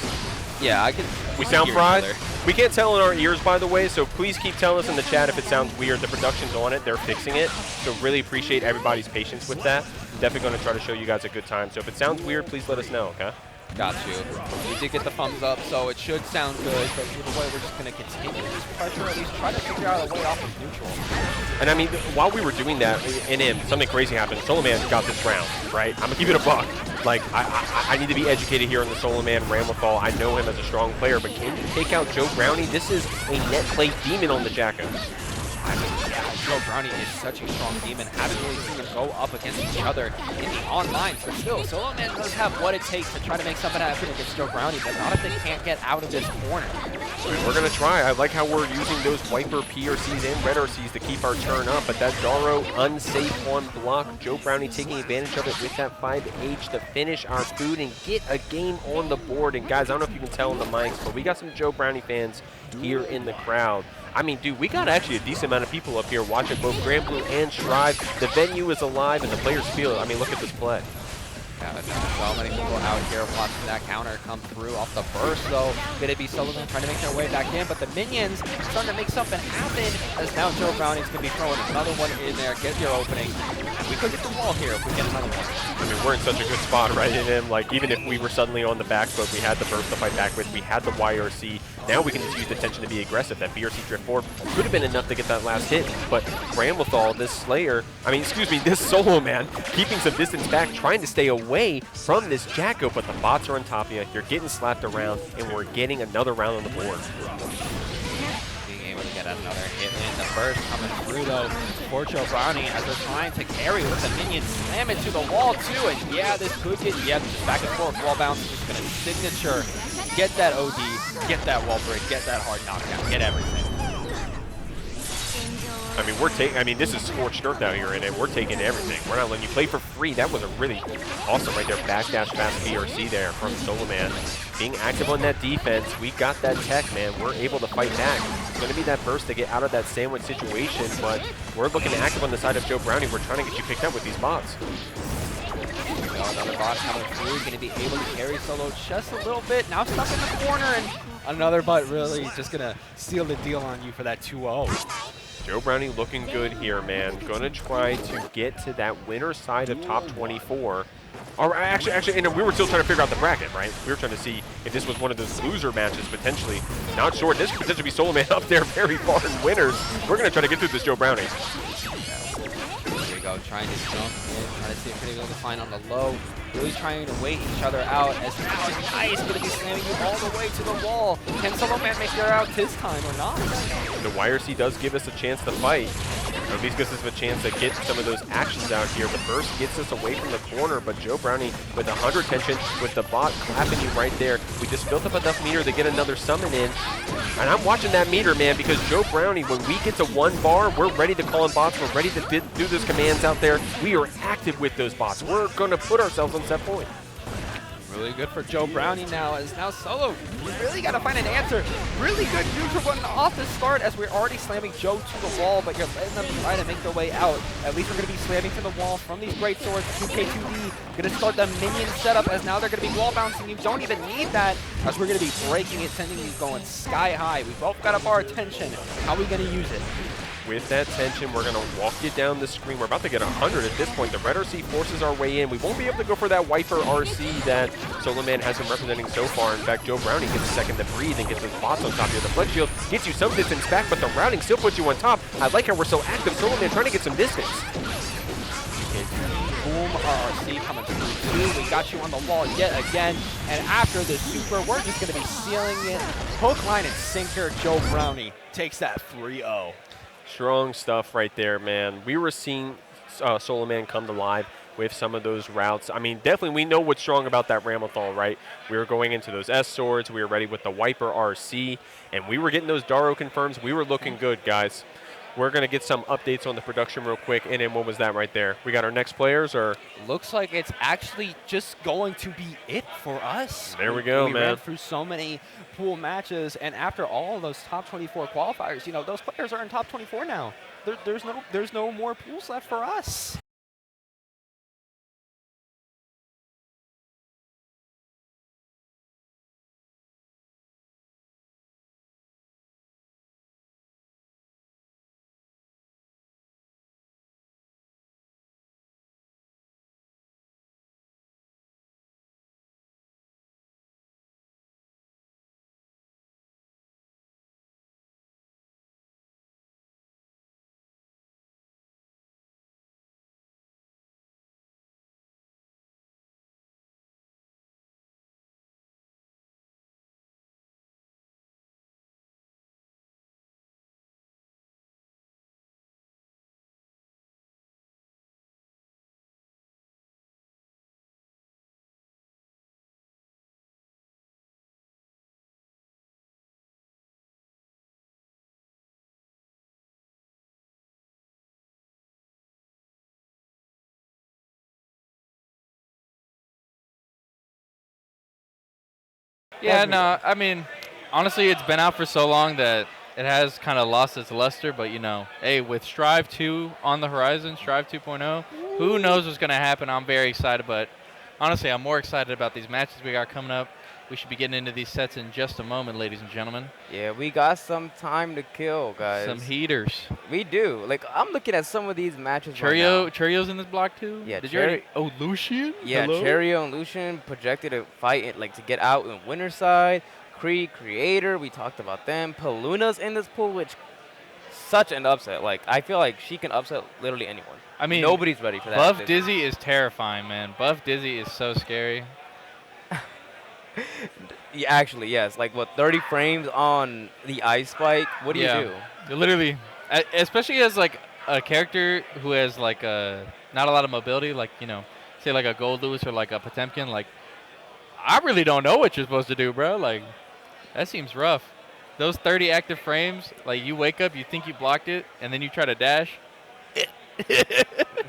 Yeah, I can. We sound fried? We can't tell in our ears, by the way, so please keep telling us in the chat if it sounds weird. The production's on it. They're fixing it. So really appreciate everybody's patience with that. Definitely going to try to show you guys a good time. So if it sounds weird, please let us know, okay? Got you. We did get the thumbs up, so it should sound good. But either way, we're just going to continue this pressure, at least try to figure out a way off of neutral. And I mean, while we were doing that, something crazy happened. Solo Man got this round, right? I'm going to keep it a buck. Like, I need to be educated here on the Solo Man Ramlethal. I know him as a strong player, but can you take out Joe Brownie? This is a net play demon on the Jacko. I mean, yeah, Joe Brownie is such a strong demon. Haven't really seen them go up against each other in the online, but still, Solo Man does have what it takes to try to make something happen against Joe Brownie, but not if they can't get out of this corner. I mean, we're going to try. I like how we're using those Wiper PRCs and Red RCs to keep our turn up, but that Garo unsafe on block. Joe Brownie taking advantage of it with that 5H to finish our food and get a game on the board. And guys, I don't know if you can tell in the mics, but we got some Joe Brownie fans here in the crowd. I mean, dude, we got actually a decent amount of people up here watching both Grand Blue and Strive. The venue is alive and the players feel it. I mean, look at this play. Yeah, so many people out here watching that counter come through off the burst, though. Going to be Sullivan trying to make their way back in, but the minions starting to make something happen as now Joe Browning's going to be throwing another one in there, get your opening. We could get the wall here if we get another one. I mean, we're in such a good spot, right? And like, even if we were suddenly on the back foot, we had the burst to fight back with, we had the YRC. Now we can just use the tension to be aggressive. That BRC drift forward could have been enough to get that last hit, but Bramlethal, this Slayer, this Solo Man, keeping some distance back, trying to stay away from this Jacko, but the bots are on top of you. You're getting slapped around, and we're getting another round on the board. Being able to get another hit in the burst coming through, though, for Joe Brownie as they're trying to carry with the minions slam into the wall, too, and yeah, this could get, just back and forth, wall bounce, just going to signature, get that OD, get that wall break, get that hard knockdown, get everything. I mean, this is scorched earth out here, and we're taking everything. We're not letting you play for free. That was a really awesome right there. Backdash fast BRC there from Solo Man. Being active on that defense, we got that tech, man. We're able to fight back. It's going to be that burst to get out of that sandwich situation, but we're looking active on the side of Joe Brownie. We're trying to get you picked up with these bots. Another bot coming through, going to be able to carry Solo just a little bit. Now stuck in the corner, and another bot really just going to seal the deal on you for that 2-0. Joe Brownie looking good here, man. Gonna try to get to that winner side of top 24. Or actually, and we were still trying to figure out the bracket, right? We were trying to see if this was one of those loser matches, potentially. Not sure. This could potentially be Solo Man up there very far in winners. We're gonna try to get through this Joe Brownie. There we go, trying to jump in, trying to see if we're able to find on the low. Really trying to wait each other out as now Nice going to be slamming you all the way to the wall. Can Solo Man make their out this time or not? The YRC does give us a chance to fight. Or at least gives us a chance to get some of those actions out here. The burst gets us away from the corner, but Joe Brownie with 100 tension, with the bot clapping you right there. We just built up enough meter to get another summon in. And I'm watching that meter, man, because Joe Brownie, when we get to 1 bar, we're ready to call in bots. We're ready to do those commands out there. We are active with those bots. We're going to put ourselves on set point. Really good for Joe Brownie now, as now Solo, you really got to find an answer. Really good neutral button off the start as we're already slamming Joe to the wall, but you're letting them try to make their way out. At least we're going to be slamming to the wall from these great swords. 2K2D going to start the minion setup as now they're going to be wall bouncing. You don't even need that as we're going to be breaking it, sending you going sky high. We both got up our attention. How are we going to use it? With that tension, we're going to walk you down the screen. We're about to get 100 at this point. The red RC forces our way in. We won't be able to go for that Wiper RC that Solo Man has been representing so far. In fact, Joe Brownie gets a second to breathe and gets those bots on top here. The Flex Shield gets you some distance back, but the routing still puts you on top. I like how we're so active. Solo Man trying to get some distance. Boom, RRC coming through too. We got you on the wall yet again. And after the super, we're just going to be sealing it. Hook, line, and sinker. Joe Brownie takes that 3-0. Strong stuff right there, man. We were seeing Solo Man come to life with some of those routes. I mean, definitely we know what's strong about that Ramlethal, right? We were going into those S swords. We were ready with the Wiper RC, and we were getting those Daro confirms. We were looking good, guys. We're going to get some updates on the production real quick. And then what was that right there? We got our next players, or? Looks like it's actually just going to be it for us. There we go, we man. ran through so many pool matches, and after all those top 24 qualifiers, you know, those players are in top 24 now. There's no more pools left for us. Yeah, no, I mean, honestly, it's been out for so long that it has kind of lost its luster. But, you know, hey, with Strive 2 on the horizon, Strive 2.0, who knows what's going to happen. I'm very excited. But, honestly, I'm more excited about these matches we got coming up. We should be getting into these sets in just a moment, ladies and gentlemen. Yeah, we got some time to kill, guys. Some heaters. We do. Like, I'm looking at some of these matches right now. Cherio's in this block, too? Yeah, Did you already? Oh, Lucian? Yeah, Hello? Cherio and Lucian projected to fight it, like, to get out in winner side. Creator, we talked about them. Paluna's in this pool, which such an upset. Like, I feel like she can upset literally anyone. I mean, nobody's ready for that. Buff Dizzy is terrifying, man. Buff Dizzy is so scary. Yeah, actually, yes. Like, what, 30 frames on the ice spike? What do you do? Literally, especially as, like, a character who has, like, not a lot of mobility, like, you know, say, like, a Gold Lewis or, like, a Potemkin, like, I really don't know what you're supposed to do, bro. Like, that seems rough. Those 30 active frames, like, you wake up, you think you blocked it, and then you try to dash.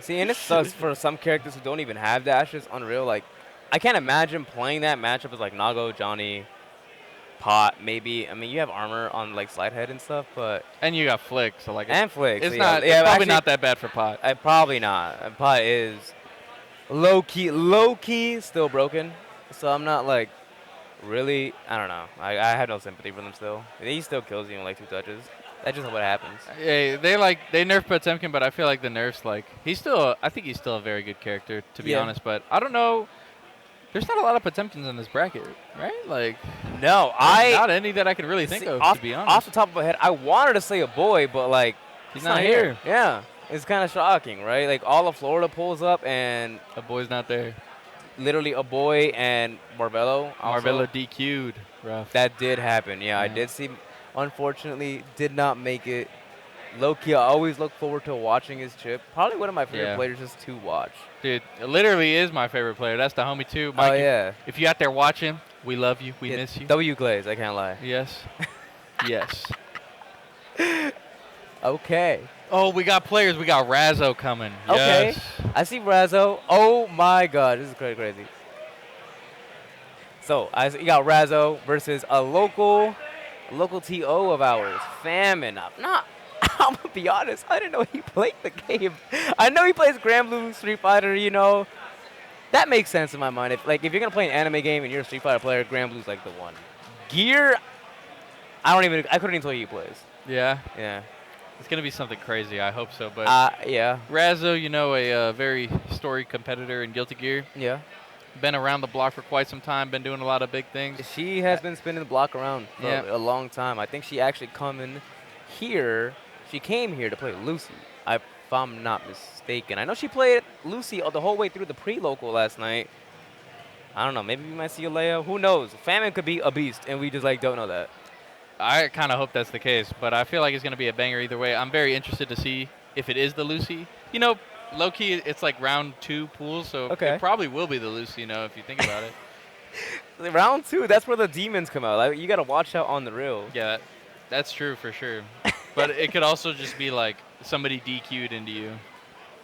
See, and it sucks for some characters who don't even have dashes. Unreal. Like, I can't imagine playing that matchup with, like, Nago, Johnny, Pot, maybe. I mean, you have armor on, like, Slidehead and stuff, but... And you got Flick, so, like... And Flick. It's so not, yeah, it's probably actually, not that bad for Pot. Probably not. Pot is low-key still broken. So I'm not, like, really... I don't know. I have no sympathy for them still. He still kills you in, like, 2 touches. That's just what happens. Yeah, they nerf Potemkin, but I feel like the nerfs, like... I think he's still a very good character, to be honest, but I don't know... There's not a lot of Potemkins in this bracket, right? Like, no, not any that I can really think of, to be honest. Off the top of my head, I wanted to say a boy, but, like, he's not here. Yeah, it's kind of shocking, right? Like, all of Florida pulls up, and a boy's not there. Literally a boy and Marvello. Marvello DQ'd. Rough. That did happen. Yeah, I did see. Unfortunately, did not make it. Low-key, I always look forward to watching his chip. Probably one of my favorite players just to watch. Dude, it literally is my favorite player. That's the homie, too. Mike, oh, yeah. If you're out there watching, we love you. We miss you. W Glaze, I can't lie. Yes. Yes. Okay. Oh, we got players. We got Razzo coming. Okay. Yes. I see Razzo. Oh, my God. This is crazy. So, you got Razzo versus a local TO of ours, Famine. I'm going to be honest, I didn't know he played the game. I know he plays Grand Blue Street Fighter, you know. That makes sense in my mind. If you're going to play an anime game and you're a Street Fighter player, Grand Blue's like the one. Gear, I couldn't even tell you he plays. Yeah? Yeah. It's going to be something crazy. I hope so. But yeah. Razzo, you know, a very storied competitor in Guilty Gear. Yeah. Been around the block for quite some time. Been doing a lot of big things. She has been spinning the block around for a long time. I think she actually she came here to play Lucy. if I'm not mistaken. I know she played Lucy the whole way through the pre-local last night. I don't know. Maybe we might see a Leia. Who knows? Famine could be a beast, and we just like don't know that. I kind of hope that's the case, but I feel like it's going to be a banger either way. I'm very interested to see if it is the Lucy. You know, low-key, it's like round 2 pool, so it probably will be the Lucy, you know, if you think about it. Round 2, that's where the demons come out. Like, you got to watch out on the real. Yeah, that's true for sure. But it could also just be like somebody DQ'd into you.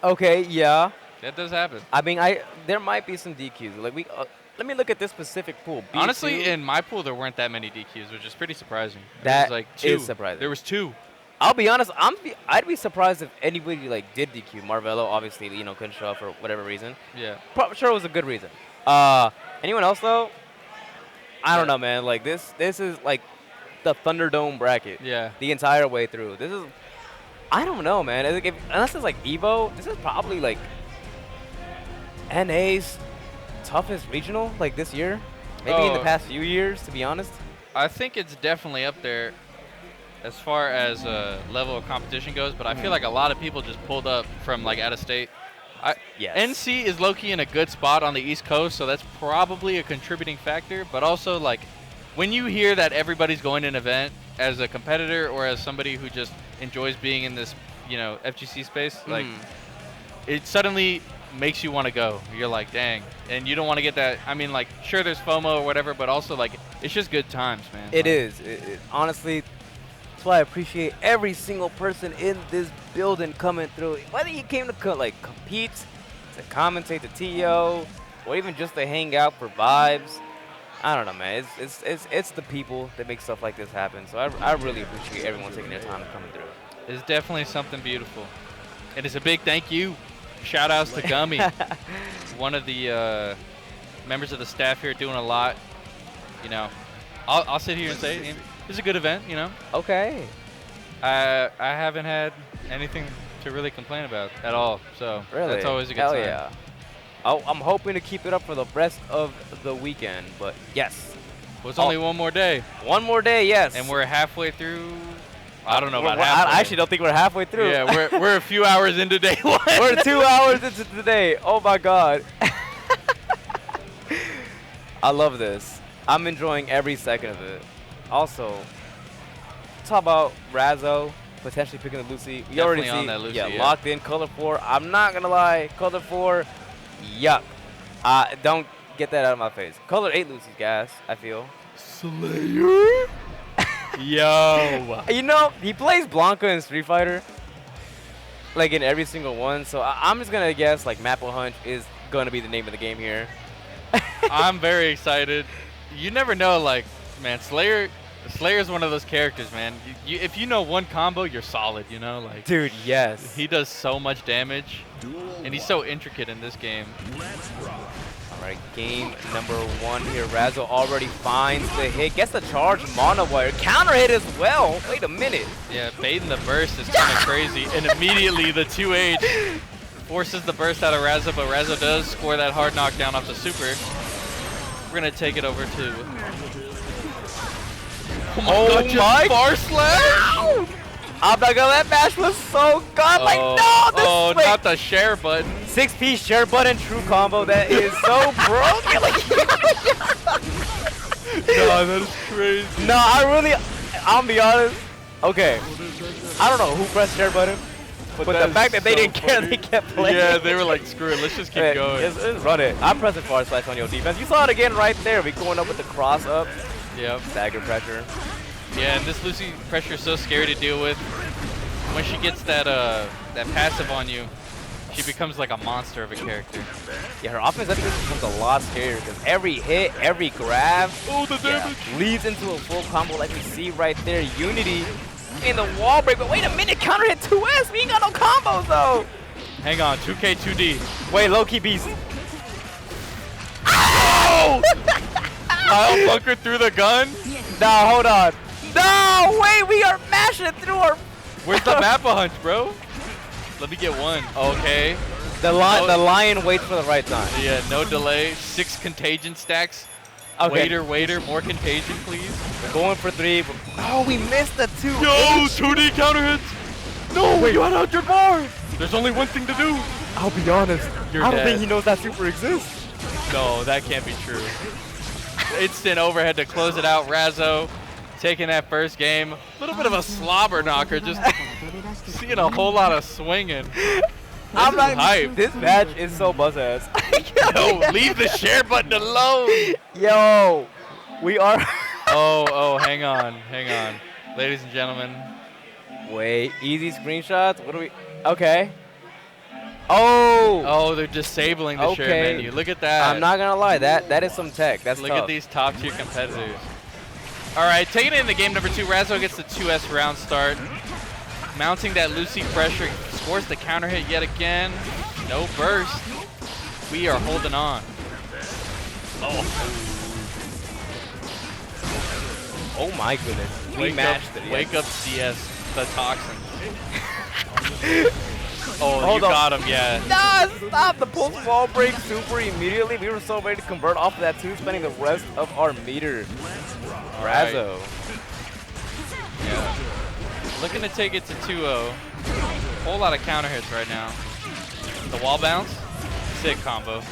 Okay, yeah. That does happen. I mean, there might be some DQs. Like let me look at this specific pool. B2. Honestly, in my pool, there weren't that many DQs, which is pretty surprising. That was like is surprising. There was 2. I'll be honest. I'd be surprised if anybody like did DQ. Marvello, obviously, couldn't show up for whatever reason. Yeah. Sure, it was a good reason. Anyone else though? I don't know, man. Like this is like the Thunderdome bracket. Yeah. The entire way through. This is. I don't know, man. Unless it's like Evo, this is probably like NA's toughest regional like this year. Maybe in the past few years, to be honest. I think it's definitely up there as far as level of competition goes, but I feel like a lot of people just pulled up from like out of state. Yes. NC is low-key in a good spot on the East Coast, so that's probably a contributing factor. But also, like, when you hear that everybody's going to an event as a competitor or as somebody who just enjoys being in this, FGC space, like, it suddenly makes you want to go. You're like, dang. And you don't want to get that. I mean, like, sure, there's FOMO or whatever, but also, like, it's just good times, man. It is. Honestly, that's why I appreciate every single person in this building coming through. Whether you came to compete, to commentate the TO, or even just to hang out for vibes. I don't know, man. It's the people that make stuff like this happen. So I really appreciate everyone taking their time and coming through. It's definitely something beautiful. And it's a big thank you. Shout outs to Gummy, one of the members of the staff here doing a lot. I'll sit here and say it was a good event, Okay. I haven't had anything to really complain about at all. So that's always a good sign. Yeah. I'm hoping to keep it up for the rest of the weekend, but yes. Well, it's only one more day. One more day, yes. And we're halfway through. I don't know about halfway. I actually don't think we're halfway through. Yeah, we're a few hours into day 1. We're 2 hours into the day. Oh my God. I love this. I'm enjoying every second of it. Also, talk about Razzo potentially picking the Lucy. We already see on that Lucy, yeah. Locked in color 4. I'm not gonna lie, color 4, yuck. Don't get that out of my face. Color 8 Lucy's gas, I feel. Slayer? Yo. He plays Blanca in Street Fighter, like in every single one. So I'm just gonna guess like Maple Hunch is gonna be the name of the game here. I'm very excited. You never know, like, man, Slayer's one of those characters, man. If you know one combo, you're solid, like. Dude, yes. He does so much damage, and he's so intricate in this game. All right, game number 1 here. Razzo already finds the hit, gets the charge mono wire, counter hit as well. Wait a minute. Yeah, baiting the burst is kind of crazy, and immediately the 2H forces the burst out of Razzo, but Razzo does score that hard knockdown off the super. We're gonna take it over to. Oh my bar slash! I'm not gonna. That match was so good. Like, no! Not the share button. 6-piece share button true combo. That is so broken. No, that is crazy. No, I'll be honest. Okay. I don't know who pressed share button, but the fact that they didn't care, they kept playing. Yeah, they were like, screw it, let's just keep going. Let's run it. I'm pressing forward slash on your defense. You saw it again right there. We going up with the cross up. Yep. Stagger pressure. Yeah, and this Lucy pressure is so scary to deal with. When she gets that passive on you, she becomes like a monster of a character. Yeah, her offense I think becomes a lot scarier because every hit, every grab, the damage leads into a full combo like we see right there. Unity in the wall break, but wait a minute, counter hit 2S. We ain't got no combos though. Hang on, 2K 2D. Wait, low-key beast. Oh! Kyle bunkered through the gun. No, hold on. No, wait, we are mashing through our. Where's the Mappa Hunch, bro? Let me get one. Okay. The lion waits for the right time. Yeah, no delay. 6 contagion stacks. Okay. Waiter, more contagion, please. We're going for 3. Oh, we missed the 2. Yo, 2D counter hits. No, you had 100 bar. There's only one thing to do. I'll be honest. You're I don't dead. think he knows that super exists. No, that can't be true. Instant overhead to close it out. Razzo taking that first game. A little bit of a slobber knocker. Just seeing a whole lot of swinging. I'm like, hype. this match is so buzz ass. Yo, leave the share button alone. Yo, we are. Oh, hang on. Ladies and gentlemen. Wait, easy screenshots? What do we? Okay. Oh, they're disabling the share Okay. menu. Look at that. I'm not gonna lie, that is some tech. That's Look tough. at these top tier competitors. All right, taking it into game number 2, Razzo gets the 2S round start. Mounting that Lucy pressure, scores the counter hit yet again. No burst. We are holding on. Oh my goodness. We matched it. Wake up CS, the toxin. Oh, Hold you up. got him, yeah. Nah, stop the pulse wall break super immediately. We were so ready to convert off of that too, spending the rest of our meter. right. Razzo. Yeah. Looking to take it to 2-0. Whole lot of counter hits right now. The wall bounce, sick combo.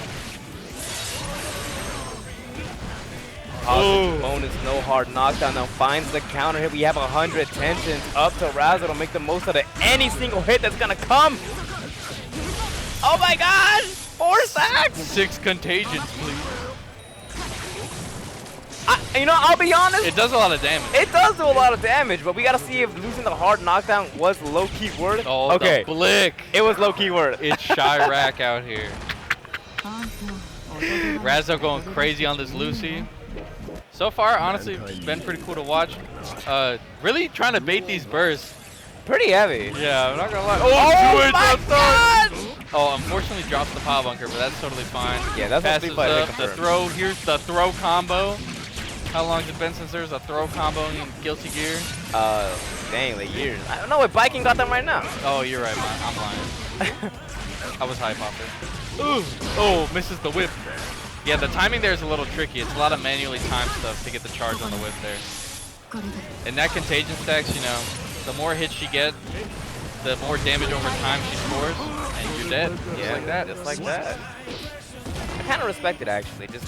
Positive bonus, no hard knockdown. Now finds the counter hit. We have 100 tensions up to Razzo to make the most out of any single hit that's gonna come. Oh my God! 4 stacks! 6 contagions, please. I'll be honest. It does a lot of damage. It does do a lot of damage, but we gotta see if losing the hard knockdown was low-key worth it. Oh, okay. the blick. It was low-key worth it. It's Chirac out here. Razzo going crazy on this Lucy. So far, honestly, it's been pretty cool to watch. Really trying to bait these bursts. Pretty heavy. Yeah, I'm not gonna lie. Oh my God! Oh, unfortunately drops the power bunker, but that's totally fine. Yeah, that's what Passes Street Fighter up, the confirmed. throw. Here's the throw combo. How long has it been since there's a throw combo in Guilty Gear? Dang, like years. I don't know if Viking got them right now. Oh, you're right, man. I'm lying. I was hype off it. Ooh. Oh, misses the whip. Yeah, the timing there is a little tricky. It's a lot of manually timed stuff to get the charge on the whip there. And that contagion stacks, the more hits she gets, the more damage over time she scores, and you're dead. Yeah, Just like that. Just like that. I kind of respect it actually. Just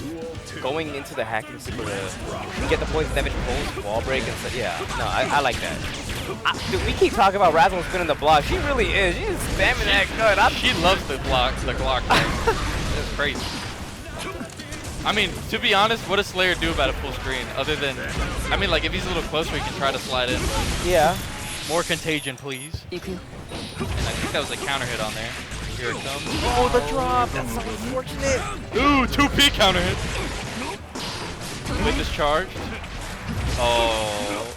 going into the hacking super to get the poison damage, pulls, wall break, and stuff. Yeah, no, I like that. Dude, we keep talking about Razzo spinning the block. She really is. She's spamming that good. She loves the Glock thing. It's crazy. I mean, to be honest, what does Slayer do about a full screen? Other than, like if he's a little closer, he can try to slide in. Yeah. More contagion, please. And I think that was a counter hit on there. Here it comes. Oh, the drop. That's so unfortunate. Ooh, 2P counter hit. With this charge. Oh.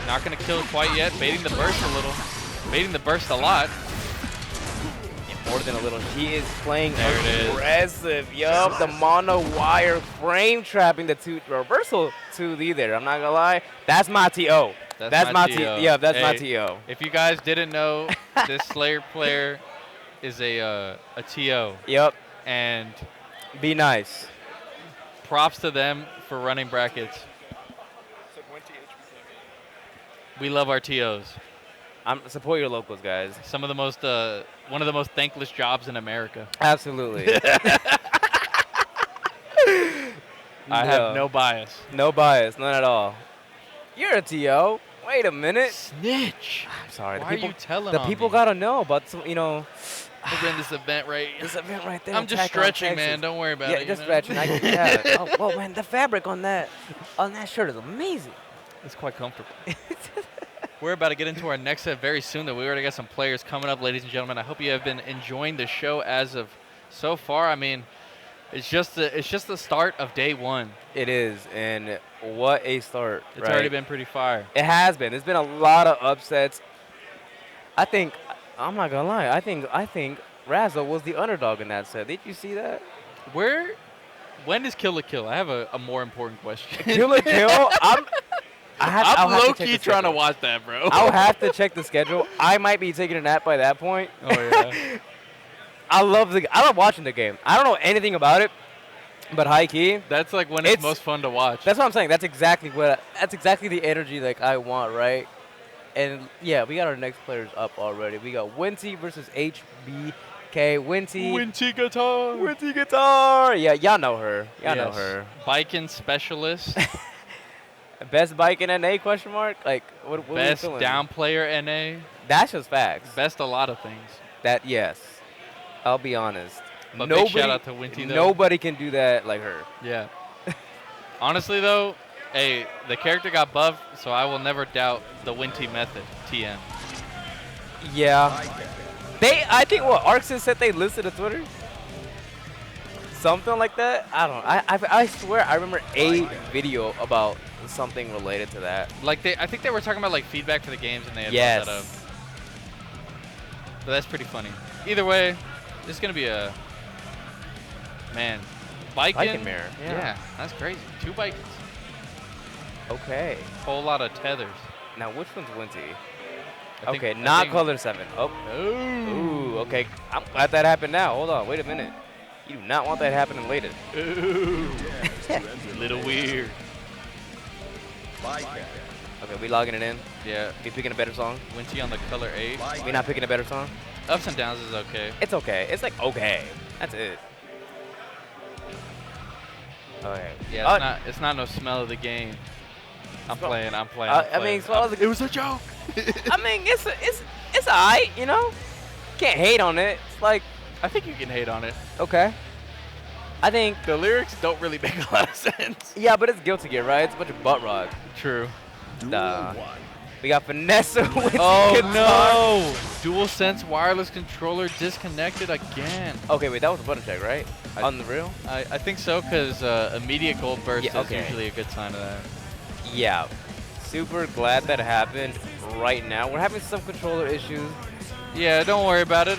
Not going to kill it quite yet. Baiting the burst a little. Baiting the burst a lot. More than a little. He is playing There it is. aggressive. Yup, the mono wire frame trapping the reversal 2D there. I'm not going to lie. That's my TO. That's my TO. Yeah, that's my TO. If you guys didn't know, this Slayer player is a TO. Yep. And be nice. Props to them for running brackets. We love our TOs. Support your locals, guys. Some of the most, one of the most thankless jobs in America. Absolutely. I have no bias. No bias, none at all. You're a TO. Wait a minute. Snitch. I'm sorry. Why are you telling the on people me? gotta know about some, We're in this event right. This event right there. I'm just Attack on stretching, Texas. man. Don't worry about Yeah, it. just stretching. Yeah. Oh, well, man, the fabric on that shirt is amazing. It's quite comfortable. We're about to get into our next set very soon, though. We already got some players coming up, ladies and gentlemen. I hope you have been enjoying the show as of so far. I mean, it's just the start of day one. It is, and what a start! It's already been pretty fire. It has been. There's been a lot of upsets. I'm not gonna lie. I think Razzo was the underdog in that set. Did you see that? When does Kill la Kill? I have a more important question. Kill la Kill. I'm low-key trying to watch that, bro. I'll have to check the schedule. I might be taking a nap by that point. Oh yeah. I love watching the game. I don't know anything about it, but high key. That's like when it's most fun to watch. That's what I'm saying. That's exactly the energy like I want, right? And yeah, we got our next players up already. We got Winty versus HBK. Winty guitar. Winty guitar. Yeah, y'all know her. Y'all know her. Biking specialist. Best bike in NA? Question mark. Like what? What Best are we feeling? down player NA. That's just facts. Best a lot of things. That yes. I'll be honest. But big shout out to Winty though. Nobody can do that like her. Yeah. Honestly though, hey, the character got buffed, so I will never doubt the Winty method. TM. Yeah. I think what Arxis said they listed to Twitter. Something like that. I don't know. I swear I remember a video about something related to that. Like I think they were talking about like feedback for the games, and they had Yes. brought that up. But that's pretty funny. Either way, this is gonna be a Biking mirror. Yeah, that's crazy. 2 bikes. Okay. Whole lot of tethers. Now which one's Winty? I think- Okay, I not think- color 7. Oh. Ooh. Okay. I'm glad that happened now. Hold on. Wait a minute. You do not want that happening later. Ooh. Little weird. Okay, we logging it in. Yeah. We picking a better song. Winty on the color 8. We not picking a better song. Ups and downs is okay. It's okay. It's like okay. That's it. Okay. Yeah, it's not no smell of the game. I'm playing. I mean, it was a joke. I mean, it's alright, you know. Can't hate on it. It's like I think you can hate on it. okay. I think The lyrics don't really make a lot of sense. yeah, but it's Guilty Gear, right? It's a bunch of butt rock. True. Nah. We got Vanessa with Oh guitar. no! DualSense wireless controller disconnected again. Okay, wait, that was a button check, right? On the real? I think so, because immediate gold burst Yeah, is okay. usually a good sign of that. Yeah. Super glad that happened right now. We're having some controller issues. Yeah, don't worry about it.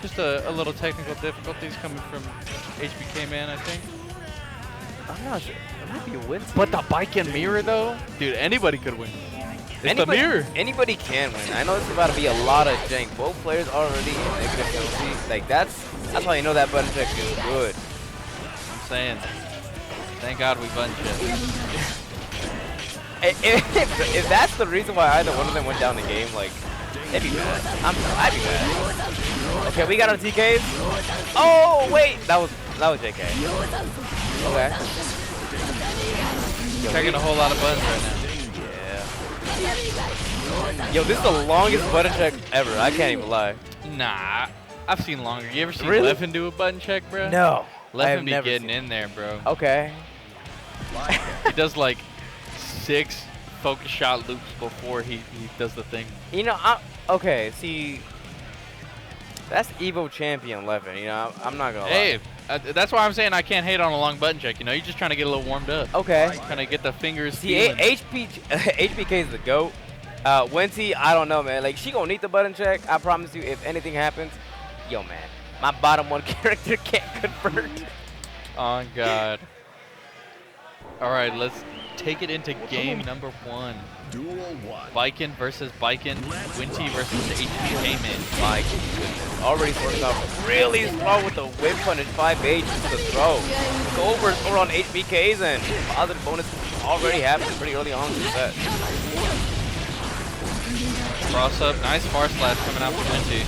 Just a little technical difficulties coming from HBK man, I think. I'm not sure. It might be a win. But the bike and mirror though, dude, anybody could win. It's the mirror. Anybody can win. I know it's about to be a lot of jank. Both players already in negative penalty. Like that's how you know that button check is good. I'm saying. Thank God we button checked. If that's the reason why either one of them went down the game, like it'd be bad. I'd be bad. Okay, we got our TKs. Oh wait, that was JK. Okay. Checking a whole lot of buttons right now. Yo, this is the longest button check ever. I can't even lie. Nah, I've seen longer. You ever seen Really? Leffen do a button check, bro? No. I have Leffen be never getting seen- in there, bro. Okay. He does like 6 focus shot loops before he does the thing. You know, okay, see, that's Evo champion 11. You know, I'm not gonna lie. Hey, that's why I'm saying I can't hate on a long button check. You know, you're just trying to get a little warmed up. Okay. Trying to get the fingers See, feeling. HBK is the GOAT. Winty, I don't know, man. Like, she gonna need the button check. I promise you, if anything happens, yo, man, my bottom 1 character can't convert. Oh, God. All right, let's take it into game number 1. Duel 1. Bikin versus Bikin. Winty versus the HBK man. My goodness. Already starting off really strong with the whip punish 5H to the throw. Gold burst over on HBKs and positive bonus already happened pretty early on in the set. Cross up. Nice far slash coming out from Winty.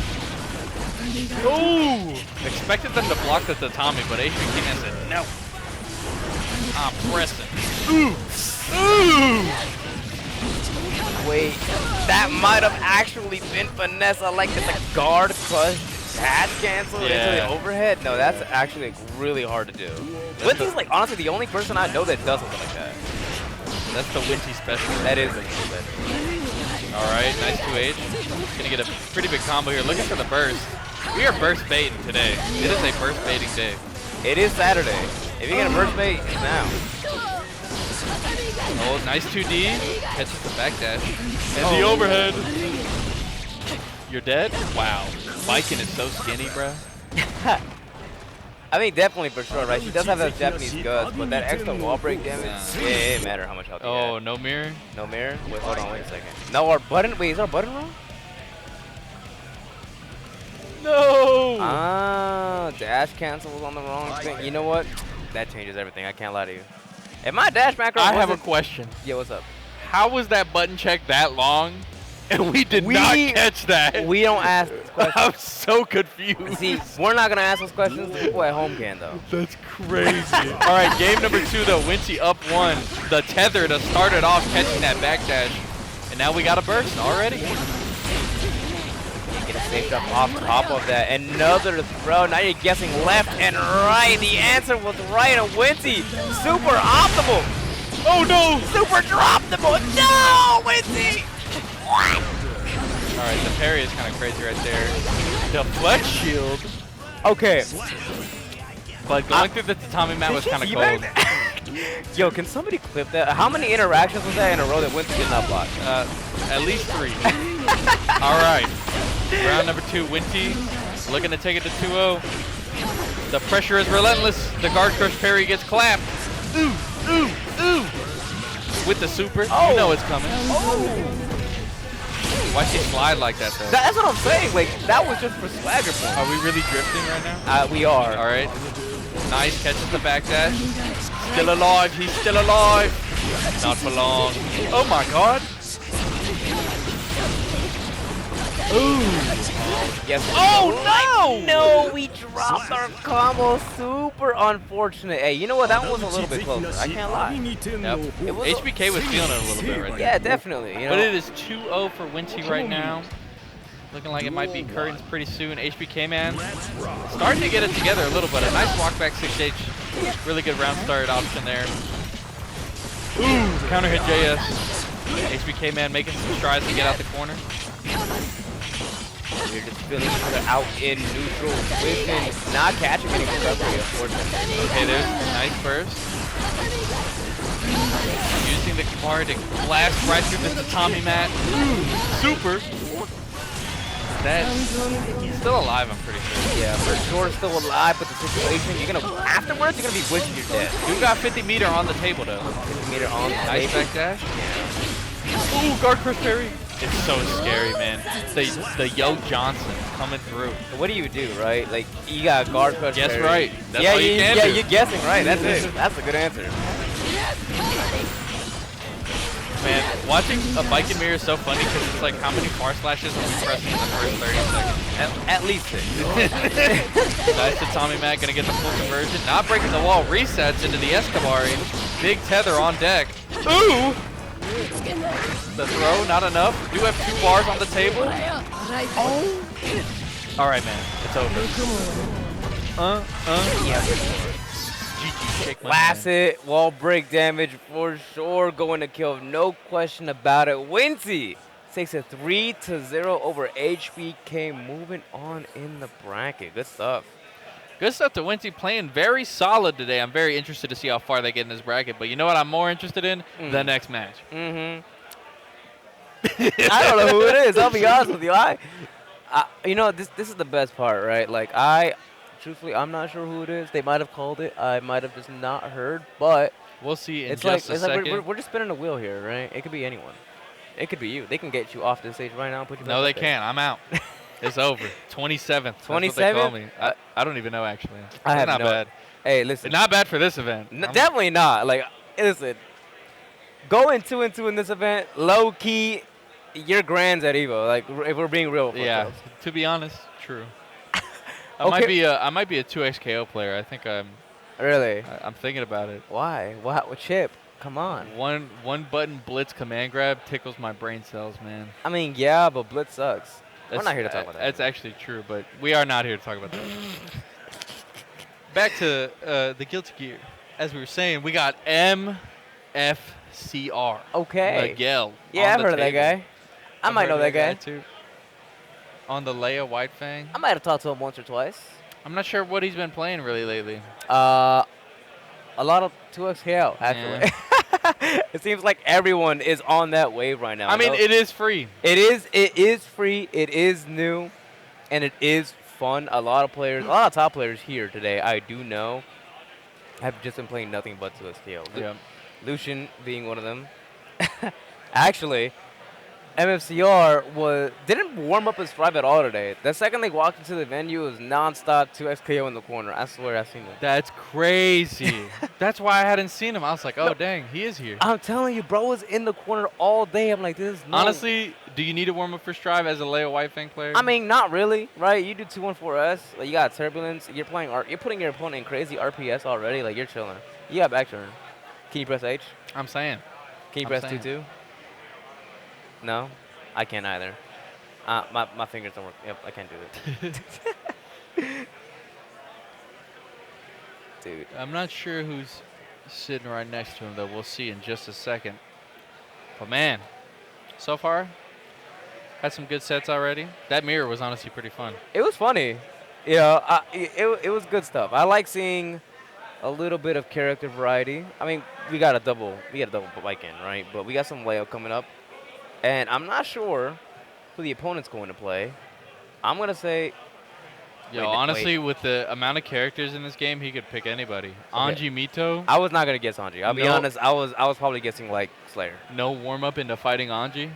Ooh! Expected them to block the tatami, but HBK man said no. I'm pressing. Ooh! Ooh! Wait, that might have actually been finesse. I like that the guard plus dash cancel into the overhead. No, that's actually like, really hard to do. Winty's like honestly the only person I know that does something like that. That's the Winty special. That is a little bit. All right, nice 2H. Gonna get a pretty big combo here. Looking for the burst. We are burst baiting today. It is a burst baiting day. It is Saturday. If you get a burst bait, it's now. Oh, nice 2D. Catches the backdash. And the overhead. You're dead? Wow. Bikin is so skinny, bro. I mean, definitely for sure, right? She does have those Japanese guts, but that extra wall break damage, Nah. yeah, it didn't matter how much health you Oh, had. no mirror? No mirror? Wait, hold on, wait a second. No, our button, wait, is our button wrong? No! Ah, dash cancel was on the wrong thing. You know what? That changes everything, I can't lie to you. If my dash macro I have a wasn't- question. Yeah, what's up? How was that button check that long And we did not catch that. We don't ask questions. I'm so confused. See, we're not gonna ask those questions. The people at home can though. That's crazy. All right, game number 2 though. Wincy up 1. The tether to start it off, catching that backdash, and now we got a burst already. Get a safe drop off top of that. Another throw. Now you're guessing left and right. The answer was right. A Wincy, super optimal. Oh no! Super droppable. No, Wincy. What? All right, the parry is kind of crazy right there. Deflect shield. Okay. But going through the tatami mat was kind of cold. Yo, can somebody clip that? How many interactions was that in a row that Wincy did not block? At least 3. All right. Round number 2, Wincy looking to take it to 2-0. The pressure is relentless. The guard crush parry gets clapped. Ooh, ooh, ooh. With the super, you know it's coming. Why she slide like that though? That's what I'm saying. Like, that was just for swagger points. Are we really drifting right now? We are. All right. Nice, catches the backdash. Still alive. He's still alive. Not for long. Oh my God. Ooh. Yes. Oh no! No, we dropped our combo. Super unfortunate. Hey, you know what? That one was a little bit closer. I can't lie. Yep. It was HBK was feeling it a little bit right there. Yeah, definitely. You know? But it is 2-0 for Wincy right now. Looking like it might be curtains pretty soon. HBK man starting to get it together a little bit. A nice walk back 6H. Really good round start option there. Ooh, counter hit JS. HBK man making some strides to get out the corner. We're just feeling each other out in neutral position. Not catching any recovery, unfortunately. Okay, there's a nice burst. Using the bar to blast right through the tatami mat. Ooh, super. That's still alive, I'm pretty sure. Yeah, for sure still alive, but the situation, afterwards, you're gonna be wishing you're dead. You got 50 meter on the table though. 50 meter on the Nice table. backdash. Ooh, guard crush parry. It's so scary, man. The Yo Johnson coming through. What do you do, right? Like, you got guard crush. Guess parry. right. That's yeah, all you can do. you're guessing right. That's it. That's a good answer. Man, watching a bike and mirror is so funny because it's like how many far slashes are we pressing in the first 30 seconds? At least 6. Nice to Tommy Mac, gonna get the full conversion. Not breaking the wall, resets into the Escabari. Big tether on deck. Ooh! The throw, not enough. Do have 2 bars on the table. Oh! Alright, man, it's over. Yeah. GG, shake my Blast hand. it. Wall break damage for sure. Going to kill. No question about it. Wincy takes a 3-0 over HBK. Moving on in the bracket. Good stuff. Good stuff to Wincy, playing very solid today. I'm very interested to see how far they get in this bracket. But you know what I'm more interested in? The next match. I don't know who it is. I'll be honest with you. You know, this is the best part, right? Like, truthfully, I'm not sure who it is. They might have called it. I might have just not heard. But We'll see in it's just like, a second. we're just spinning a wheel here, right? It could be anyone. It could be you. They can get you off this stage right now and put you back No, they up there. can't. I'm out. It's over. 27th. 27th? That's what they call me. I don't even know, actually. I It's have not no- bad. Hey, listen. Not bad for this event. Definitely not. Like, listen. Going 2-2 in this event, low key, your grand's at Evo. Like, if we're being real. With Yeah, ourselves. to be honest, true. I Okay. might be a 2xKO player. I think I'm Really? thinking about it. Why? What? Chip? Come on. One button blitz command grab tickles my brain cells, man. I mean, yeah, but Blitz sucks. We're not here to talk about that. That's actually true, but we are not here to talk about that. Back to the Guilty Gear. As we were saying, we got MFCR. Okay. Miguel. Yeah, on I've the heard of that table. guy. I might know that guy. Too. On the Leia White Fang. I might have talked to him once or twice. I'm not sure what he's been playing really lately. A lot of 2xKO, actually. It seems like everyone is on that wave right now. I mean, it is free. It is free, it is new, and it is fun. A lot of top players here today, I do know, have just been playing nothing but 2xKO. Yeah. Lucian being one of them. Actually, MFCR didn't warm up his drive at all today. The second they walked into the venue, it was nonstop 2xKO in the corner. I swear I've seen it. That's crazy. That's why I hadn't seen him. I was like, oh, dang, he is here. I'm telling you, bro was in the corner all day. I'm like, this is no. Honestly, Do you need to warm up for Strive as a Leo White Fang player? I mean, not really, right? You do 214S, like you got turbulence. You're playing. You're putting your opponent in crazy RPS already. Like you're chilling. You got back turn. Can you press H? I'm saying. Can you I'm press saying. 2-2? No, I can't either. My fingers don't work. Yep, I can't do it. Dude. I'm not sure who's sitting right next to him, though. We'll see in just a second. But, man, so far, had some good sets already. That mirror was honestly pretty fun. It was funny. It was good stuff. I like seeing a little bit of character variety. I mean, we got a double bike in, right? But we got some layout coming up. And I'm not sure who the opponent's going to play. I'm going to say... Yo, honestly, with the amount of characters in this game, he could pick anybody. Anji Mito. I was not going to guess Anji. I'll be honest. I was probably guessing, like, Slayer. No warm-up into fighting Anji.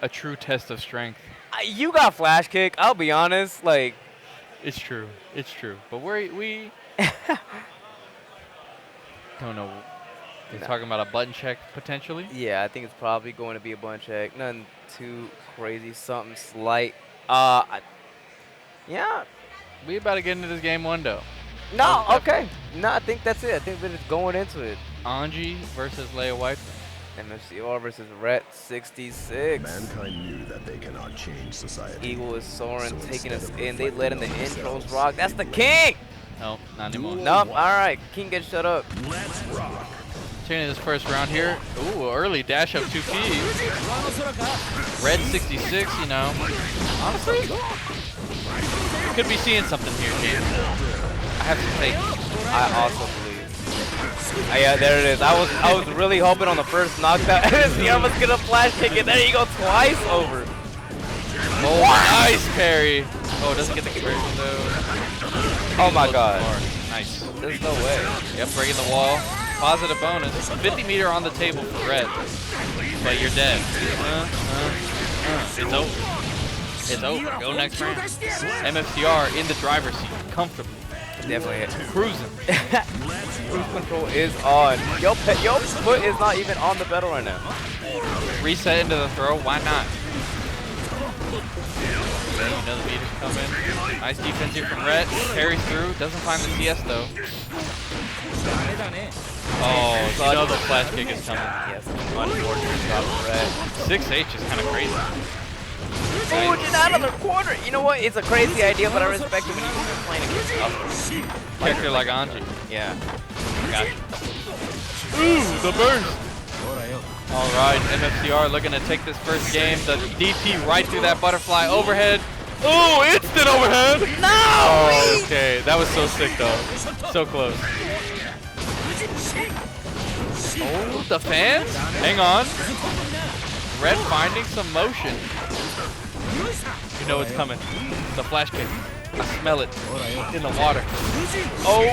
A true test of strength. You got flash kick. I'll be honest. Like... It's true. It's true. But we don't know. You're talking about a button check, potentially? Yeah, I think it's probably going to be a button check. Nothing too crazy. Something slight. Yeah. We about to get into this game one, though. No, okay. No, I think that's it. I think we're just going into it. Anji versus Leia White. MFCR versus Ret 66. Mankind knew that they cannot change society. Eagle is soaring, So taking us instead of in. They let in the reflecting on intros themselves, rock. That's the king! No, not anymore. Nope. All right. King gets shut up. Let's rock. Turning this first round here. Ooh, early dash up 2P. Red 66, you know. Honestly, could be seeing something here, James. I have some faith. I also believe. Yeah, there it is. I was really hoping on the first knockdown. MFCR was gonna flash kick it. There you go, twice over. Oh, nice parry. Oh, doesn't get the conversion though. Oh my god. Nice. There's no way. Yep, breaking the wall. Positive bonus. 50 meter on the table for Red. But you're dead. It's over. It's over. Go next round. MFCR in the driver's seat. Comfortably. Definitely hit. Cruising. Cruise control is on. Your foot is not even on the pedal right now. Reset into the throw. Why not? You know the beat is coming. Nice defense here from Red. Carries through. Doesn't find the CS though. Oh, you know the flash kick is coming. Yes, unfortunate drop of Red. 6H is kind of crazy. Oh, just out of the corner. You know what? It's a crazy idea, but I respect it when you're playing against us. Character like Anji. Yeah. Gotcha. Ooh, the burst. All right, MFCR looking to take this first game. The DP right through that butterfly overhead. Ooh, instant overhead. No! Oh, okay, that was so sick though. So close. Oh, the fans? Hang on. Red finding some motion. You know it's coming. The flash kick. I smell it in the water. Oh.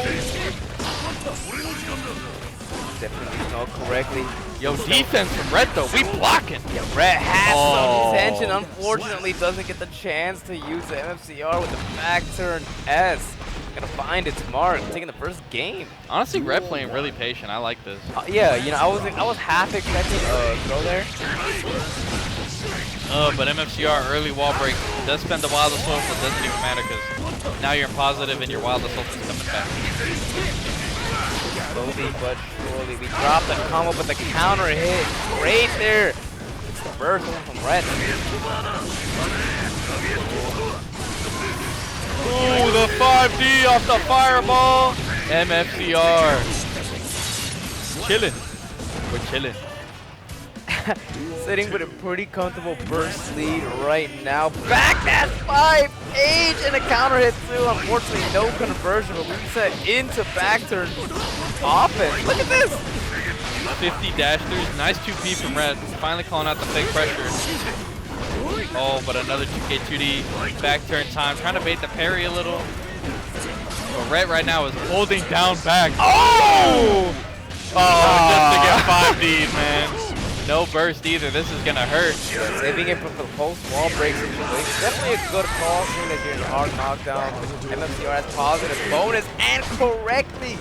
Definitely smelled correctly. Yo, defense from Red though. We blocking. Yeah, Red has Oh. some tension. Unfortunately, doesn't get the chance to use the MFCR with the back turn S. Gonna find its mark, taking the first game. Honestly, Red playing really patient. I like this. Yeah, you know, I was half expecting a throw there. But MFCR early wall break does spend the wild assault, but doesn't even matter because now you're in positive and your wild assault is coming back. Slowly but surely, we drop the combo, but the counter hit right there. It's the first one from Red. Ooh, the 5D off the fireball. MFCR. Chilling. We're chilling. Sitting with a pretty comfortable burst lead right now. Back that 5H and a counter hit too. Unfortunately, no conversion, but we set into back turn offense. Look at this. 50 dash throughs. Nice 2P from Red. Finally calling out the fake pressure. Oh, but another 2K 2D back turn time. Trying to bait the parry a little. But Red right now is holding down back. Oh! Oh, just to get 5Ds, man. No burst either. This is going to hurt. Saving it from the post-wall break situation. Definitely a good call, seeing as you're in a hard knockdown. MFCR has positive bonus and correctly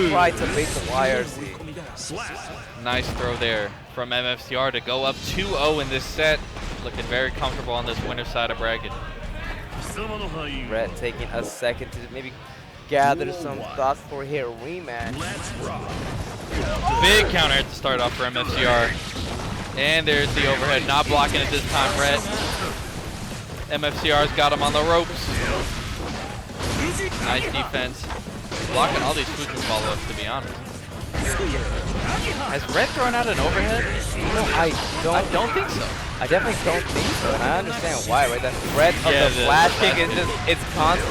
tried to bait the YRC. Nice throw there from MFCR to go up 2-0 in this set. looking very comfortable on this winner's side of bracket. Rhett taking a second to maybe gather some thoughts for his rematch. Big counter at the start off for MFCR. And there's the overhead, not blocking it this time, Rhett. MFCR's got him on the ropes. Nice defense. Blocking all these Fuji follow-ups, to be honest. Has Rhett thrown out an overhead? No, I don't think so. I definitely don't think so, and I understand why, right? That threat of Yeah, the flash kick is just, it's constant.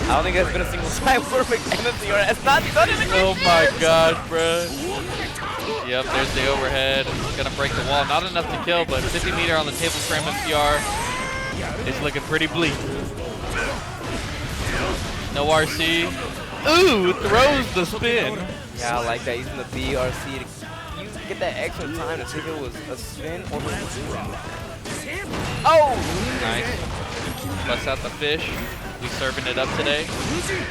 I don't think there's been a single time where MFCR has not done it again. Oh my gosh, bro. Yep, there's the overhead. Gonna break the wall. Not enough to kill, but 50 meter on the table for MFCR. It's looking pretty bleak. No RC. Ooh, throws the spin. Yeah, I like that. Using the BRC to get that extra time to see if it was a spin or if it was oh! Nice. Busts out the fish. We serving it up today.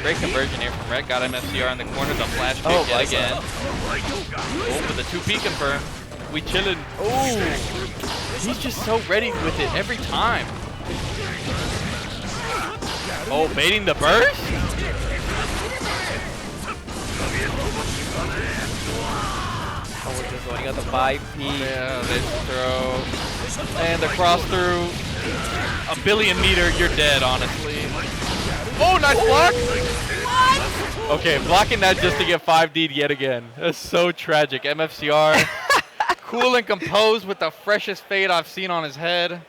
Great conversion here from Rhett. Got MFCR in the corner. The flash kick yet again. Oh, with the 2P confirm. We chillin'. Oh, he's just so ready with it every time. Oh, baiting the burst? Oh, we're just loading out the 5P. Yeah, this throw. And the cross through. A billion meter, you're dead, honestly. Oh, nice block! Okay, blocking that just to get 5D'd yet again. That's so tragic. MFCR, cool and composed with the freshest fade I've seen on his head.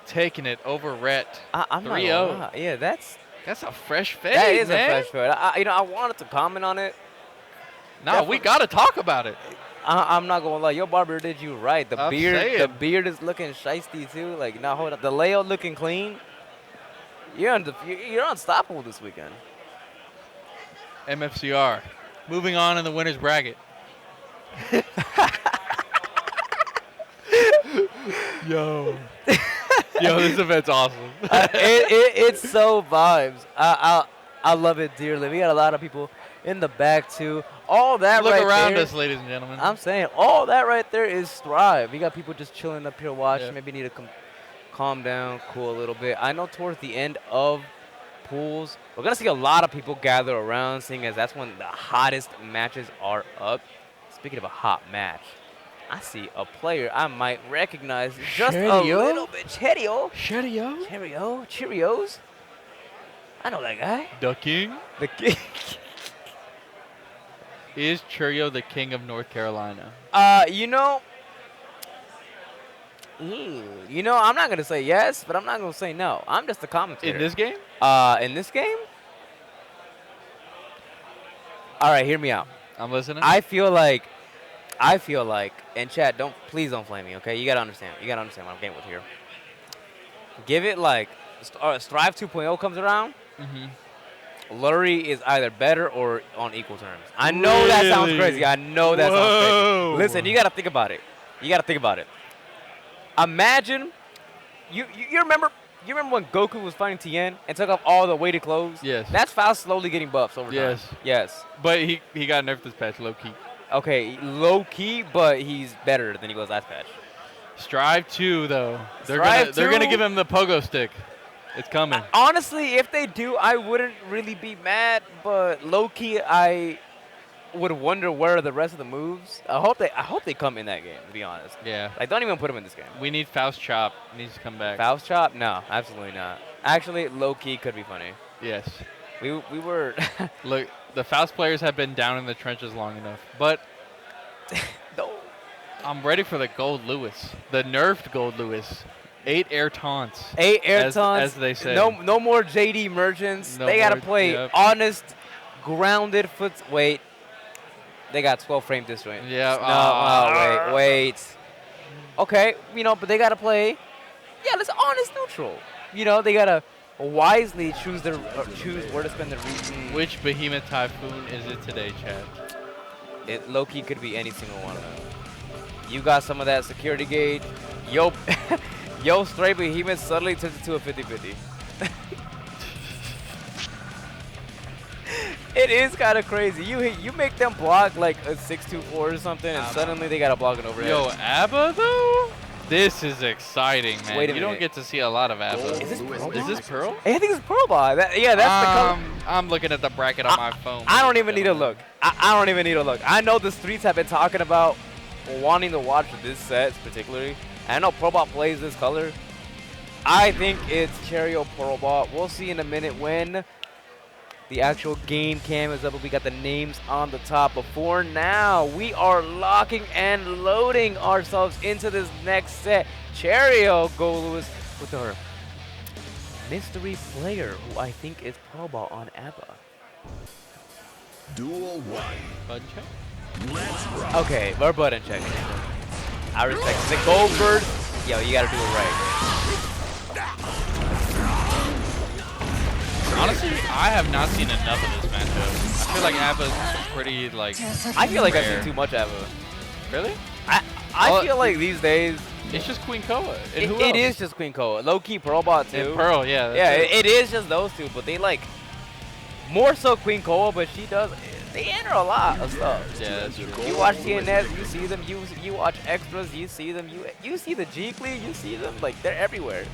Taking it over Rhett. I'm 3-0. not yeah, that's a fresh fade, that is man. a fresh fade. I wanted to comment on it. No, we gotta talk about it. I'm not gonna lie, your barber did you right. The I'm beard saying. is looking shiesty too. Like, now hold up, the layout looking clean. You're unstoppable this weekend. MFCR, moving on in the winners bracket. Yo, this event's awesome. It's so vibes. I love it dearly. We got a lot of people in the back too. All that Look right around there, us, ladies and gentlemen. I'm saying all that right there is Strive. We got people just chilling up here watching. Yeah. Maybe need to calm down, cool a little bit. I know towards the end of pools, we're gonna see a lot of people gather around, seeing as that's when the hottest matches are up. Speaking of a hot match, I see a player I might recognize just a little bit. Cheerios. I know that guy. The king? The king. Is Churio the king of North Carolina? I'm not gonna say yes, but I'm not gonna say no. I'm just a commentator. In this game? In this game? All right, hear me out. I'm listening. I feel like, and chat, please don't flame me, okay? You gotta understand what I'm getting with here. Give it like, Strive 2.0 comes around. Mm-hmm. Lurie is either better or on equal terms. I know that sounds crazy. I know that sounds crazy. Listen, you gotta think about it. Imagine, you remember when Goku was fighting Tien and took off all the weighted clothes? Yes. That's Faust slowly getting buffs over time. Yes. But he got nerfed this patch, low key. Okay, low key, but he's better than he was last patch. Strive 2 though. They're Strive gonna 2? give him the pogo stick. It's coming. Honestly, if they do, I wouldn't really be mad, but low key, I would wonder where are the rest of the moves. I hope they come in that game, to be honest. Yeah. Like, don't even put them in this game. We need Faust Chop. He needs to come back. Faust Chop? No, absolutely not. Actually, low key could be funny. Yes. We were Look, the Faust players have been down in the trenches long enough, but no. I'm ready for the Gold Lewis, the nerfed Gold Lewis. 8 air taunts. 8 air as, taunts. as they say. No more JD merchants. No they gotta more, play yep. honest, grounded foot. Wait, they got 12 frame disjoint. Yeah. No, wait. Okay, but they gotta play. Yeah, let's honest neutral. They gotta wisely choose where to spend their reason. Which behemoth typhoon is it today, Chad? It low key could be any single one of them. You got some of that security gauge. Yo, straight behemoth suddenly turns into a 50-50. It is kind of crazy. You make them block like a 6-2-4 or something, and suddenly they gotta block an overhead. Yo, ABBA though? This is exciting, man. Wait a You don't minute. get to see a lot of Abba. Is this Pearl? Is this Pearl? Hey, I think it's Pearl Ball. Yeah, that's the color. I'm looking at the bracket on my phone. I don't even need to look. I don't even need to look. I know the streets have been talking about wanting to watch this set particularly. And I know Pearl Ball plays this color. I think it's Cheerio Pearl Ball. We'll see in a minute when the actual game cam is up, but we got the names on the top. But for now, we are locking and loading ourselves into this next set. Cheerio Go Lewis with our mystery player, who I think is Pearl Ball on ABBA. Duel 1. Button check. Let's rock. Okay, we're button checking. I respect the Goldberg. Yo, you gotta do it right. Honestly, I have not seen enough of this matchup. I feel like Abba's pretty like. I feel like I've rare. seen too much ABBA. Really? I Well, feel like these days It's just Queen Koa. And who it else? is just Queen Koa. Low key Pearl Ball too. And Pearl, yeah. Yeah, that's it is just those two, but they like more so Queen Koa, but she does. They enter a lot of stuff. Yeah, that's true. You watch TNS, you see them. You watch extras, you see them. You see the G League, you see them. Like they're everywhere.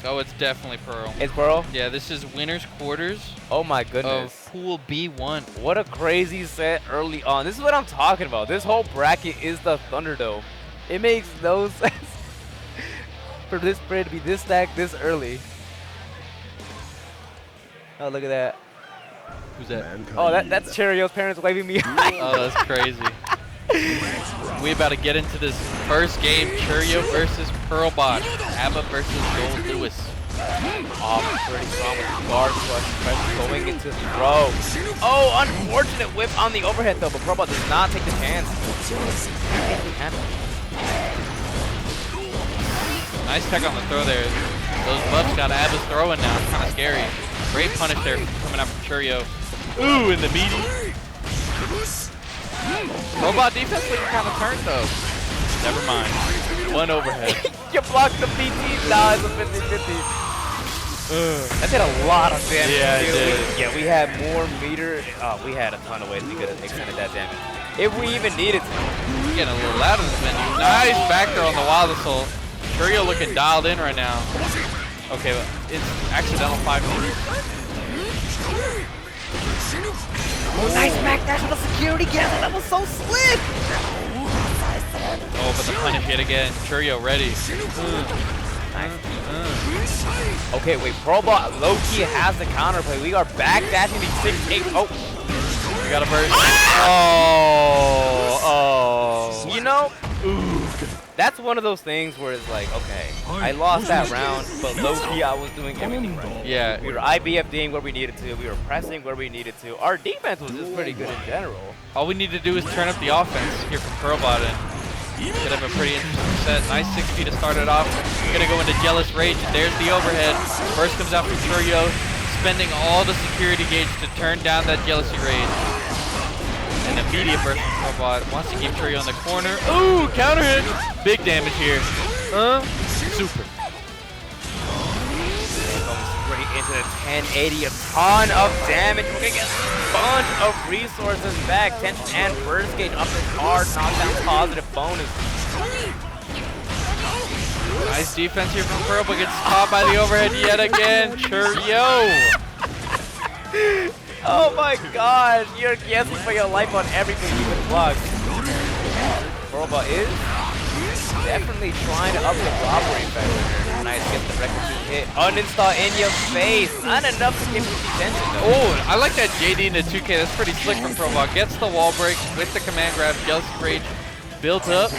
Oh, it's definitely Pearl. It's Pearl. Yeah, this is winners quarters Oh my goodness. of Pool B1. What a crazy set early on. This is what I'm talking about. This whole bracket is the Thunderdome. It makes no sense for this spread to be this stacked this early. Oh, look at that. Who's that? Mankind. Oh, that's Cheerio's parents waving me hi. Oh, that's crazy. We about to get into this first game. Cheerio versus Pearlbot. Abba versus Gold Lewis. Off pretty strong with the guard flush pressure going into the throw. Oh, unfortunate whip on the overhead though, but Pearlbot does not take the chance. Nice tech on the throw there. Those buffs got Abba's throwing now. It's kind of scary. Great punish there coming out from Cheerio. Ooh, in the meaty. Robot defense looking kind of turned though. Never mind. One overhead. You blocked the PT. Nah, it's a 50-50. That did a lot of damage. Yeah, it too. did. Yeah, we had more meter. Oh, we had a ton of ways we could have extended that damage. If we even needed to. We're getting a little loud in this menu. Nice back throw on the Wild Assault. Cheerio looking dialed in right now. Okay, but it's accidental 5 meters. Oh, nice back dash with a security gather. That was so slick. Oh, but the punish yet again. Cheerio ready. Okay, wait. Pearlbot low-key has the counterplay. We are back dashing the 6-8. Oh. We got a burst. Oh. You know, that's one of those things where it's like, okay, I lost that round, but low-key I was doing everything right. Yeah. We were IBFDing where we needed to. We were pressing where we needed to. Our defense was just pretty good in general. All we need to do is turn up the offense here from Pearlbot, and could have a pretty interesting set. Nice 6P to start it off. Gonna go into Jealous Rage, and there's the overhead. First comes out from Cheerio, spending all the security gauge to turn down that Jealousy Rage. And immediate burst from Pearlbot. Wants to keep Cheerio in the corner. Ooh, counter hit. Big damage here. Super. Straight into the 1080, a ton of damage. We're gonna get a bunch of resources back. Tension and burst gauge up this hard knockdown positive bonus. Nice defense here from Pearl, but gets caught by the overhead yet again. Cheerio. Oh my gosh, you're guessing for your life on everything you can block. Pearlbot is definitely trying to up the robbery factor. Nice, get the record hit. Uninstall in your face. Not enough to give you detention though. Oh, I like that JD into 2K. That's pretty slick from Pearlbot. Gets the wall break with the command grab. Jealous Rage built up.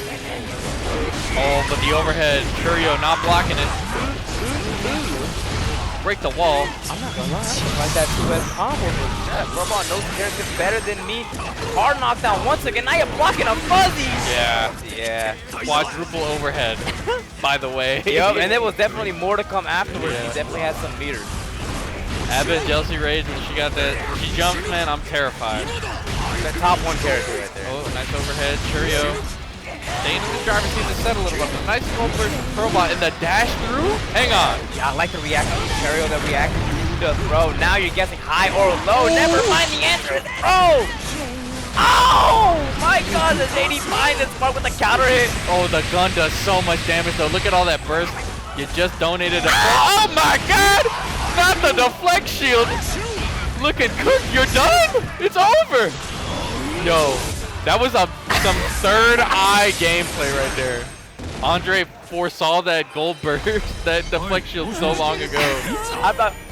Oh, but the overhead. Cheerio not blocking it. Break the wall. I'm not gonna lie, I like that 2S combo. Pearlbot knows the character better than me. Hard knockdown once again. Now you're blocking a fuzzy. Yeah. Yeah. Quadruple overhead, by the way. Yep, and there was definitely more to come afterwards. Yeah. He definitely had some meters. Abbott, Jealousy Rage, when she got that, when she jumps, man, I'm terrified. The top one character right there. Oh, nice overhead. Cheerio. Staying in the driver's seat to set a little bit. Nice goal burst from Pearlbot in the dash through. Hang on. Yeah, I like the reaction from Cheerio, the reaction to the throw. Now you're guessing high or low. Never mind the answer is throw. Oh my God! The JD finds it smart with the counter hit. Oh, the gun does so much damage though. Look at all that burst. You just donated a. Oh my God! Not the deflect shield. Looking cooked. You're done. It's over. Yo, that was some third eye gameplay right there. Andre foresaw that gold burst, that deflect shield so long ago.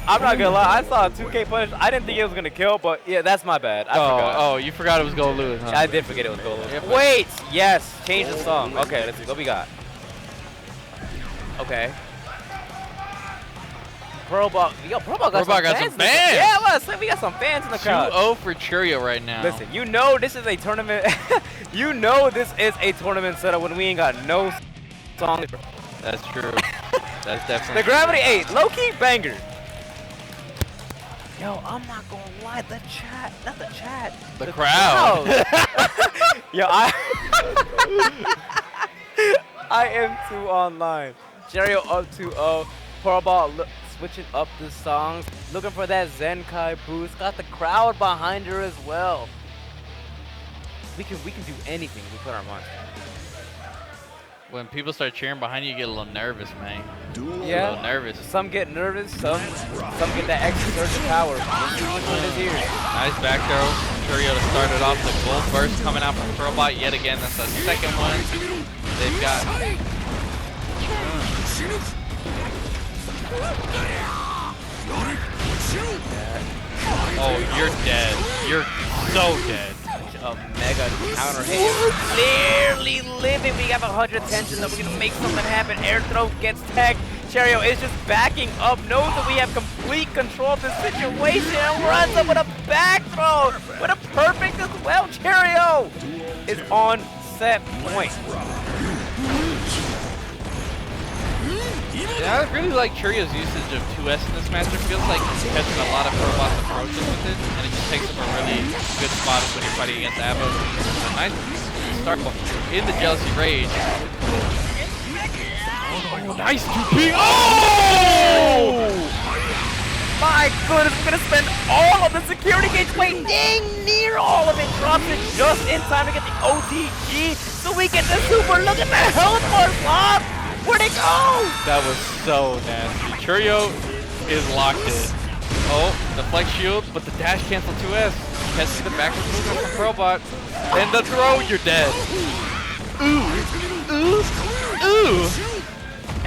I'm not gonna lie. I saw a 2K punish. I didn't think it was gonna kill, but yeah, that's my bad. I forgot. Oh, you forgot it was Gold Lewis, huh? I did forget it was Gold. Yep. Wait, yes, change the song. Okay, let's see what we got. Okay. Pro Ball, yo, Pro Ball got some fans. Yeah, we got some fans in the crowd. 2-0 for Churio right now. Listen, you know this is a tournament. You know this is a tournament setup when we ain't got no song. That's true. That's definitely The Gravity 8, low-key banger. Yo, I'm not gonna lie, the chat, not the chat. The crowd. Yo, I am too online. Cherio up 2-0. Pro Ball switching up the songs, looking for that Zenkai boost. Got the crowd behind her as well. We can do anything we put our minds to. When people start cheering behind you, you get a little nervous, man. Yeah. A little nervous. Some get nervous, some get that extra surge of power. Let's see which one is here. Nice back throw. Churio to start it off. The gold burst coming out from Turbot yet again. That's the second one they've got. Oh, you're dead. You're so dead. A mega counter hit. Clearly living. We have 100 tension that we're gonna make something happen. Air throw gets tagged. Cherio is just backing up, knows that we have complete control of the situation, and runs up with a back throw. With a perfect as well. Cherio is on set point. Yeah, I really like Churio's usage of 2S in this match. It feels like he's catching a lot of Probot's approaches with it, and it just takes him a really good spot when you're fighting against Avo. A nice start in the Jealousy Rage. Oh, nice 2P. Oh! My goodness, we're gonna spend all of the security gauge weight, dang near all of it. Drops it just in time to get the OTG, so we get the super. Look at the health bar flop. Where'd it go? That was so nasty. Churio is locked in. Oh, deflect shield, but the dash cancel 2S. Catching the backward movement from Probot. And the throw, you're dead. Ooh.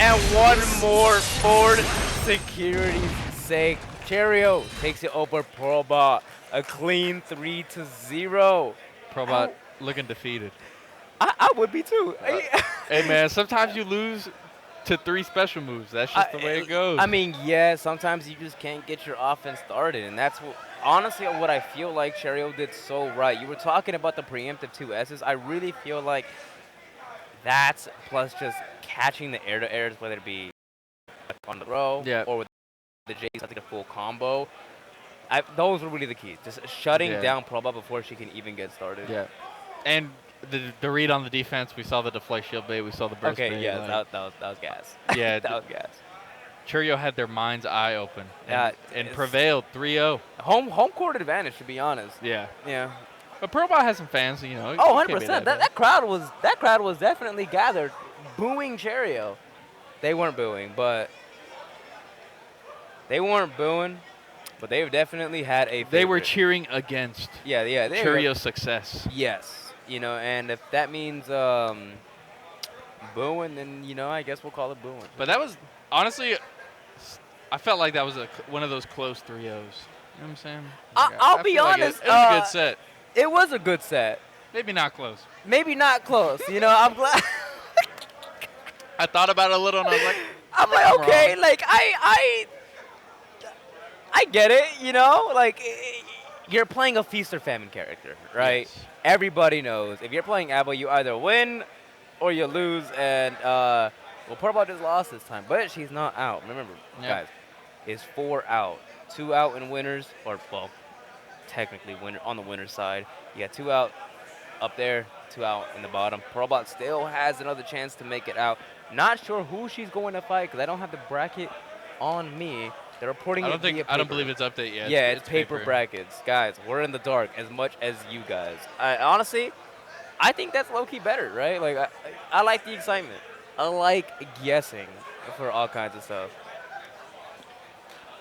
And one more for security's sake. Cherio takes it over Probot. A clean 3-0. Probot looking defeated. I would be too. Hey man, sometimes you lose to 3 special moves. That's just the way it goes. I mean, yeah, sometimes you just can't get your offense started, and that's what, honestly, what I feel like Cherio did so right. You were talking about the preemptive 2S's. I really feel like that's plus just catching the air-to-airs, whether it be on the row or with the J's, I think a full combo. Those were really the keys. Just shutting down Proba before she can even get started. Yeah, and the read on the defense, we saw the deflect shield bait, we saw the burst bait. Okay, yeah, that was gas. Yeah, that was gas. Churio had their mind's eye open and prevailed 3-0. Home court advantage, to be honest. Yeah. Yeah. But Probot has some fans, you know. Oh, 100%. That crowd was definitely gathered, booing Cherio. They weren't booing, but they've definitely had a favorite. They were cheering against Churio's success. Yes. You know, and if that means booing, then, you know, I guess we'll call it booing. But that was, honestly, I felt like that was one of those close 3-0s. You know what I'm saying? I'll be honest. It was a good set. It was a good set. Maybe not close. Maybe not close. You know, I'm glad. I thought about it a little, and I was like, I'm like, okay, like, I get it, you know? Like, you're playing a feast or famine character, right? Yes. Everybody knows. If you're playing Abo, you either win or you lose, and, well, Probot just lost this time, but she's not out. Remember, guys, it's 4 out. 2 out in winners, or, well, technically winner on the winner's side. You got 2 out up there, 2 out in the bottom. Probot still has another chance to make it out. Not sure who she's going to fight, because I don't have the bracket on me. They're reporting it via paper. I don't believe it's update yet. Yeah, it's paper brackets. Guys, we're in the dark as much as you guys. Honestly, I think that's low-key better, right? Like, I like the excitement. I like guessing for all kinds of stuff.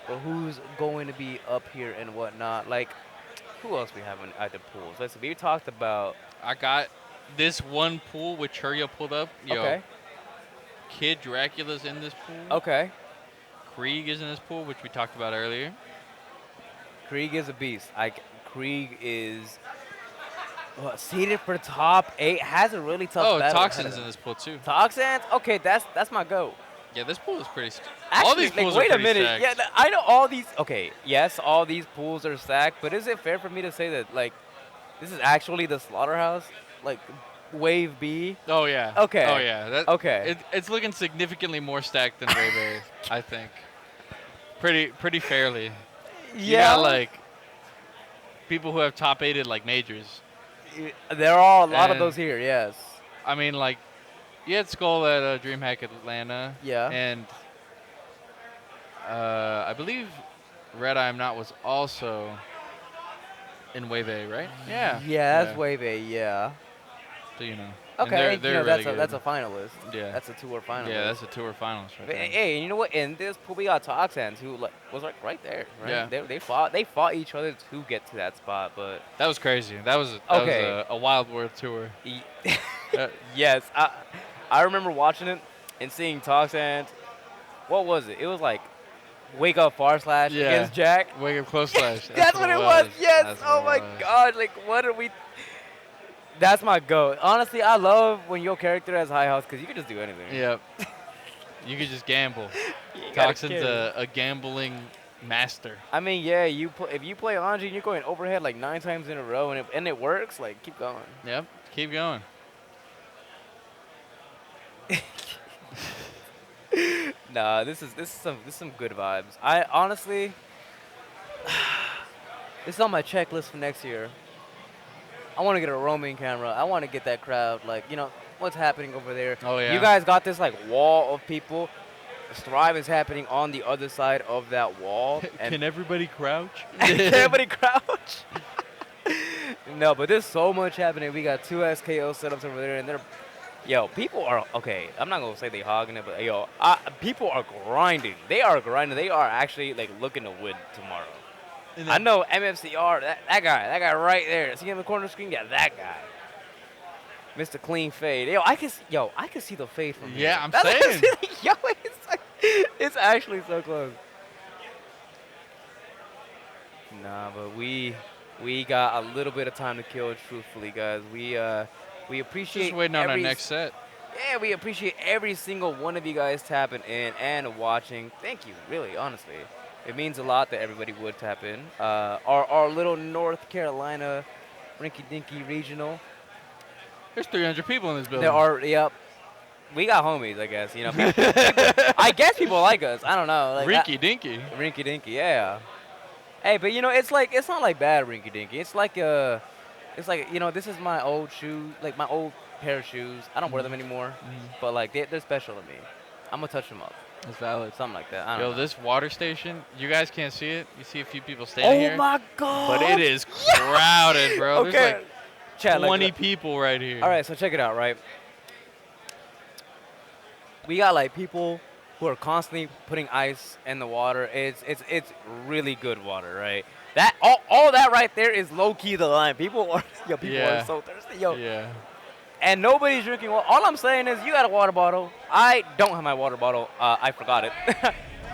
But who's going to be up here and whatnot? Like, who else we have at the pools? Let's see. We talked about. I got this one pool which Churia pulled up. Yo, Okay. Kid Dracula's in this pool. Okay. Krieg is in this pool, which we talked about earlier. Krieg is a beast. Krieg is seeded for top 8. Has a really tough battle. Toxin's in this pool too. Toxins? Okay, that's my goat. Yeah, this pool is pretty. Actually, all these pools wait are a pretty minute. stacked. Yeah, I know all these. Okay, yes, all these pools are stacked. But is it fair for me to say that like this is actually the slaughterhouse, like Wave B? Oh yeah. Okay. Oh yeah. Okay. It's looking significantly more stacked than Rayberry, I think. Pretty fairly. You got like people who have top 8'd like majors. There are a lot of And- those here. Yes. I mean, like, you had Skull at DreamHack Atlanta. Yeah. And I believe Red Eye I'm Not was also in Wave A, right? Yeah. Yeah, that's Wave A. Yeah. So, you know. And Okay. they're you know, really that's good. a finalist. Yeah. That's a tour finalist. Yeah, that's a tour finals right But, there. hey, you know what? In this pool, we got Toxins who was like right there. Right? Yeah. They fought each other to get to that spot, but That was crazy. That was Okay. a Wild World tour. yes, I remember watching it and seeing Toxins. What was it? It was like Wake Up Far Slash Yeah. against Jack. Wake Up Close Slash. That's what it was. Yes. That's Oh what my it was. God. Like, what are we? That's my goat. Honestly, I love when your character has high house because you can just do anything. Yep. You could just gamble. You gotta Toxin's carry. a gambling master. I mean, yeah. If you play Anji and you're going overhead like 9 times in a row and it works, like keep going. Yep. Keep going. Nah, this is some good vibes. I honestly, this is on my checklist for next year. I want to get a roaming camera. I want to get that crowd, like, you know, what's happening over there. Oh, yeah. You guys got this like wall of people. Strive is happening on the other side of that wall. Can everybody crouch? Can everybody crouch? No, but there's so much happening. We got 2 SKO setups over there, and they're, yo, people are, okay, I'm not going to say they hogging it, but, yo, people are grinding. They are grinding. They are actually, like, looking to win tomorrow. I know MFCR, that guy right there. See him in the corner screen? Yeah, that guy. Mr. Clean Fade. Yo, I can see the fade from here. Yeah, I'm saying. Yo, it's actually so close. Nah, but we got a little bit of time to kill, truthfully, guys. We appreciate Just waiting on our every next set. Yeah, we appreciate every single one of you guys tapping in and watching. Thank you, really, honestly. It means a lot that everybody would tap in. Our little North Carolina rinky-dinky regional. There's 300 people in this building. There are, yep. We got homies, I guess. You know, I guess people like us. I don't know. Like, Rinky Dinky. Rinky-dinky, yeah. Hey, but you know, it's not like bad rinky-dinky. It's like you know, this is my old shoe, like my old pair of shoes. I don't wear them anymore, but like they're special to me. I'm gonna touch them up. That's valid. Something like that. I don't Yo, know. this water station, you guys can't see it. You see a few people standing here. Oh my God! But it is crowded, bro. Okay. There's like Chat, 20 people right here. All right, so check it out, right? We got like people who are constantly putting ice in the water. It's really good water, right? That all that right there is low key the line. People are Yeah. are so thirsty, yo. Yeah. And nobody's drinking water. All I'm saying is you got a water bottle. I don't have my water bottle. I forgot it.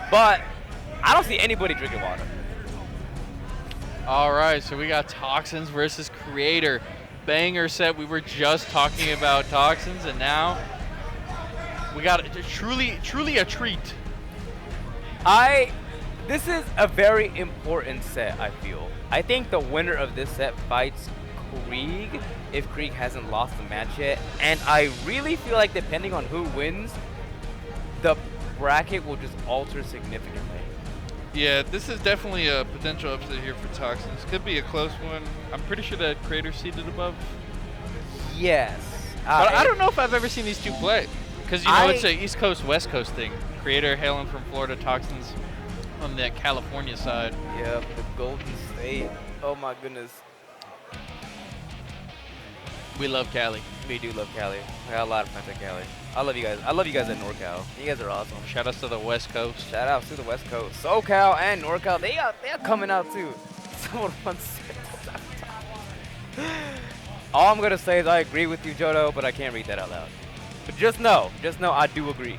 But I don't see anybody drinking water. All right, so we got Toxins versus Creator. Banger set. We were just talking about Toxins, and now we got truly a treat. This is a very important set, I feel. I think the winner of this set fights Krieg if Krieg hasn't lost the match yet. And I really feel like depending on who wins, the bracket will just alter significantly. Yeah, this is definitely a potential upset here for Toxins. Could be a close one. I'm pretty sure that Creator seated above. Yes. But I don't know if I've ever seen these two play. Because, you know, it's a East Coast, West Coast thing. Creator hailing from Florida, Toxins on that California side. Yep, the Golden State. Oh my goodness. We love Cali. We do love Cali. I got a lot of friends at Cali. I love you guys. I love you guys at NorCal. You guys are awesome. Shout outs to the West Coast. Shout out to the West Coast. SoCal and NorCal. They are coming out too. Someone wants All I'm gonna say is I agree with you, Jodo, but I can't read that out loud. But just know I do agree.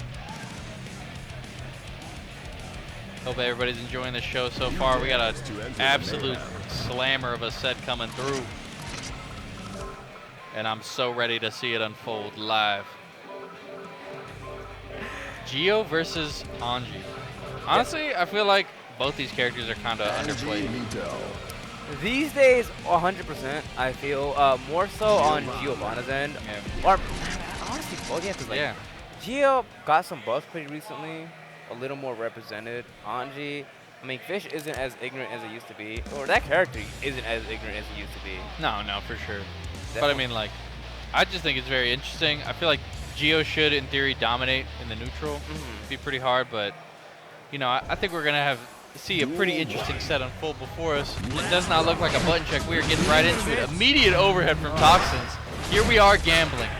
Hope everybody's enjoying the show so far. We got an absolute slammer of a set coming through. And I'm so ready to see it unfold live. Gio versus Anji. Honestly, I feel like both these characters are kind of underplayed. These days, 100%, I feel more so on Giovanna's end. Yeah. Or honestly, both. Yeah, 'cause like Gio got some buzz pretty recently, a little more represented. Anji, I mean, Fish isn't as ignorant as it used to be, or that character isn't as ignorant as it used to be. No, for sure. But I mean, like, I just think it's very interesting. I feel like Gio should, in theory, dominate in the neutral. Be pretty hard, but you know, I think we're gonna see a pretty interesting set unfold before us. It does not look like a button check. We are getting right into it. Immediate overhead from Toxins. Here we are gambling.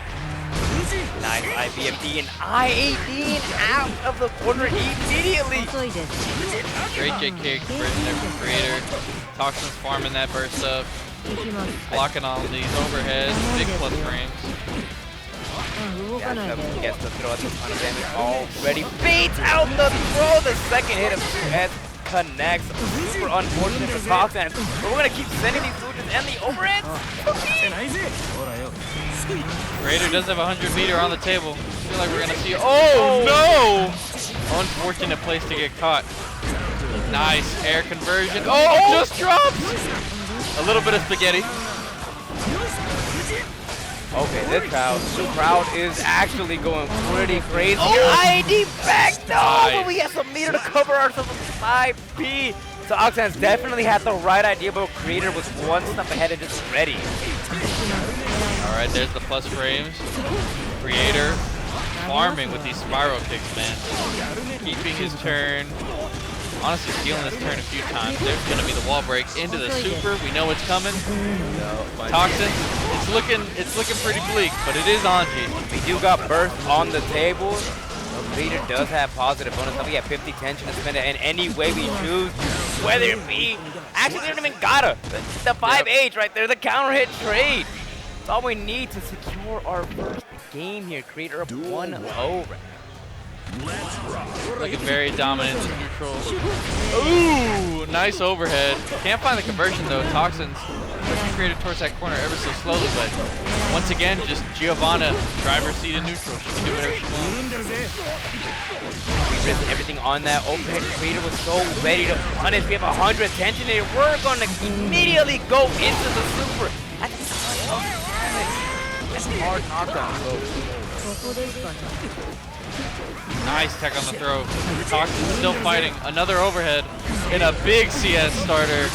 Nice IBFD and I-18 out of the corner immediately. Great JK conversion there from Creator. Toxins farming that burst up. Blocking all these overheads. Big plus frames. Gets the throw at the ton of damage already. Baits out the throw. The second hit of 2S connects. Super unfortunate for Toxins. But we're going to keep sending these solutions and the overheads. Creator does have a 100-meter on the table. I feel like we're going to see. Oh, no! Unfortunate place to get caught. Nice air conversion. Oh, just drops! A little bit of spaghetti. Okay, this crowd is actually going pretty crazy. ID back though, but we have some meter to cover ourselves with 5P. So Oxan's definitely had the right idea, but Creator was one step ahead and just ready. All right, there's the plus frames. Creator farming with these spiral kicks, man. Keeping his turn. Honestly, stealing this turn a few times. There's going to be the wall break into the super. We know it's coming. Toxin, it's looking pretty bleak, but it is Anji. We do got burst on the table. Creator does have positive bonus. We have 50 tension to spend it in any way we choose. Whether it be, actually we don't even gotta. The 5H right there, the counter hit trade. It's all we need to secure our first game here. Creator up 1-0. Looking very dominant in neutral. Ooh, nice overhead. Can't find the conversion though. Toxins pushing Creator towards that corner ever so slowly, but once again, just Giovanna, driver's seat in neutral. She can do whatever she wants. We risked everything on that overhead. Creator was so ready to punish. We have 100 tension here. We're gonna immediately go into the super. That's hard knockdown. Nice tech on the throw. Toxin still fighting. Another overhead and a big CS starter.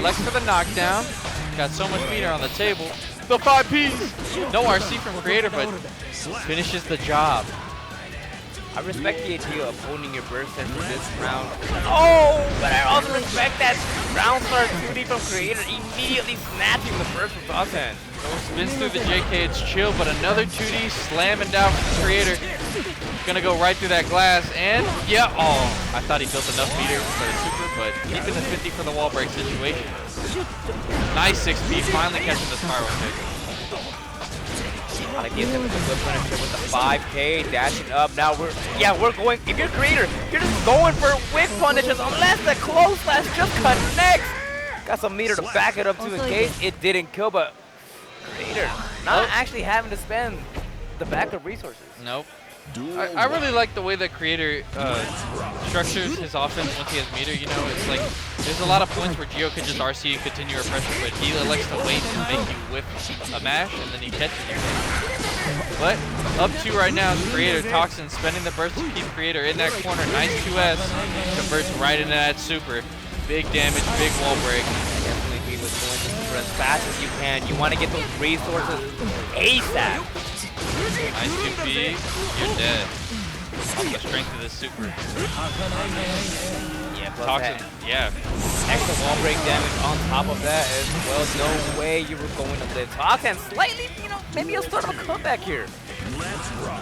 Lex for the knockdown. Got so much meter on the table. The 5Ps. No RC from Creator, but finishes the job. I respect the idea of owning your burst for this round. Oh, but I also respect that round start 2D from Creator immediately snatching the burst from Toxin. Spins through the JK, it's chill, but another 2D slamming down from the Creator. Gonna go right through that glass, and yeah, I thought he built enough meter for the super, but keeping the 50 for the wall break situation. Nice 6P, finally catching the spiral kick. I give him a good finisher with the 5K, dashing up. Now we're going, if you're Creator, you're just going for whip punishes unless the close slash just connects. Got some meter to back it up to in case it didn't kill, but Creator not actually having to spend the backup resources. Nope. I really like the way that Creator structures his offense once he has meter. You know, it's like there's a lot of points where Gio could just RC and continue her pressure, but he elects to wait and make you whip a mash, and then he catches you. But up 2 right now is Creator. Toxin spending the burst to keep Creator in that corner. Nice 2S. Converts right into that super. Big damage, big wall break. Definitely be with going the super as fast as you can. You want to get those resources ASAP. Nice 2P. You're dead. off the strength of this super. Yeah, plus Toxin, that yeah. extra wall break damage on top of that as well. No way you were going to live. Toxin slightly, maybe a sort of a comeback here.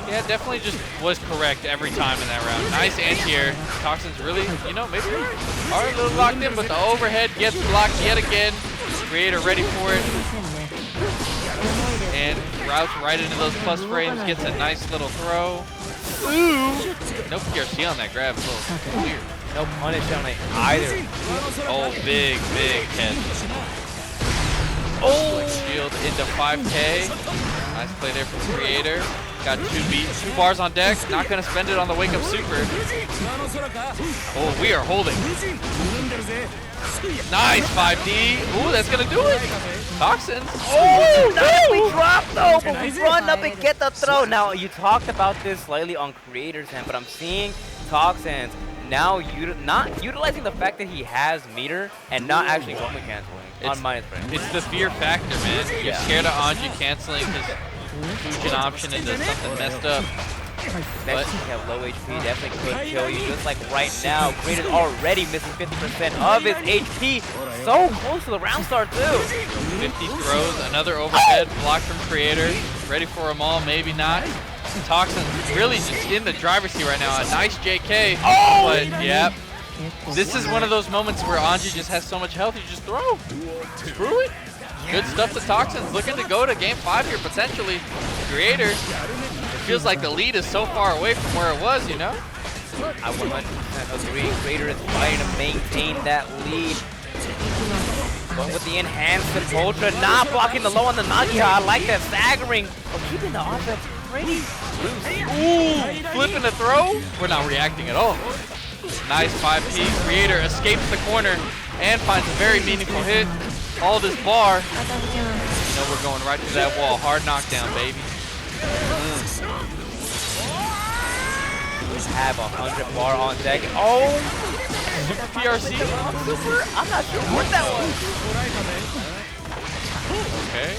Yeah, definitely just was correct every time in that round. Nice anti-air. Toxins really, maybe are a little locked in, but the overhead gets blocked yet again. Creator ready for it. And routes right into those plus frames, gets a nice little throw. Ooh! No PRC on that grab, a little weird. No punish on it either. Oh, big catch. Oh! Shield into 5K. Nice play there from Creator. Got 2 bars on deck. Not going to spend it on the wake up super. Oh, we are holding. Nice 5D. Ooh, that's going to do it. Toxins. Oh, no! We drop though, but we run up and get the throw. Now, you talked about this slightly on Creator's end, but I'm seeing Toxins now not utilizing the fact that he has meter and not actually moment canceling on minus frame. It's the fear factor, man. You're scared of Anji canceling his fusion option into something messed up. Especially if you have low HP, definitely could kill you. Just like right now, Creator's already missing 50% of his HP. So close to the round start, too. 50 throws, another overhead block from Creator. Ready for them all, maybe not. Toxin really just in the driver's seat right now. A nice JK, but yeah. This is one of those moments where Anji just has so much health, you just throw. Screw it. Good stuff to Toxins. Looking to go to game 5 here, potentially. Creator, it feels like the lead is so far away from where it was, I 100% agree. Creator is trying to maintain that lead. Going with the enhanced Ultra, not blocking the low on the Nagiha. I like that staggering, but keeping the offense pretty loose. Ooh, flipping the throw. We're not reacting at all. Nice 5P. Creator escapes the corner and finds a very meaningful hit. All this bar. We're going right through that wall. Hard knockdown, baby. We have 100 bar on deck. Oh! Super PRC. I'm not sure what that was. Okay.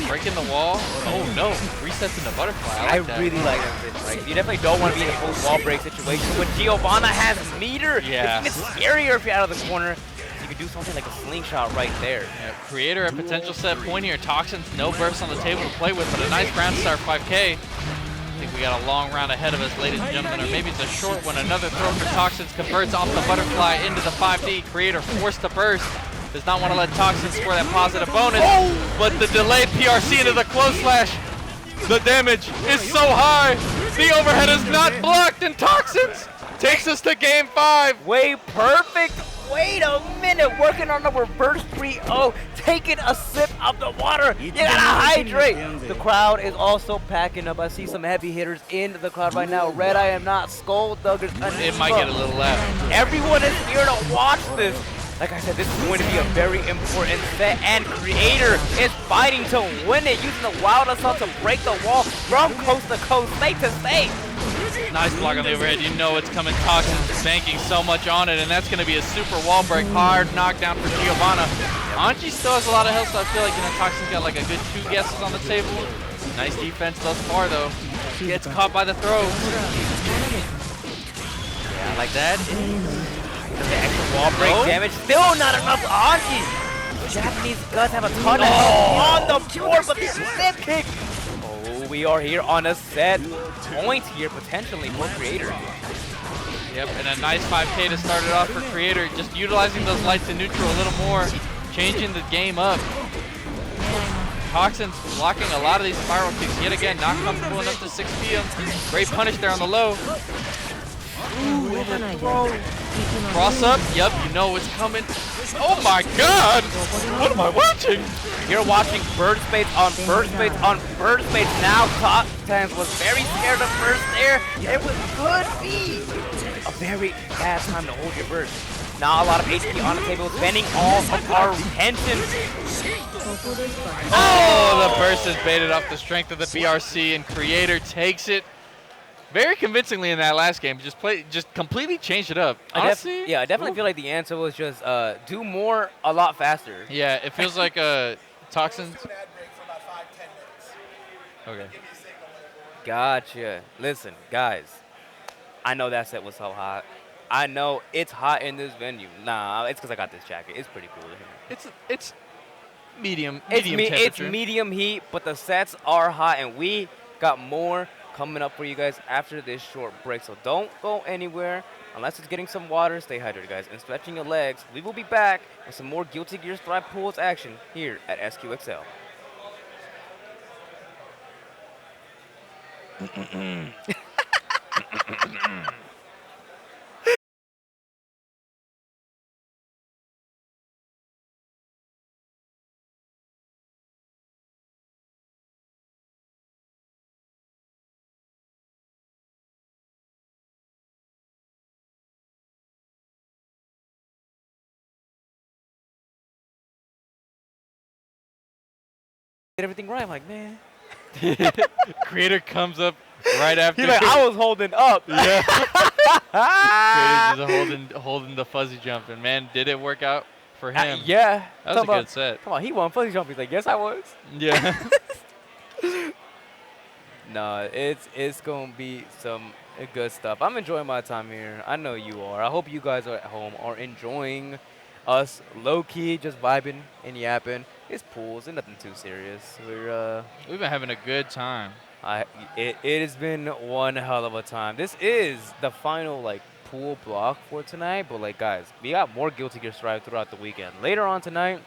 Breaking the wall. Oh no. Resets in the butterfly. I like that. Really like that. Right? You definitely don't want to be in a full wall break situation. When Giovanna has meter, it's scarier if you're out of the corner. You could do something like a slingshot right there. Yeah, Creator a potential set point here. Toxins, no burst on the table to play with, but a nice round start 5K. I think we got a long round ahead of us, ladies and gentlemen, or maybe it's a short one. Another throw for Toxins converts off the butterfly into the 5D. Creator forced to burst. Does not want to let Toxins score that positive bonus, but the delayed PRC into the close slash. The damage is so high. The overhead is not blocked, and Toxins takes us to game 5. Way perfect. Wait a minute, working on the reverse 3-0, taking a sip of the water. You gotta hydrate. The crowd is also packing up. I see some heavy hitters in the crowd right now. Red Eye am not, Skullduggers. It might get a little loud. Everyone is here to watch this. Like I said, this is going to be a very important set, and Creator is fighting to win it, using the Wild Assault to break the wall from coast to coast, state to state. Nice block on the overhead. You know it's coming. Toxins banking so much on it, and that's going to be a super wall break. Hard knockdown for Giovanna. Anji still has a lot of health, so I feel like Toxins got like a good 2 guesses on the table. Nice defense thus far, though. Gets caught by the throw. Yeah, like that. The extra wall break damage. Still not enough Anji. Japanese guys have a ton of health on the board, but the step kick. We are here on a set point here, potentially, for Creator. Yep, and a nice 5K to start it off for Creator. Just utilizing those lights in neutral a little more, changing the game up. Toxins blocking a lot of these spiral kicks. Yet again, not comfortable enough to 6 PM. Great punish there on the low. Ooh, cross up, yep, you know it's coming. Oh my god! What am I watching? You're watching bird space on bird space on bird space. Now Toxins was very scared of burst there. It could be a very bad time to hold your burst. Now a lot of HP on the table, spending all of our retention. Oh, the burst is baited off the strength of the BRC, and Creator takes it very convincingly in that last game. Just completely changed it up. Honestly, I definitely feel like the answer was just do more a lot faster. Yeah, it feels like Toxins. Okay. Gotcha. Listen, guys. I know that set was so hot. I know it's hot in this venue. Nah, it's because I got this jacket. It's pretty cool. It's medium It's temperature. medium heat, but the sets are hot, and we got more coming up for you guys after this short break. So don't go anywhere unless it's getting some water. Stay hydrated, guys, and stretching your legs. We will be back with some more Guilty Gear Strive Pools action here at SQXL. Did everything right? I'm like, man. Creator comes up right after. He's like, I was holding up. Yeah. Creator just holding the fuzzy jump, and man, did it work out for him? Yeah. That was a good set. Come on, he won fuzzy jump. He's like, yes, I was. Yeah. No, it's gonna be some good stuff. I'm enjoying my time here. I know you are. I hope you guys are at home are enjoying us low key, just vibing and yapping. It's pools and nothing too serious. We've been having a good time. It has been one hell of a time. This is the final like pool block for tonight, but like guys, we got more Guilty Gear Strive throughout the weekend. Later on tonight,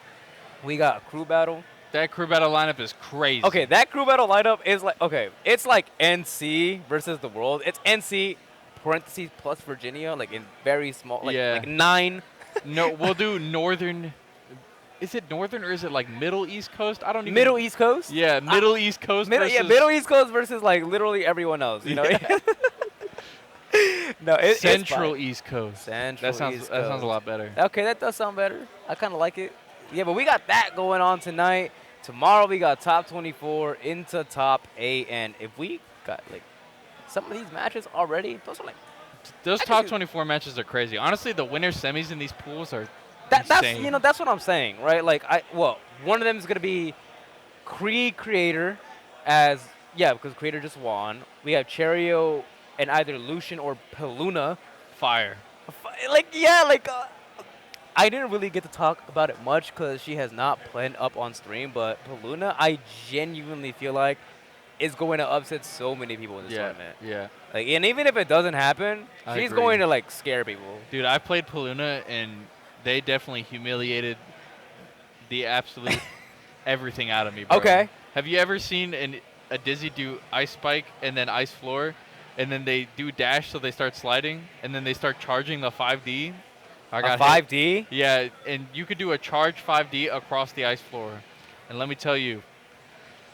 we got a crew battle. That crew battle lineup is crazy. Okay, that crew battle lineup is like, okay, it's like NC versus the world. It's NC parentheses plus Virginia, like in very small, like 9. No, we'll do northern. Is it northern or is it like middle East Coast? I don't even. Middle East Coast? Yeah, middle East Coast. Middle East Coast versus like literally everyone else. You know. Yeah. No, Central it's East Coast. Central that sounds East that sounds Coast. a lot better. Okay, that does sound better. I kind of like it. Yeah, but we got that going on tonight. Tomorrow we got top 24 into top 8, and if we got like some of these matches already, those are like Those top 24 matches are crazy. Honestly, the winner semis in these pools are that's insane. that's what I'm saying, right? Like one of them is gonna be Creator, because Creator just won. We have Cherio and either Lucian or Peluna. Fire. I didn't really get to talk about it much because she has not played up on stream, but Peluna, I genuinely feel like is going to upset so many people in this tournament. Yeah. Like, and even if it doesn't happen, I she's agree. going to like scare people. Dude, I played Peluna, and they definitely humiliated the absolute everything out of me, bro. Okay. Have you ever seen a Dizzy do ice spike and then ice floor, and then they do dash so they start sliding, and then they start charging the 5D? I got 5D? Yeah, and you could do a charge 5D across the ice floor. And let me tell you,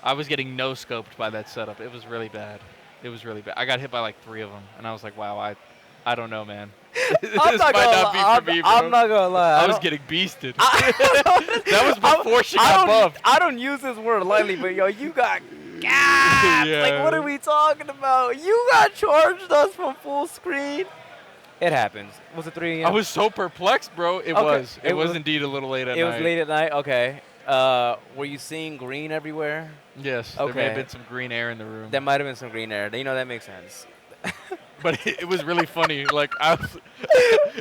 I was getting no-scoped by that setup. It was really bad. It was really bad. I got hit by like 3 of them, and I was like, wow, I don't know, man. This might not be for me, bro. I'm not going to lie. I was getting beasted. That was before she got buffed. I don't use this word lightly, but yo, you got gassed. Yeah. Like, what are we talking about? You got charged us from full screen. It happens. Was it 3 a.m.? I was so perplexed, bro. It was. It was indeed a little late at night. It was late at night? Okay. Were you seeing green everywhere? Yes. Okay. There may have been some green air in the room. There might have been some green air. You know, that makes sense. But it was really funny. Like,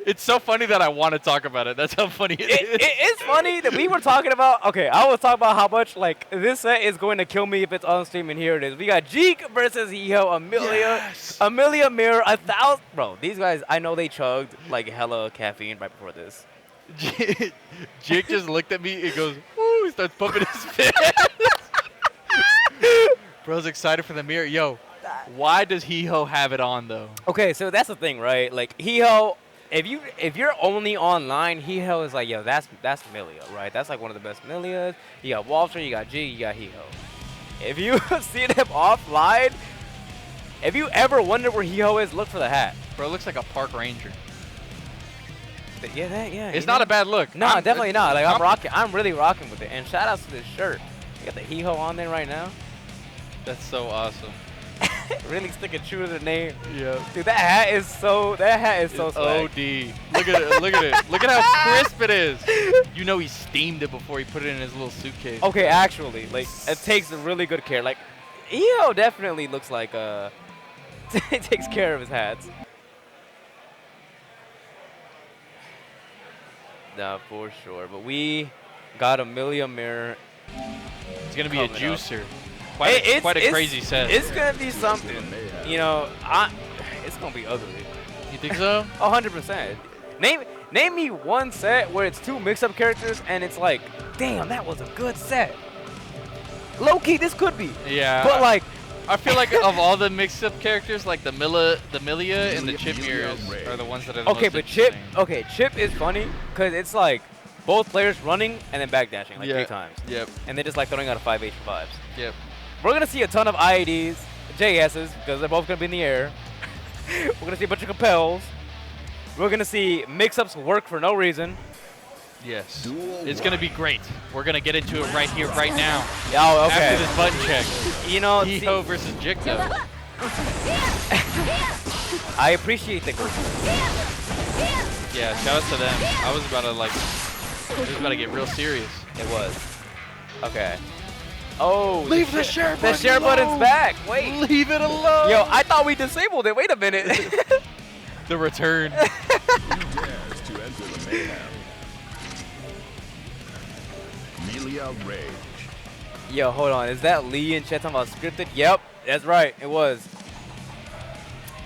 it's so funny that I want to talk about it. That's how funny it is. It's funny that we were talking about, okay, I was talking about how much, like, this set is going to kill me if it's on stream, and here it is. We got Jeek versus Hiho, Amelia Mirror, 1,000. Bro, these guys, I know they chugged, like, hella caffeine right before this. Jake just looked at me and goes, woo, he starts pumping his fist. Bro's excited for the mirror. Yo, why does Hiho have it on, though? Okay, so that's the thing, right? Like, Hiho, if you're only online, Hiho is like, yo, that's Milia, right? That's like one of the best Milias. You got Walter, you got G, you got Hiho. If you see them offline, if you ever wonder where Hiho is, look for the hat. Bro, it looks like a park ranger. Yeah. It's not a bad look. No, definitely not. Like, I'm really rocking with it. And shout outs to this shirt. You got the Hiho on there right now. That's so awesome. Really sticking true to the name. Yeah. Dude, that hat is so It's swag. OD. Look at it. Look at it. Look at how crisp it is. You know he steamed it before he put it in his little suitcase. Okay, actually, like, it takes really good care. Like, Hiho definitely looks like it takes care of his hats. Nah, for sure. But we got Amelia Mirror. It's gonna be a Coming up. juicer. Quite a crazy set. It's gonna be something. You know, it's gonna be ugly. You think so? 100%. Name me one set where it's two mix-up characters and it's like, damn, that was a good set. Low key, this could be. Yeah. But like, I feel like of all the mixed-up characters, like the Milia and the Chip mirrors are the ones that are the okay, most but Chip, interesting. Chip is funny because it's like both players running and then backdashing like 3 times. Yep. And they're just like throwing out a 5H for 5s. Yep. We're gonna see a ton of IADs, JSs, because they're both gonna be in the air. We're gonna see a bunch of compels. We're gonna see mix-ups work for no reason. Yes. It's gonna be great. We're gonna get into it right here, right now. Oh, okay. After this button check. You know, Hiho versus Jik though. I appreciate the group. Yeah, shout out to them. I was about to get real serious. It was. Okay. Oh, Leave the share button The share button's alone. back. Wait. Leave it alone. Yo, I thought we disabled it. Wait a minute. The return. Who dares to enter the mayhem? Melia Rage. Yo, hold on. Is that Lee and chat talking about scripted? Yep, that's right. It was.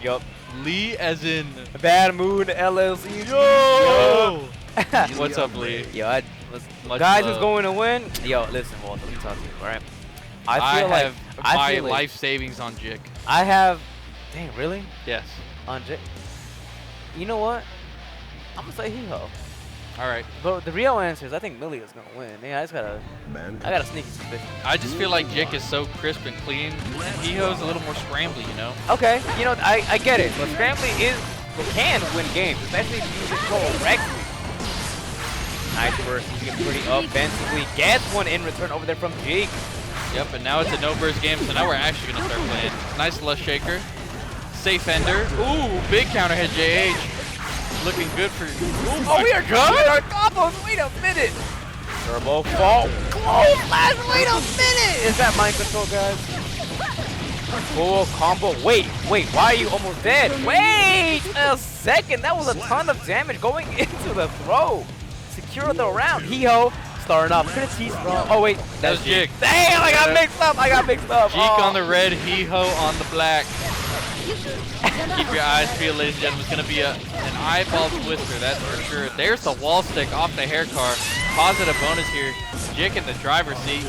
Yup. Lee as in Bad Mood LLC. Yo! What's up, Lee? Yo, Much guys, love. who's going to win? Yo, listen, Walter. Let me talk to you. All right. I feel have my feel like life savings on Jik. I have. Dang, really? Yes. On J. You know what? I'm gonna say Hiho. All right. But the real answer is I think Millia's gonna win. Yeah, I got a sneaky suspicion. I just feel like Jik is so crisp and clean. Hiho's a little more scrambly, you know? Okay, you know, I get it, but Scrambly can win games, especially if you use it correctly. Nice burst, he's getting pretty offensively. Gets one in return over there from Jake. Yep, and now it's a no-burst game, so now we're actually going to start playing. Nice lush shaker. Safe ender. Ooh, big counter hit JH. Looking good for... Oh, we are good! Our combos, wait a minute! Turbo fall. Close flash, wait a minute! Is that mind control, guys? Full combo. Wait, why are you almost dead? Wait a second, that was a ton of damage going into the throw. Secure the round. Hiho starting off pretty strong. Oh wait, That's Jik. Damn, I got mixed up. Jik on the red, Hiho on the black. Keep your eyes peeled, ladies and gentlemen. It's going to be an eyeball twister, that's for sure. There's the wall stick off the hair car. Positive bonus here. Jik in the driver's seat,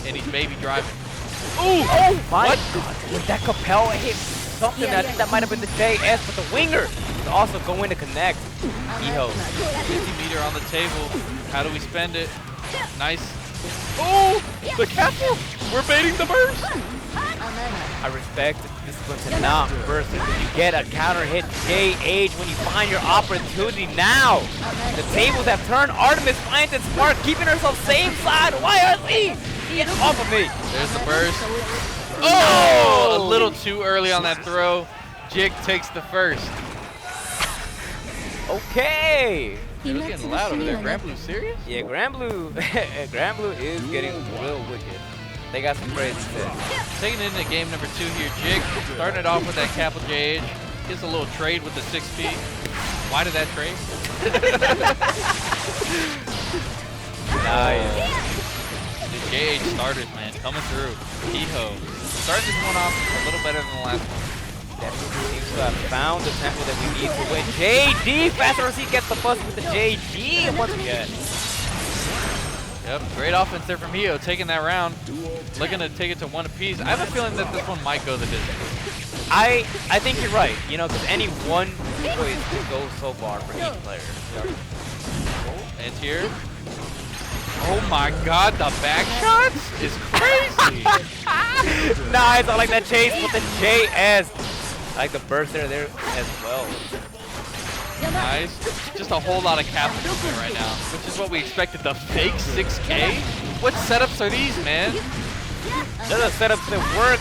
and he's baby driving. Ooh! Oh my God! With that compel hit something, I think that might have been the JS, but the winger is also going to connect. Hiho. 50 meter on the table. How do we spend it? Nice. Oh! The castle! We're baiting the burst! I respect the discipline to not burst it. When you get a counter hit, JH, when you find your opportunity now. The tables have turned. Artemis finds it smart, keeping herself same side. YRC! Get off of me! There's the burst. Oh! A little too early on that throw. Jik takes the first. Okay. It was getting loud over there. Grand Blue serious? Yeah, Grand Blue is getting real wicked. They got some crazy sets. Taking it into game number 2 here. Jik starting it off with that capital JH. Gets a little trade with the 6P. Why did that trade? Nice. The JH starters, man, coming through. Hiho. Starting this one off a little better than the last one. Definitely seems to have found the tempo that we need to win. JD, Fast RC gets the bust with the JD once again. Yep, great offense there from Hiho, taking that round. Looking to take it to 1 apiece. I have a feeling that this one might go the distance. I think you're right, you know, because any one choice could go so far for each player. And here. Oh my God, the back shots is crazy. Nice, I like that chase with the JS. I like the burst there as well. Nice. Just a whole lot of cap movement right now, which is what we expected. The fake 6K? What setups are these, man? Those are setups that work.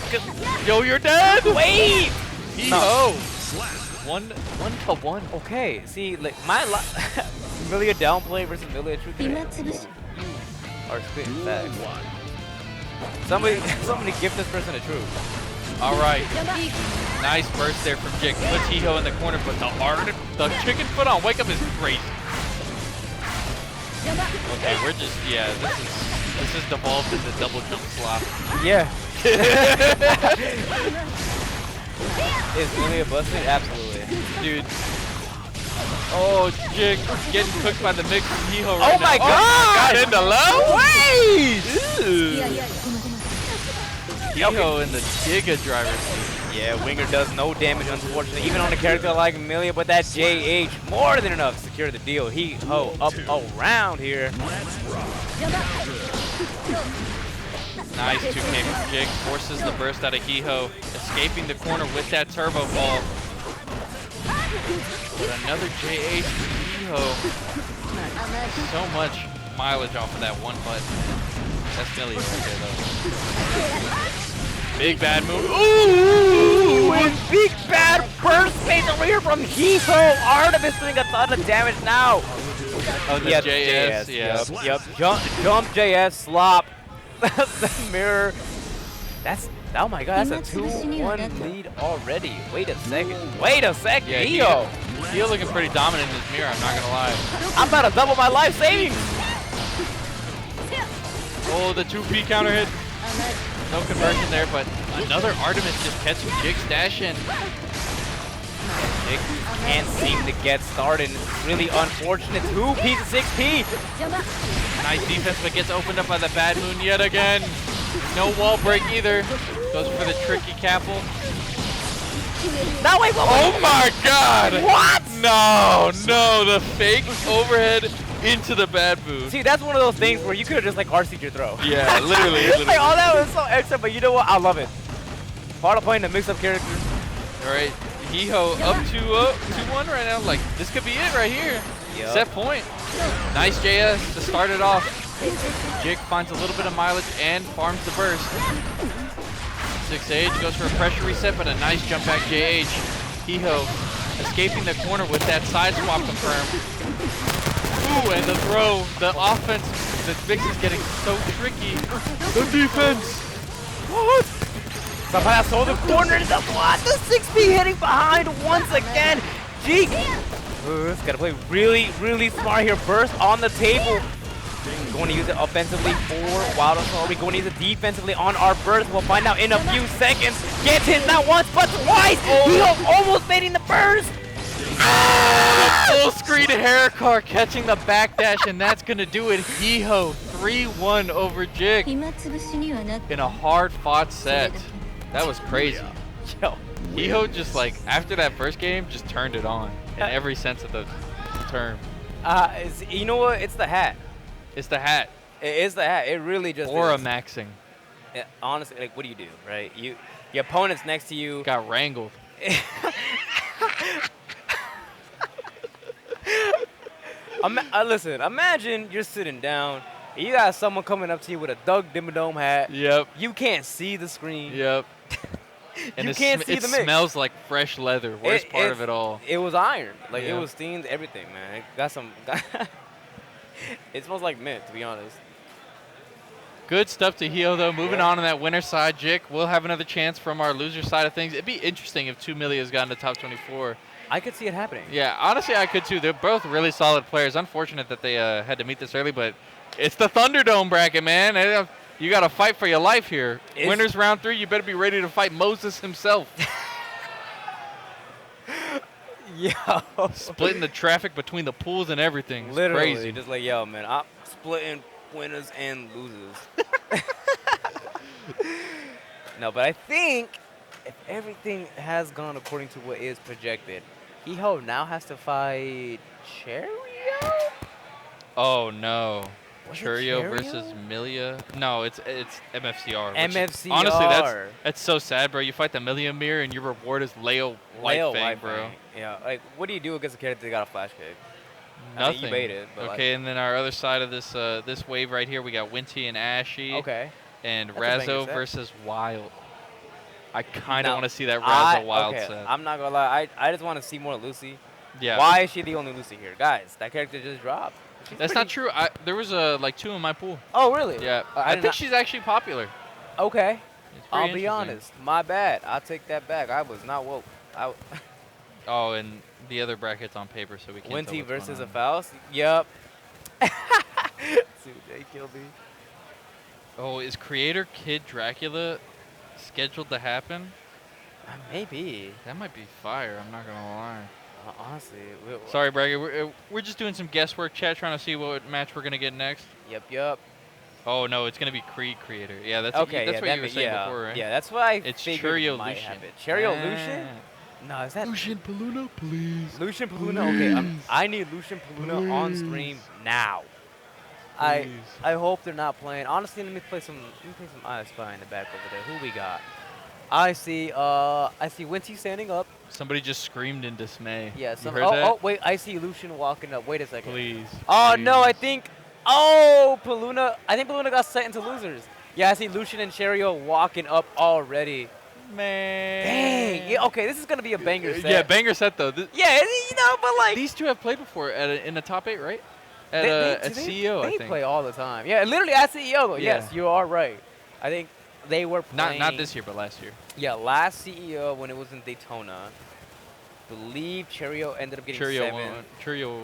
Yo, you're dead! Wait! Hiho. 1-1. Okay, see, like my Milia downplay versus Milia true threat. Are spitting facts. Somebody gift this person a truth. All right. Nice burst there from Jik. Puts Hiho in the corner, but the chicken foot on wake up is crazy. Okay, we're just this is devolved into double jump slap. Yeah. Is Milia busted? Absolutely. Dude. Oh, Jig getting cooked by the mix from Hiho right Oh my now. god! Got into low? Wait! Hiho in the Giga driver's seat. Yeah, Winger does no damage, unfortunately, even on a character like Milia, but that JH, more than enough to secure the deal. Hiho up around here. Nice 2K from Jig. Forces the burst out of Hiho. Escaping the corner with that turbo ball. But another JH from Hiho. So much mileage off of that one button. That's Millie right there, though. Big bad move. Ooh! And big bad burst phase over here from Hiho. Artemis doing a ton of damage now. Oh, the JS, yeah. Yep. Jump JS, slop. The mirror. Oh my god, that's a 2-1 lead already. Wait a second. Yeah, Hiho. Hiho looking pretty dominant in this mirror, I'm not gonna lie. I'm about to double my life savings. Oh, the 2P counter hit. No conversion there, but another Artemis just catching Jig stash in. Jig can't seem to get started. It's really unfortunate. 2P to 6P. Nice defense, but gets opened up by the Bad Moon yet again. No wall break either. Goes for the tricky Capel. No, wait, Oh my god! What? No, the fake overhead into the Bad Moon. See, that's one of those things where you could have just like RC'd your throw. Yeah, literally. Like, all that was so extra, but you know what? I love it. Part of playing the mix-up characters. All right, Hiho up 2-1 right now. Like, this could be it right here. Yep. Set point. Nice JS to start it off. Jig finds a little bit of mileage and farms the burst. 6H goes for a pressure reset, but a nice jump back JH. Hiho escaping the corner with that side swap confirmed. Ooh, and the throw, the offense, the mix is getting so tricky. The defense. What? Somehow sold the corner. The what? The 6P hitting behind once again. Jig. Gotta play really, really smart here. Burst on the table. Going to use it offensively for Wild Assault. Are we going to use it defensively on our burst? We'll find out in a few seconds. Gets hit not once, but twice. Hiho almost made in the burst. Full screen hair car catching the backdash, and that's going to do it. Hiho 3-1 over Jig in a hard-fought set. That was crazy. Yo. Hiho just like, after that first game, just turned it on in every sense of the term. You know what? It's the hat. It's the hat. It is the hat. It really just Aura is. maxing. Honestly, like, what do you do, right? Your opponent's next to you. Got wrangled. Listen, imagine you're sitting down. You got someone coming up to you with a Doug Dimmadome hat. Yep. You can't see the screen. Yep. And You can't see the mix. It smells like fresh leather. Worst part of it all. It was iron. Like, Yeah. it was steamed, everything, man. It got some... It smells like mint, to be honest. Good stuff to Hiho, though. Moving on that winner side, Jik, we'll have another chance from our loser side of things. It'd be interesting if 2 Millie has gotten to top 24. I could see it happening. Yeah, honestly, I could too. They're both really solid players. Unfortunate that they had to meet this early, but it's the Thunderdome bracket, man. You got to fight for your life here. Winners round 3, you better be ready to fight Moses himself. Yo. Splitting the traffic between the pools and everything. It's Literally, crazy. just like, yo, man, I'm splitting winners and losers. No, but I think if everything has gone according to what is projected, Hiho now has to fight Cherio? Oh, no. Was it Churio Cherio? versus Milia. No, it's MFCR. which is- MFCR. Honestly, that's so sad, bro. You fight the Milia mirror and your reward is Leo Leo White Fang, White bro. Fang. Yeah, like, what do you do against a character that got a flash kick? I Nothing. mean, you bait it, but Okay, and then our other side of this this wave right here, we got Winty and Ashy. Okay. And That's a banger Razzo set. versus Wild. I kind of Now, want to see that Razzo Wild okay, set. I'm not gonna lie. I just want to see more Lucy. Yeah. Why is she the only Lucy here, guys? That character just dropped. She's That's not true. There was like 2 in my pool. Oh, really? Yeah. I I did think not- she's actually popular. Okay. It's I'll pretty be interesting. honest. My bad. I'll take that back. I was not woke. Oh, and the other bracket's on paper, so we can't. Winty tell what's versus a going on. Faust. Yup. They killed me. Oh, is Creator Kid Dracula scheduled to happen? Maybe. That might be fire. I'm not gonna lie. Honestly. Sorry, Bragger. We're just doing some guesswork, chat, trying to see what match we're gonna get next. Yep. Oh no, it's gonna be Creed Creator. Yeah, that's Okay. that's Yeah, what you were saying before, right? Yeah, that's what I It's figured Churio might Lucian. happen. Churio Lucian? No, is that Lucian Paluna, please. Lucian Paluna? Okay, I need Lucian Paluna on stream now. I hope they're not playing. Honestly, let me play some I Spy in the back over there. Who we got? I see Winty standing up. Somebody just screamed in dismay. Yeah, you heard that? Oh, wait, I see Lucian walking up. Wait a second. Please. Oh, please. no, I think Paluna got sent into losers. Yeah, I see Lucian and Cherio walking up already. Man. Dang. Yeah, okay, this is going to be a banger set. Yeah, banger set, though. Yeah, but like... These two have played before in the top 8, right? They At CEO, I think. They play all the time. Yeah, literally at CEO, though. Yeah. Yes, you are right. I think they were playing... Not this year, but last year. Yeah, last CEO when it was in Daytona. Believe Cherio ended up getting 7. Churio.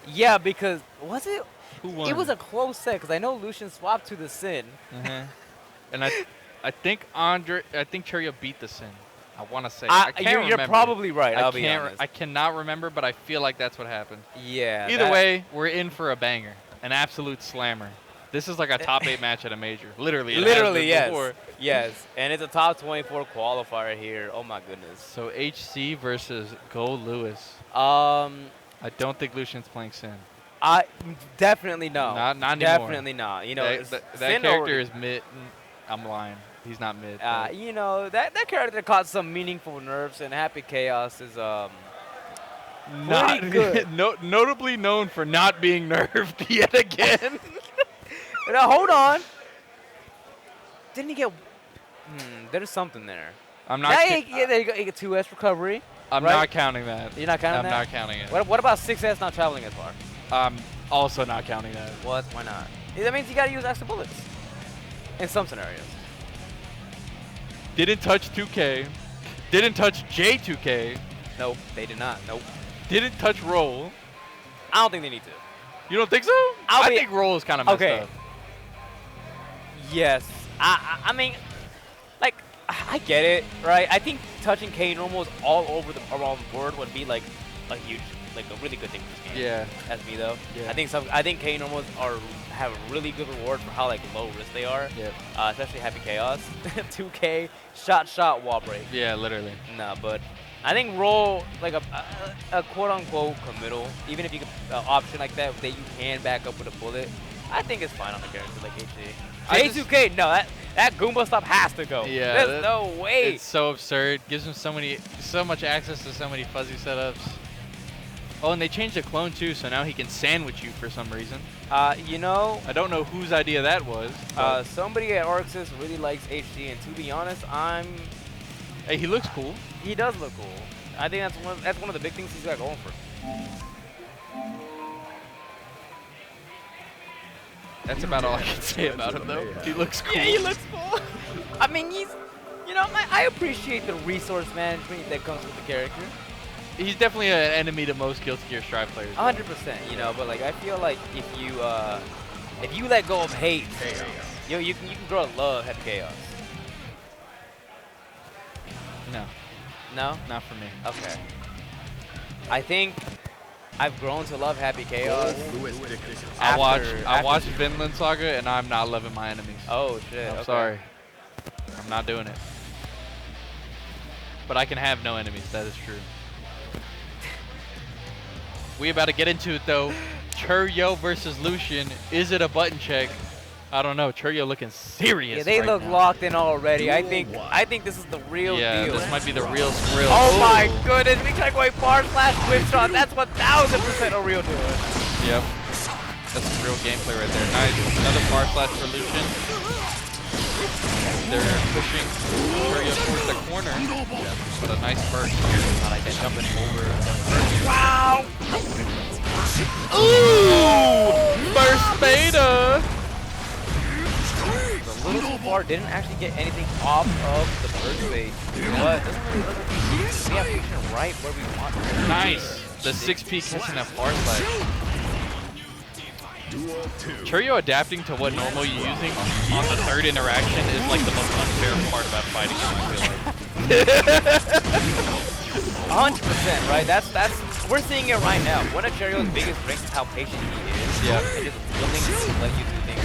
Yeah, because... Was it... Who won? It was a close set, because I know Lucian swapped to the Sin. And I think Churio beat the Sin. I want to say. I can't remember. You're probably right. I'll be honest. I cannot remember, but I feel like that's what happened. Yeah. Either way, we're in for a banger, an absolute slammer. This is like a top 8 match at a major. Literally. Yes. Before. Yes. And it's a top 24 qualifier here. Oh my goodness. So HC versus Go Lewis. I I don't think Lucian's playing Sin. definitely no. Not anymore. Definitely not. You know, that Sin character is mid. I'm lying. He's not mid. you know, that character caught some meaningful nerfs, and Happy Chaos is pretty good. Notably known for not being nerfed yet again. Now hold on. Didn't he get? There's something there. I'm not. There you go. He get 2S recovery. I'm right? not counting that. You're not counting that? I'm not counting it. What about 6S not traveling as far? I'm also not counting that. What? Why not? That means you gotta use extra bullets. In some scenarios. Didn't touch 2K. Didn't touch J2K. Nope, they did not. Nope. Didn't touch Roll. I don't think they need to. You don't think so? I think Roll is kind of messed up. Yes. I mean, like, I get it, right? I think touching K normals all over around the board would be like a huge, like a really good thing for this game. Yeah. That's me though. Yeah. I think K normals have a really good reward for how like low risk they are. Yep. Especially Happy Chaos. 2K shot wall break. Yeah, literally. Nah, but I think roll like a quote unquote committal, even if you can option like that you can back up with a bullet. I think it's fine on a character like HC. J2K, no, that Goomba stuff has to go. Yeah, there's no way. It's so absurd. Gives him so much access to so many fuzzy setups. Oh, and they changed the clone too, so now he can sandwich you for some reason. You know, I don't know whose idea that was. Somebody at Orxis really likes HC, and to be honest, Hey, he looks cool. He does look cool. I think that's one of the big things he's got going for. That's about all I can say about him, though. He looks cool. Yeah, he looks cool. I mean, I appreciate the resource management that comes with the character. He's definitely an enemy to most Guilty Gear Strive players. 100%, but like I feel like if you let go of hate, you can grow to love Happy Chaos. No. No? Not for me. Okay. I think I've grown to love Happy Chaos. I watched Vinland Saga, and I'm not loving my enemies. Oh, shit. I'm sorry. I'm not doing it. But I can have no enemies. That is true. We about to get into it, though. Churio versus Lucian. Is it a button check? I don't know. Churio looking serious. Yeah, they right look now. locked in already. I think this is the real deal. Yeah, this might be the real skrill. Oh my goodness, we took away bar slash whip shot. That's 1000% a real deal. Yep. That's some real gameplay right there. Nice. Another bar slash for Lucian. They're pushing Churio towards the corner. But a nice burst here. I can jumping over. Wow! Ooh! Burst beta! The little bar didn't actually get anything off of the burst bait. But it doesn't really look like we have Lucian right where we want him. Nice. The 6P catching that bar slash. Duel 2. Churio adapting to what normal you're using on the third interaction is like the most unfair part about fighting him, I feel like. 100%, right? That's we're seeing it right now. One of Cherio's biggest strengths is how patient he is. Yeah. And just willing to let you do things.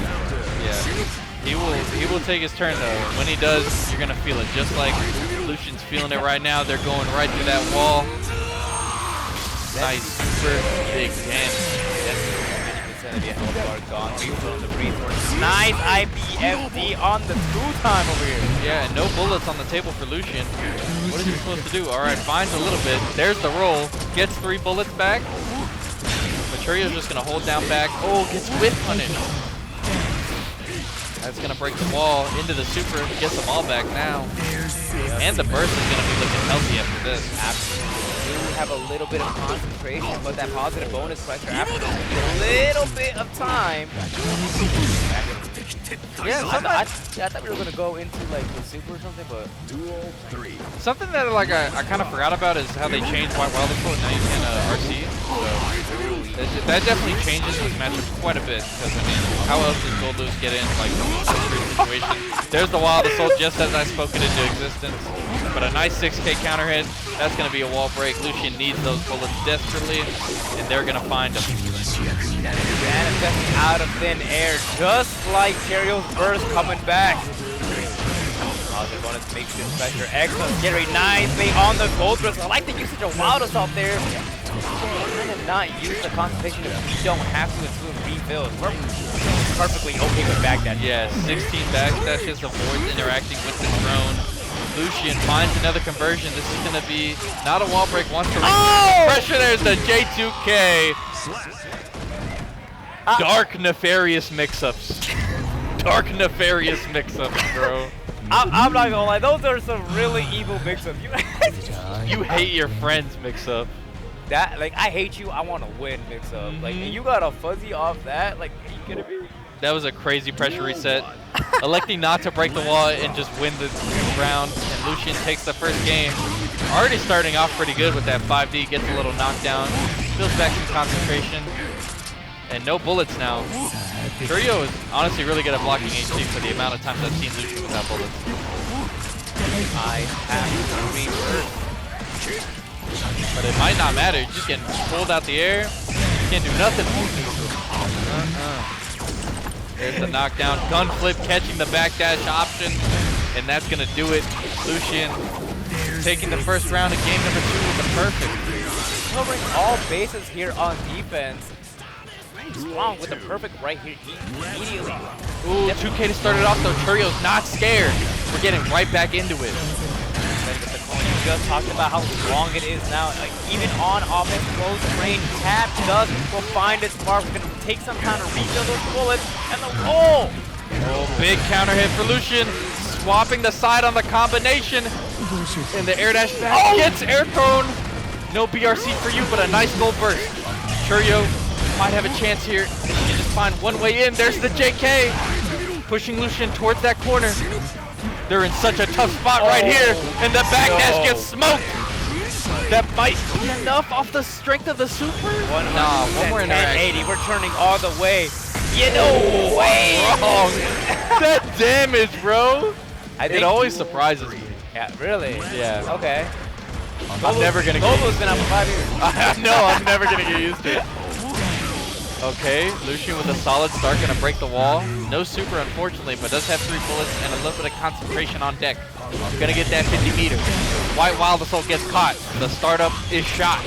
Yeah. He will take his turn though. When he does, you're gonna feel it. Just like Lucian's feeling it right now. They're going right through that wall. Nice, super big damage. Gonna be a health bar gone. Refill on the resource. Nice IPFD on the 2-time over here. Yeah, and no bullets on the table for Lucian. What is he supposed to do? All right, finds a little bit. There's the roll. Gets 3 bullets back. Maturio's just gonna hold down back. Oh, gets whip punished. That's gonna break the wall into the super. Gets them all back now. And the burst is gonna be looking healthy after this. Absolutely. Do have a little bit of concentration, but that positive bonus pressure after a little bit of time. Yeah, I thought we were gonna go into like the super or something, but Duel 3. Something that like I kind of forgot about is how they changed White Wild Control. Now you can RC. So that definitely changes this matchup quite a bit because I mean, how else does Goldluz get in like such a great situation? There's the Wild Assault just as I spoke it into existence. But a nice 6K counter hit. That's gonna be a wall break. Lucian needs those bullets desperately, and they're gonna find them. Manifesting out of thin air, just like Cherio's burst coming back. Positive bonus makes this pressure excellent. Gary nicely on the gold burst. I like the usage of Wild Assault there. Kind of not use the concentration if we don't have to include refills. We're perfectly okay with backdash. Yeah, 16 backstashes, avoids interacting with the drone. Lucian finds another conversion. This is going to be not a wall break. Wants to pressure. There's the J2K. Dark, nefarious mix-ups. Dark, nefarious mix-ups, bro. I'm not gonna lie, those are some really evil mix-ups. You hate your friends mix-up. That, like, I hate you, I want to win mix-up. Like, you got a fuzzy off that? Like, are you kidding me? That was a crazy pressure reset. Electing not to break the wall and just win the round. And Lucian takes the first game. Already starting off pretty good with that 5D. Gets a little knockdown. Feels back some concentration. And no bullets now. Churio is honestly really good at blocking HC for the amount of times I've seen Lucian without bullets. I have to reverse. But it might not matter. You're just getting pulled out the air. You can't do nothing. There's the knockdown. Gun flip, catching the backdash option. And that's going to do it. Lucian taking the first round of game number 2 with the perfect. Covering all bases here on defense. Strong with the perfect right here immediately. Ooh, 2K to start it off though. Churio's not scared. We're getting right back into it. You just talked about how strong it is now. Like, even on offense, close range, tap does will find its mark. We're gonna take some time to refill those bullets and the roll. Oh, big counter hit for Lucian. Swapping the side on the combination. And the air dash back gets air thrown. No BRC for you, but a nice gold burst. Churio might have a chance here. If he can just find one way in. There's the JK. Pushing Lucian towards that corner. They're in such a tough spot right here. And the backdash gets smoked. That might be enough off the strength of the super. Nah, one more interaction. 1080. We're turning all the way. You know, way wrong. That damage, bro. It always surprises me. Yeah, really? Yeah. Okay. I'm never going to get Goldluz been out for 5 years. I know, I'm never going to get used to it. Okay, Lucian with a solid start, gonna break the wall. No super, unfortunately, but does have 3 bullets and a little bit of concentration on deck. Gonna get that 50 meter. White Wild Assault gets caught. The startup is shot.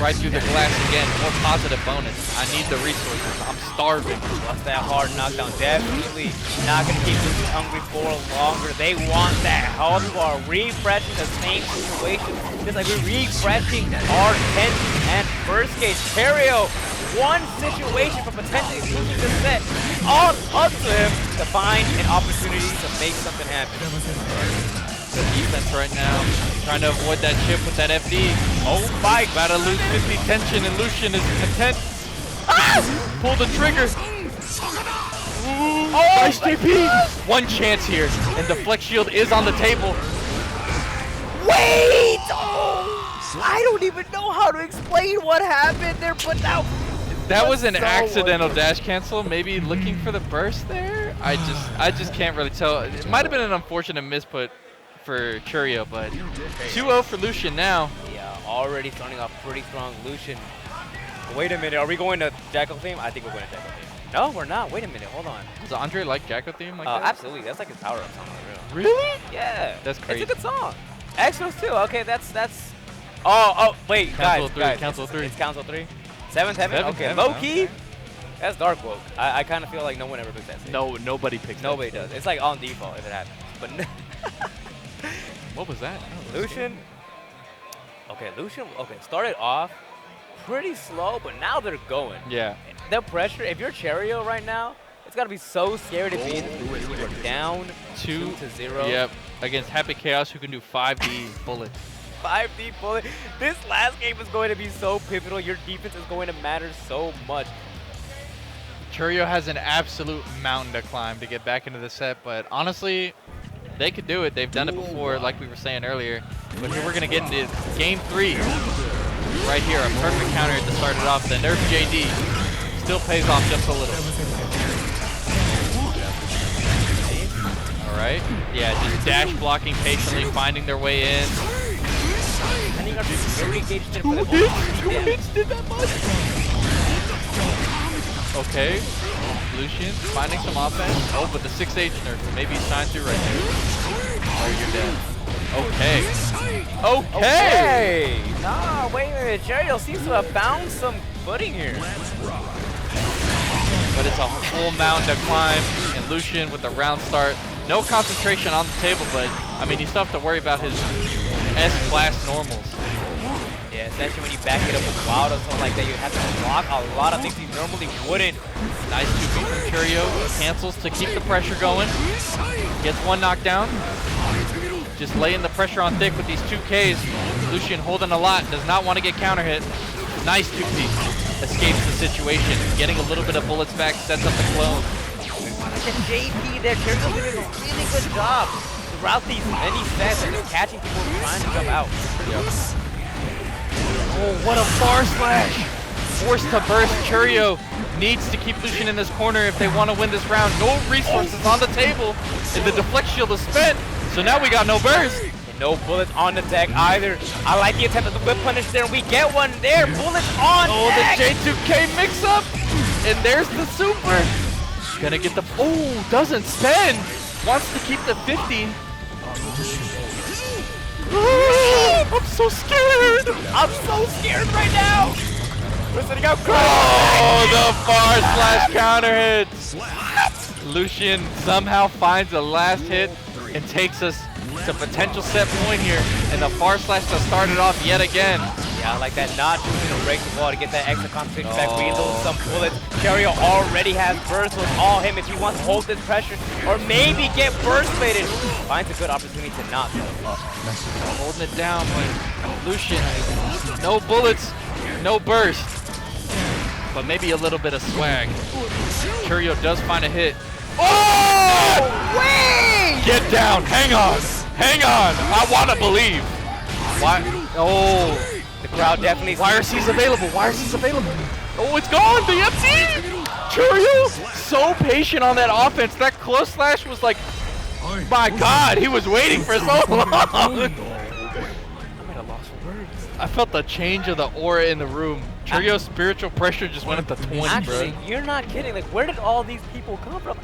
Right through the glass again. More positive bonus. I need the resources. I'm starving. What's that hard knockdown? Definitely not gonna keep Lucian hungry for longer. They want that health bar. Refreshing the same situation. Just like we're refreshing our tension and first gauge. Terrio, one situation for potentially losing this set. All up to him to find an opportunity to make something happen. The defense right now, trying to avoid that chip with that FD. Oh my, about to lose 50 tension, and Lucian is content. Ah! Pull the trigger. Oh, nice JP. One chance here, and the flex shield is on the table. Wait! Oh, I don't even know how to explain what happened there, but now That was an so accidental dash cancel. Maybe looking for the burst there. I just can't really tell. It might have been an unfortunate misput for Churio, but 2-0 for Lucian now. Yeah, already starting off pretty strong. Lucian. Wait a minute, are we going to Jackal theme? I think we're going to Jackal theme. No, we're not. Wait a minute, hold on. Does Andre like Jacko theme like that? Absolutely, that's like his power-up song. Really? Yeah. That's crazy. It's a good song. Extras too. Okay, that's. Oh, wait, Council guys, 3, guys. Council 3. It's Council 3. 7th Heaven. Seventh Okay, Heaven, low key. okay. That's Dark Woke. I kind of feel like no one ever picks that. Stage. No, nobody picks that. Nobody does. It's like on default if it happens. But What was that? Lucian. Okay, Lucian. Okay, started off pretty slow, but now they're going. Yeah. The pressure. If you're Cherio right now, it's gotta be so scary to be you're down 2-0. Yep. Against Happy Chaos, who can do 5D bullets. 5D bullet. This last game is going to be so pivotal. Your defense is going to matter so much. Churio has an absolute mountain to climb to get back into the set, but honestly, they could do it. They've done it before, like we were saying earlier. But here we're going to get into game 3. Right here, a perfect counter to start it off. The Nerf JD still pays off just a little. All right. Yeah, just dash blocking patiently, finding their way in. And you got to be very engaged in it. 2 hits did that much. Okay. Lucian finding some offense. Oh, but the 6H nerf. Maybe he's trying to right here. Oh, you're dead. Okay. Okay. Nah, wait a minute. Cherio seems to have found some footing here. But it's a full mountain to climb. And Lucian with the round start. No concentration on the table, but I mean, you still have to worry about his S-class normals. Yeah, especially when you back it up with wild or something like that, you have to block a lot of things you normally wouldn't. Nice 2B from Churio. Cancels to keep the pressure going. Gets one knockdown. Just laying the pressure on thick with these 2Ks. Lucian holding a lot. Does not want to get counter hit. Nice 2B. Escapes the situation. Getting a little bit of bullets back. Sets up the clone. The JP there, Cherio's doing a really good job throughout these many sets and just catching people trying to jump out. Yep. Oh, what a bar slash! Forced to burst. Churio needs to keep Lucian in this corner if they want to win this round. No resources on the table, and the deflect shield is spent. So now we got no burst. And no bullets on the deck either. I like the attempt at the whip punish there. We get one there. Bullets on deck. The J2K mix-up, and there's the super. Gonna get the, oh, doesn't spend. Wants to keep the 50. I'm so scared. I'm so scared right now. Listening out. Oh, the far slash counter hit. Lucian somehow finds the last hit and takes us to potential set point here. And the far slash to start it off yet again. Yeah, I like that, not choosing to break the wall to get that extra concentration back, reload some bullets. Cherio already has burst, so it's all him if he wants to hold this pressure or maybe get burst baited. Finds a good opportunity to not go up. Holding it down, but Lucian, no bullets, no burst, but maybe a little bit of swag. Churio does find a hit. Oh! Wait! Get down, hang on, I want to believe. Why? Oh. The crowd definitely. YRC's available. YRC's available. Oh, it's gone. The FT. Churio, so patient on that offense. That close slash was like, my God, he was waiting for so long. I might have lost for words. I felt the change of the aura in the room. Churio's spiritual pressure just went up to 20, Actually, bro. you're not kidding. Like, where did all these people come from?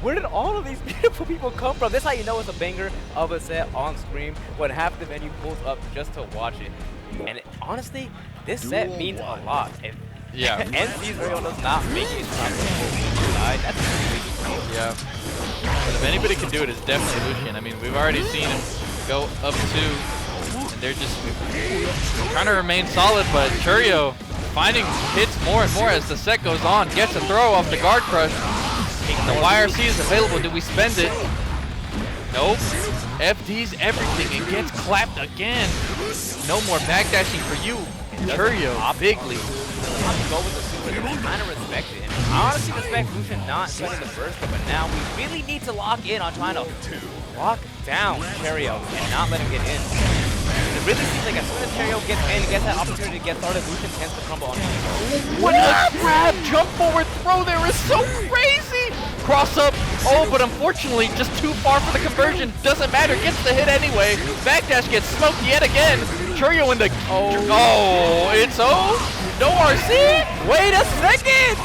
Where did all of these beautiful people come from? This is how you know it's a banger of a set on screen when half the venue pulls up just to watch it. And honestly, this set means a lot. If Yeah. NC's Real does not make it top side, that's really Yeah. But if anybody can do it, it's definitely Lucian. I mean, we've already seen him go up 2, and they're just trying to remain solid, but Churio finding hits more and more as the set goes on. Gets a throw off the guard crush. The YRC is available. Do we spend it? Nope. FD's everything and gets clapped again. No more backdashing for you. Churio, bigly. I'm to go with the super. I kind of respect it. I honestly respect Lucian not setting the first, but now we really need to lock in on trying to lock down Cherio and not let him get in. It really seems like as soon as Cherio gets in, gets that opportunity to get started, Lucian tends to crumble on him. What a grab! Jump forward throw there is so crazy! Cross up. Oh, but unfortunately, just too far for the conversion. Doesn't matter. Gets the hit anyway. Backdash gets smoked yet again. Churio in the... Oh, it's no RC. Wait a second!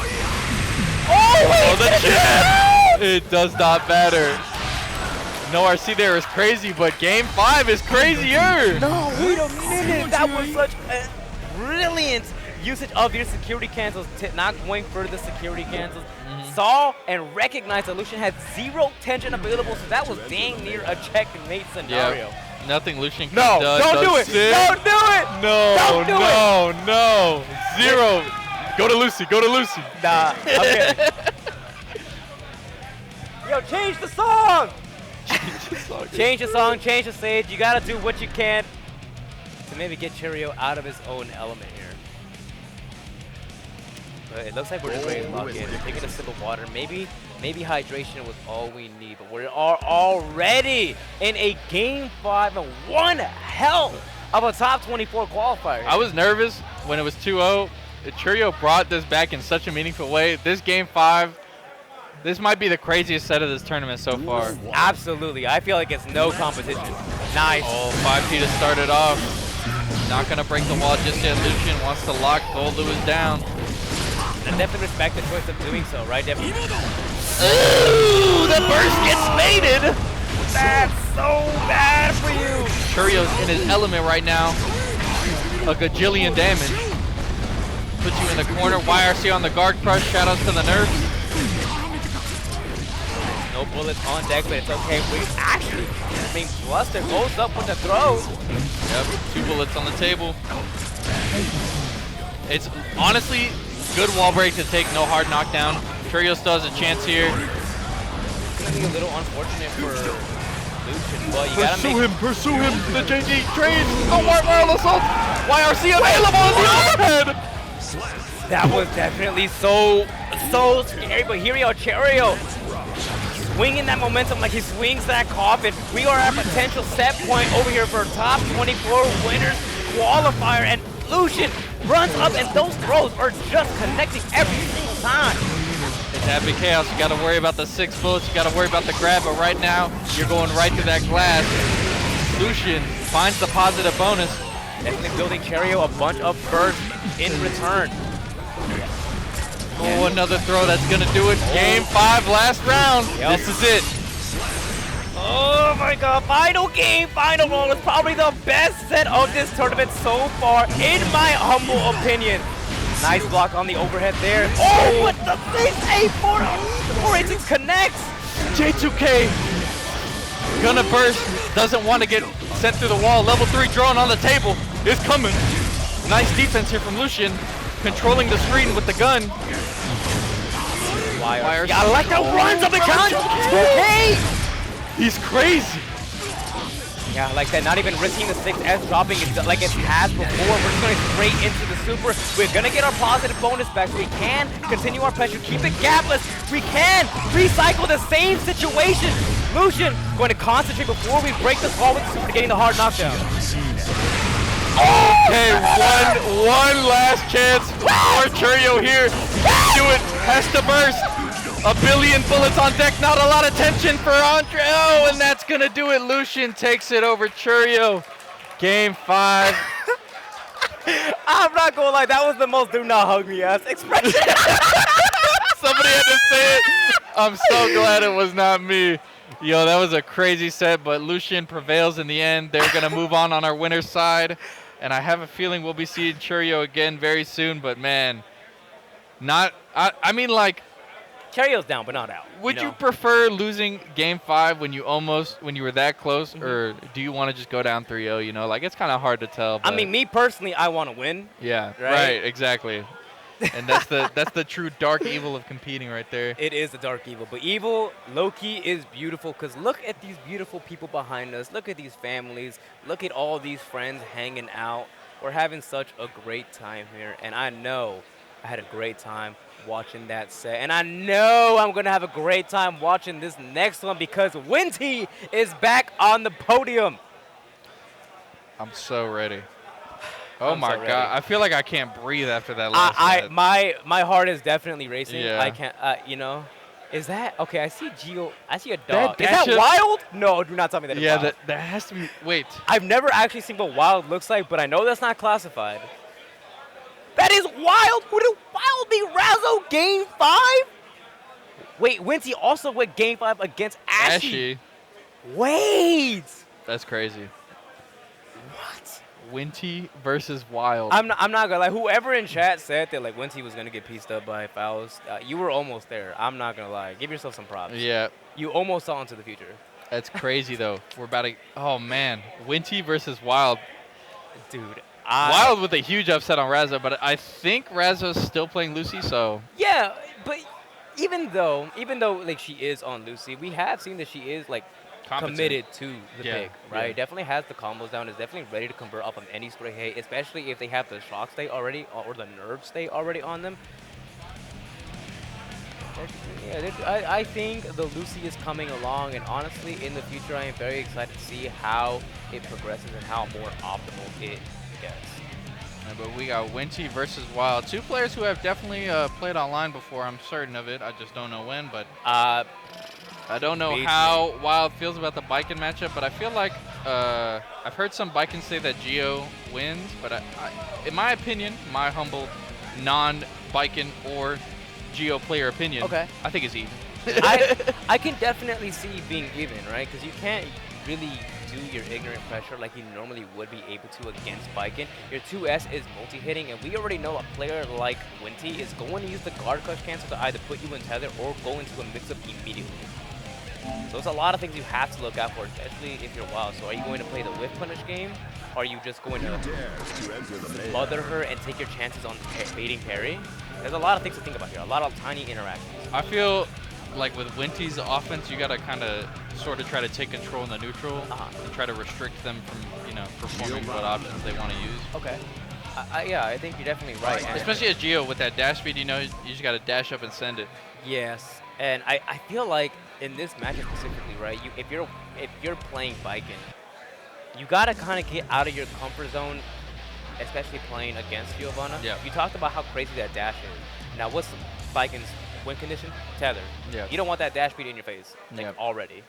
Oh, the jab! It does not matter. No RC there is crazy, but game 5 is crazier. No, wait a minute. That was such a brilliant usage of your security cancels, not going for the security cancels. Saw and recognized that Lucian had 0 tension available, so that was dang near a checkmate scenario. Yep. Nothing Lucian can No, does. don't do it! Don't do it! No. 0. Go to Lucy. Nah, okay. Yo, change the song! Change the song, change the stage. You gotta do what you can to maybe get Cherio out of his own element here. But it looks like we're just ready to lock in. We're taking a sip of water. Maybe hydration was all we need, but we are already in a game 5 and 1 hell of a top 24 qualifier. I was nervous when it was 2-0. Cherio brought this back in such a meaningful way. This game 5, this might be the craziest set of this tournament so far. Absolutely. I feel like it's no competition. Nice. Oh, 5P to start it off. Not going to break the wall just yet. Lucian wants to lock Gold Lewis down. I definitely respect the choice of doing so, right? Definitely. Ooh, the burst gets mated. That's so bad for you. Churio's in his element right now. A gajillion damage. Puts you in the corner. YRC on the guard crush. Shoutouts to the nerfs. No bullets on deck, but it's okay. We actually, Bluster goes up with the throw. Yep, 2 bullets on the table. It's honestly good wall break to take, no hard knockdown. Churio still has a chance here. It's gonna be a little unfortunate for Lucian, but you gotta Pursue him. The JD trades. The wild assault. YRC available in the overhead. That was definitely so scary, but here we are, Cherio swinging that momentum like he swings that coffin. We are at potential set point over here for top 24 winners qualifier, and Lucian runs up, and those throws are just connecting every single time. It's epic chaos. You got to worry about the 6 bullets. You got to worry about the grab, but right now you're going right to that glass. Lucian finds the positive bonus. Definitely building Cherio a bunch of burst in return. Oh, another throw that's going to do it. Game 5, last round. Yep. This is it. Oh my god, final game, final roll is probably the best set of this tournament so far, in my humble opinion. Nice block on the overhead there. Oh, what the thing? A486 connects. J2K gonna burst. Doesn't want to get sent through the wall. Level 3 drone on the table is coming. Nice defense here from Lucian. Controlling the screen with the gun. YRC. I like the runs of the gun. 2K. He's crazy. Yeah, like that, not even risking the 6S dropping it like it has before. We're just going straight into the super. We're going to get our positive bonus back so we can continue our pressure, keep it gapless. We can recycle the same situation. Lucian going to concentrate before we break this wall with the super, getting the hard knockdown. Okay, one last chance for Churio here. Do it, has to burst. A billion bullets on deck, not a lot of tension for Andre. Oh, and that's gonna do it. Lucian takes it over Churio. Game 5. I'm not gonna lie, that was the most do not hug me ass expression. Somebody had to say it. I'm so glad it was not me. Yo, that was a crazy set, but Lucian prevails in the end. They're gonna move on our winner's side. And I have a feeling we'll be seeing Churio again very soon, but man, I mean, like, Cherio's down, but not out. Would you prefer losing game 5 when you were that close, or do you want to just go down 3-0? You know, like, it's kind of hard to tell. I mean, me personally, I want to win. Yeah, right, exactly. And that's the true dark evil of competing right there. It is the dark evil, but evil, low-key, is beautiful, because look at these beautiful people behind us. Look at these families. Look at all these friends hanging out. We're having such a great time here, and I know I had a great time watching that set, and I know I'm gonna have a great time watching this next one because Winty is back on the podium. I'm so ready. Oh I'm my so ready. god! I feel like I can't breathe after that last set. My heart is definitely racing. Yeah. I can't. Is that okay? I see Geo. I see a That dog. Is that dash up- wild? No, do not tell me that. Yeah, It's wild. that has to be. Wait. I've never actually seen what wild looks like, but I know that's not classified. That is wild. Who did wild beat Razzo game 5? Wait, Winty also went game 5 against Ashy. Wait. That's crazy. What? Winty versus Wild. I'm not gonna lie. Whoever in chat said that like Winty was gonna get pieced up by fouls, you were almost there. I'm not gonna lie. Give yourself some props. Yeah, You almost saw into the future. that's crazy though. We're about to. Oh man, Winty versus Wild. Dude. Wild with a huge upset on Razzo, but I think Razzo's still playing Lucy, so Yeah, but even though like she is on Lucy, we have seen that she is like competent. committed to the Yeah, pick, right? yeah. Definitely has the combos down. Is definitely ready to convert off of any spray hit, especially if they have the shock stay already or the nerve stay already on them. Yeah, I think the Lucy is coming along, and honestly, in the future, I am very excited to see how it progresses and how more optimal it gets. But we got Winty versus Wild. Two players who have definitely played online before. I'm certain of it. I just don't know when. But I don't know how Wild feels about the Biken matchup. But I feel like I've heard some Bikens say that Geo wins. But in my opinion, my humble non-Biken or Geo player opinion, Okay. I think it's even. I can definitely see being even, right? Because you can't really do your ignorant pressure like you normally would be able to against Biken. Your 2S is multi-hitting, and we already know a player like Winty is going to use the guard crush cancel to either put you in tether or go into a mix-up immediately. So it's a lot of things you have to look out for, especially if you're Wild. So are you going to play the whiff punish game? Or are you just going to Dares to enter the mayhem. smother her and take your chances on baiting parry? There's a lot of things to think about here, a lot of tiny interactions. I feel like with Winty's offense, you got to kind of sort of try to take control in the neutral and try to restrict them from, performing what options they want to use. Okay. Yeah, I think you're definitely right. And Especially as Geo with that dash speed, you just got to dash up and send it. yes, and I feel like in this matchup specifically, right? If you're playing Biken, you gotta kind of get out of your comfort zone, especially playing against Giovanna. Yeah. You talked about how crazy that dash is. Now, what's Biken's win condition? Tether. Yeah. You don't want that dash speed in your face, like Yep. already.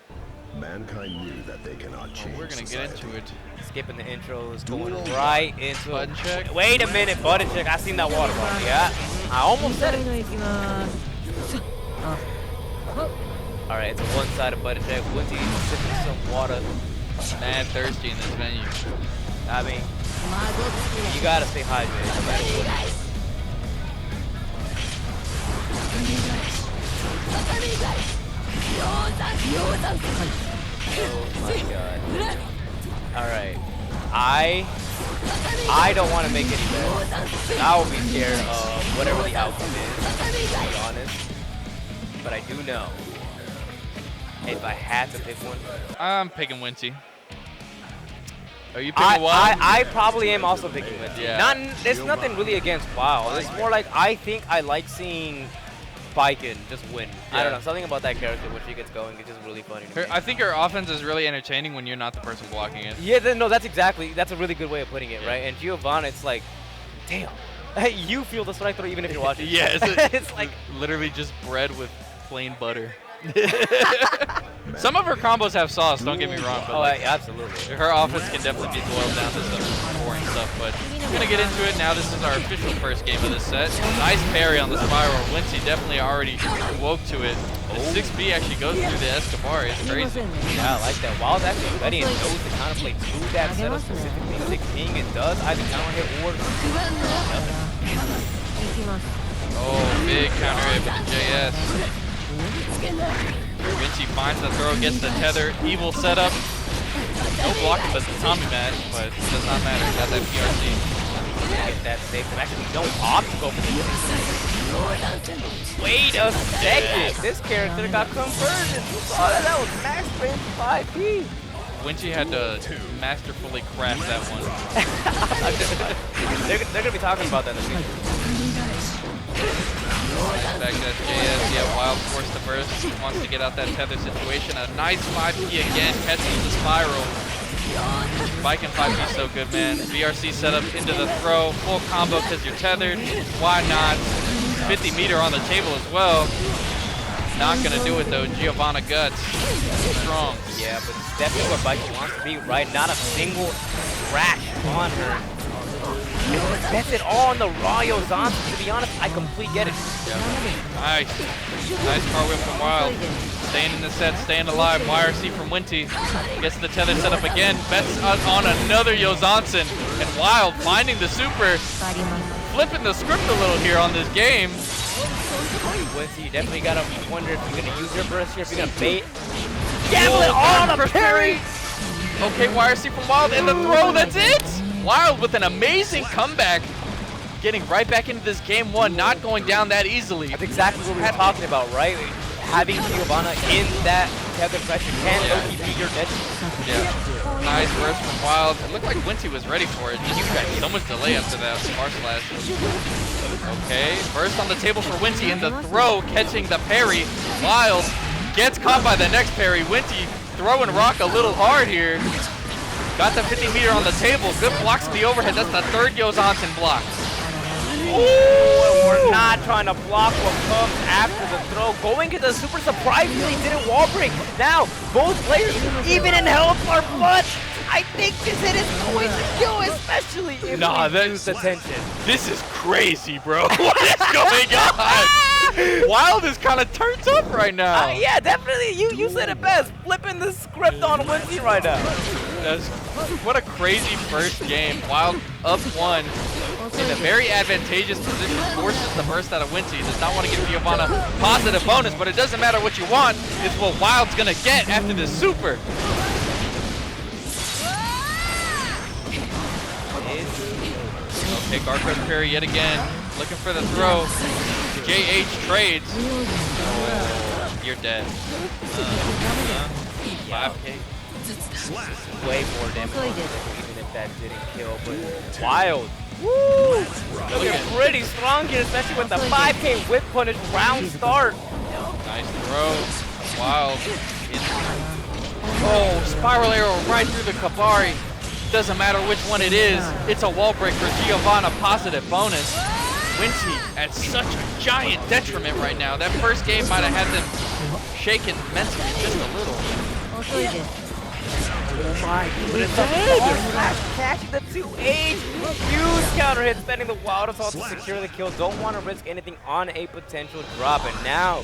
Mankind knew that they cannot change We're going to get into it. Skipping the intros, going right into Button check. Wait a minute, button check. I seen that water ball. Yeah. I almost said it. All right, it's a one-sided button check. Winty sipping some water. Mad thirsty in this venue. I mean, you gotta stay hydrated no matter what. Oh my god. Alright. I don't want to make any bets. I will be scared of whatever the outcome is, to be honest. But I do know, if I had to pick one, I'm picking Winty. Are you picking Wild? I probably am also picking Winty. Yeah. It's nothing really against Wild. It's more like I think I like seeing Biken just win. I don't Yeah. know, something about that character when she gets going is just really funny to me. I think her offense is really entertaining when you're not the person blocking it. Yeah, no, that's a really good way of putting it, right? And Giovanna, it's like, damn, you feel the strike throw even if you're watching. Yeah, it's like literally just bread with plain butter. Some of her combos have sauce, don't get me wrong, but like, absolutely. her offense can definitely be boiled down to some boring stuff. But we're going to get into it now. This is our official first game of this set. Nice parry on the spiral. Winty definitely already woke to it. The 6B actually goes through the Escobar. It's crazy. Yeah, I like that. Wild's actually ready and knows to kind of play through that setup specifically. The king it does either counter hit or Oh, big counter hit with the JS. Winty finds the throw, gets the tether. Evil setup. No blocking but the Tommy match, but it does not matter. Got that PRC. Get that safe. Actually, don't opt to go for the Wait a second. This character got converted. You saw that? That was max range 5P. Winty had to masterfully craft that one. They're going to be talking about that in the future. Back to that JS, yeah, Wild forced the burst, wants to get out that tether situation. A nice 5P again, catches the spiral. Spike and 5P is so good, man. VRC setup into the throw, full combo because you're tethered. Why not? 50 meter on the table as well. Not gonna do it though. Giovanna Guts, strong. Yeah, but it's definitely where Bike wants to be, right? Not a single crash on her. That's it all on the raw Yozan. To be honest, I completely get it. Yeah. Nice. Nice car whip from Wild. Staying in the set, staying alive. YRC from Winty. Gets the tether set up again. Bets on another Yozansen. And Wild finding the super. Flipping the script a little here on this game. Winty, you definitely gotta wonder if you're gonna use your burst here, if you're gonna bait. Gamble it on a parry! Okay, YRC from Wild and the throw, that's it! Wild with an amazing comeback. Getting right back into this game one, not going down that easily. That's exactly what we were talking about, right? Having Giovanna in that tether pressure can Loki be your dead. Yeah. Nice burst from Wild. It looked like Winty was ready for it. Just got so much delay after that R slash. Okay, burst on the table for Winty and the throw catching the parry. Wild gets caught by the next parry. Winty throwing rock a little hard here. Got the 50 meter on the table. Good blocks to the overhead. That's the third Yozansen block. Ooh, we're not trying to block what comes after the throw. Going to the super surprisingly didn't wall break. Now, both players, even in health, are but I think this hit is going to kill, especially if we lose attention. This is crazy, bro. What is going on? Wild is kind of turned up right now. Yeah, definitely. You said it best. Flipping the script on Winty right now. What a crazy first game. Wild up one in a very advantageous position. Forces the burst out of Winty. Does not want to give Giovanna a positive bonus, but it doesn't matter what you want. It's what Wild's going to get after this super. Okay, Garcro's parry yet again. Looking for the throw. JH trades. Oh, you're dead. 5K. Way more damage even if that didn't kill, but Wild. Woo! Looking pretty strong here, especially with the 5K whip punish round start. Nice throw. Wild. Oh, spiral arrow right through the Kabari. Doesn't matter which one it is. It's a wall break for Giovanna, positive bonus. Winty at such a giant detriment right now. That first game might have had them shaken mentally just a little. Oh my goodness. Catching the 2H. Huge counter hit, spending the Wild Assault to secure the kill. Don't want to risk anything on a potential drop. And now,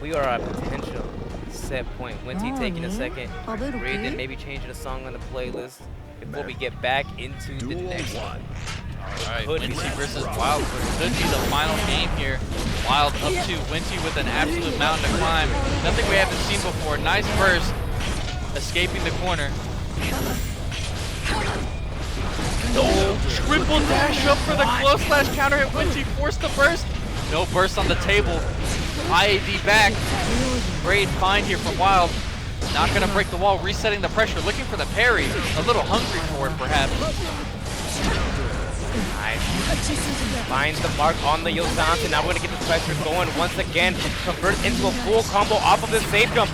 we are at a potential set point. Winty taking a second. Breathe and maybe changing a song on the playlist before we get back into the next one. Alright, Winty versus Wild could be the final game here. Wild up to Winty with an absolute mountain to climb. Nothing we haven't seen before. Nice burst. Escaping the corner. Oh, triple dash up for the close slash counter hit. Winty forced the burst. No burst on the table. IAD back. Great find here from Wild. Not going to break the wall. Resetting the pressure. Looking for the parry. A little hungry for it, perhaps. Nice. Finds the mark on the Yozansen. Now we're going to get the pressure going once again. Converts into a full combo off of this safe jump.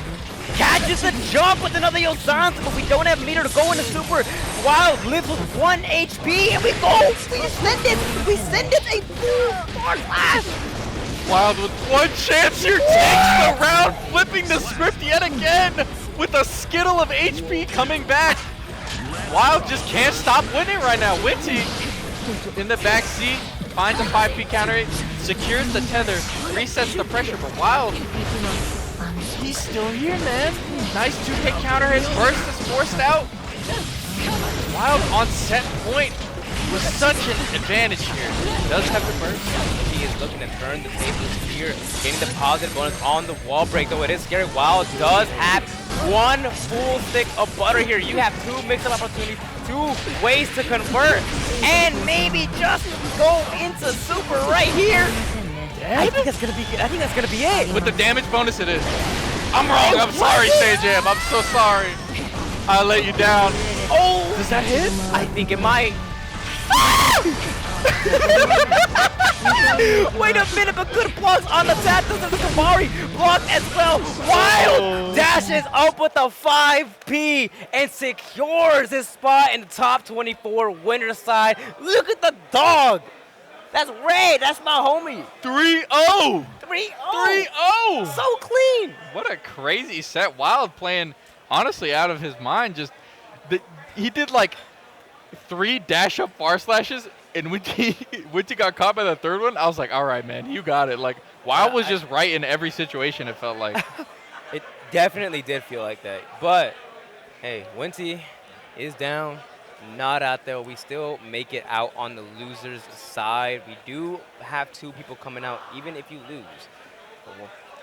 Catches a jump with another Yozansen, but we don't have meter to go into super. Wild lives with 1 HP, and we go. We send it a full forward slash. Wild with one chance here takes the round, flipping the script yet again with a skittle of HP coming back. Wild just can't stop winning right now. Winty in the back seat, finds a 5P counter, secures the tether, resets the pressure, but Wild, he's still here, man. Nice 2K counter hit, burst is forced out. Wild on set point with such an advantage here. Does have the burst. He is looking to turn the tables here, getting the positive bonus on the wall break, though it is scary. Wild does have one full stick of butter here. You have two mix-up opportunities, 2 ways to convert, and maybe just go into super right here. I think that's gonna be good. I think that's gonna be it. With the damage bonus, it is. I'm wrong. I'm sorry, Sajam. I'm so sorry. I let you down. Oh, does that hit? I think it might. Wait a minute, but good blocks on the tap. This is Kamari block as well. Wild dashes up with a 5P and secures his spot in the top 24 winner side. Look at the dog. That's Ray. That's my homie. 3-0. 3-0. 3-0. So clean. What a crazy set. Wild playing, honestly, out of his mind. He did like 3 dash-up far slashes, and when he got caught by the third one, I was like, all right, man, you got it. Like, Wild was just right in every situation, it felt like. It definitely did feel like that. But, hey, Winty is down, not out there. We still make it out on the losers' side. We do have 2 people coming out, even if you lose.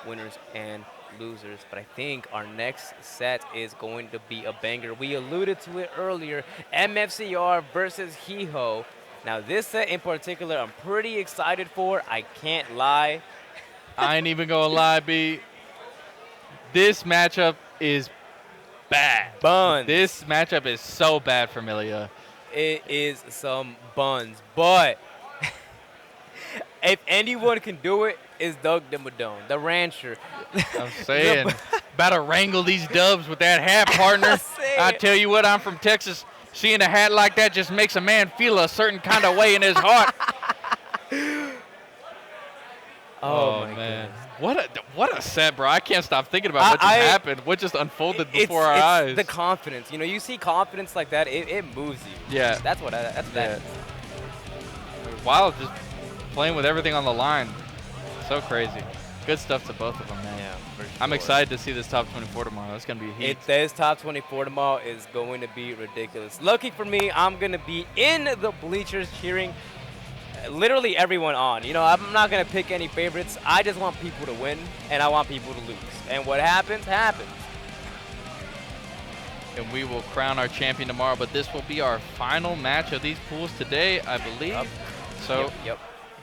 Winners and losers, but I think our next set is going to be a banger. We alluded to it earlier, MFCR versus Hiho. Now this set in particular, I'm pretty excited for. I can't lie. I ain't even gonna lie, B. This matchup is bad. Buns. This matchup is so bad for Milia. It is some buns, but if anyone can do it, it's Doug Dimmadome, the rancher. I'm saying, about to wrangle these dubs with that hat, partner. I tell you what, I'm from Texas. Seeing a hat like that just makes a man feel a certain kind of way in his heart. Oh man. goodness. What a set, bro. I can't stop thinking about what just happened, what just unfolded before our it's eyes. the confidence. You know, you see confidence like that, it moves you. Yeah. That's that. Wild just playing with everything on the line. So crazy. Good stuff to both of them, man. Yeah, for sure. I'm excited to see this top 24 tomorrow. That's going to be heat. This top 24 tomorrow is going to be ridiculous. Lucky for me, I'm going to be in the bleachers cheering literally everyone on. You know, I'm not going to pick any favorites. I just want people to win, and I want people to lose. And what happens, happens. And we will crown our champion tomorrow, but this will be our final match of these pools today, I believe. Yep. So Yep.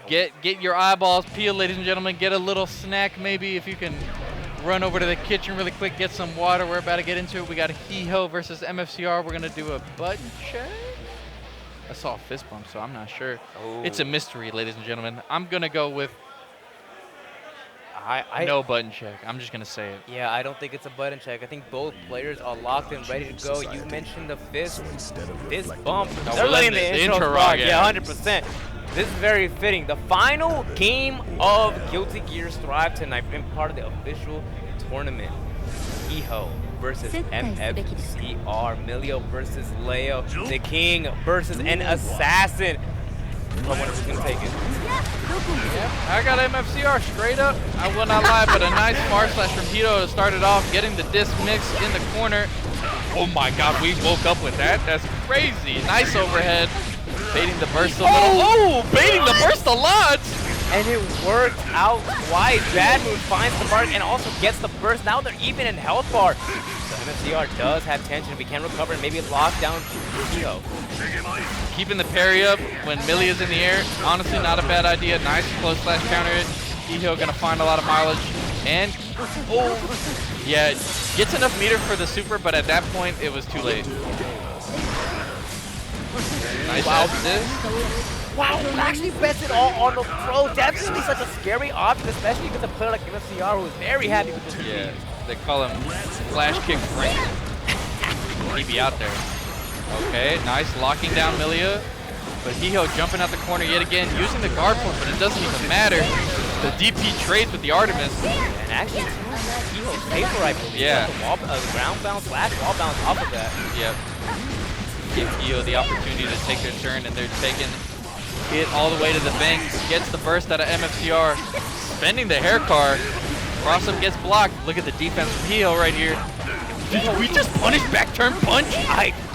get your eyeballs peeled, ladies and gentlemen. Get a little snack maybe if you can run over to the kitchen really quick, get some water. We're about to get into it. We got Hiho versus MFCR. We're going to do a button check. I saw a fist bump, so I'm not sure. Oh. It's a mystery, ladies and gentlemen. I'm going to go with I no button check. I'm just going to say it. Yeah, I don't think it's a button check. I think both players are locked and ready to go. You mentioned the fist bump. No, Early in the intro rock. yeah. 100%. This is very fitting. The final game of Guilty Gear Strive tonight and part of the official tournament. Hiho versus MFCR. Milio versus Leo. The King versus an assassin. I wonder who's going to take it. I got MFCR straight up. I will not lie, but a nice far slash from Hito to start it off, getting the disc mix in the corner. Oh my god, we woke up with that. That's crazy. Nice overhead. Baiting the burst a little. Oh, baiting the burst a lot. And it worked out twice. Bad Moon finds the mark and also gets the burst. Now they're even in health bar. So MFCR does have tension. We can recover and maybe lock down Hiho. Keeping the parry up when Millie is in the air. Honestly, not a bad idea. Nice close slash counter it. Hiho gonna find a lot of mileage. And, oh, yeah, gets enough meter for the super, but at that point, it was too late. Nice this. Wow, he actually bets it all on the throw. Definitely such a scary option, especially against a player like MFCR who is very happy with this. Yeah, they call him Flash Kick Frank. He'd be out there. Okay, nice locking down Milia. But Hiho jumping out the corner yet again, using the guard point, but it doesn't even matter. The DP trades with the Artemis. And actually, Hiho's paper, I believe. Yeah. The ground bounce, slash wall bounce off of that. Yep. Give Hiho the opportunity to take their turn, and they're taking it all the way to the bank. Gets the burst out of MFCR. Spending the hair car. Crossup gets blocked. Look at the defense from Hiho right here. Did we just punish back turn punch?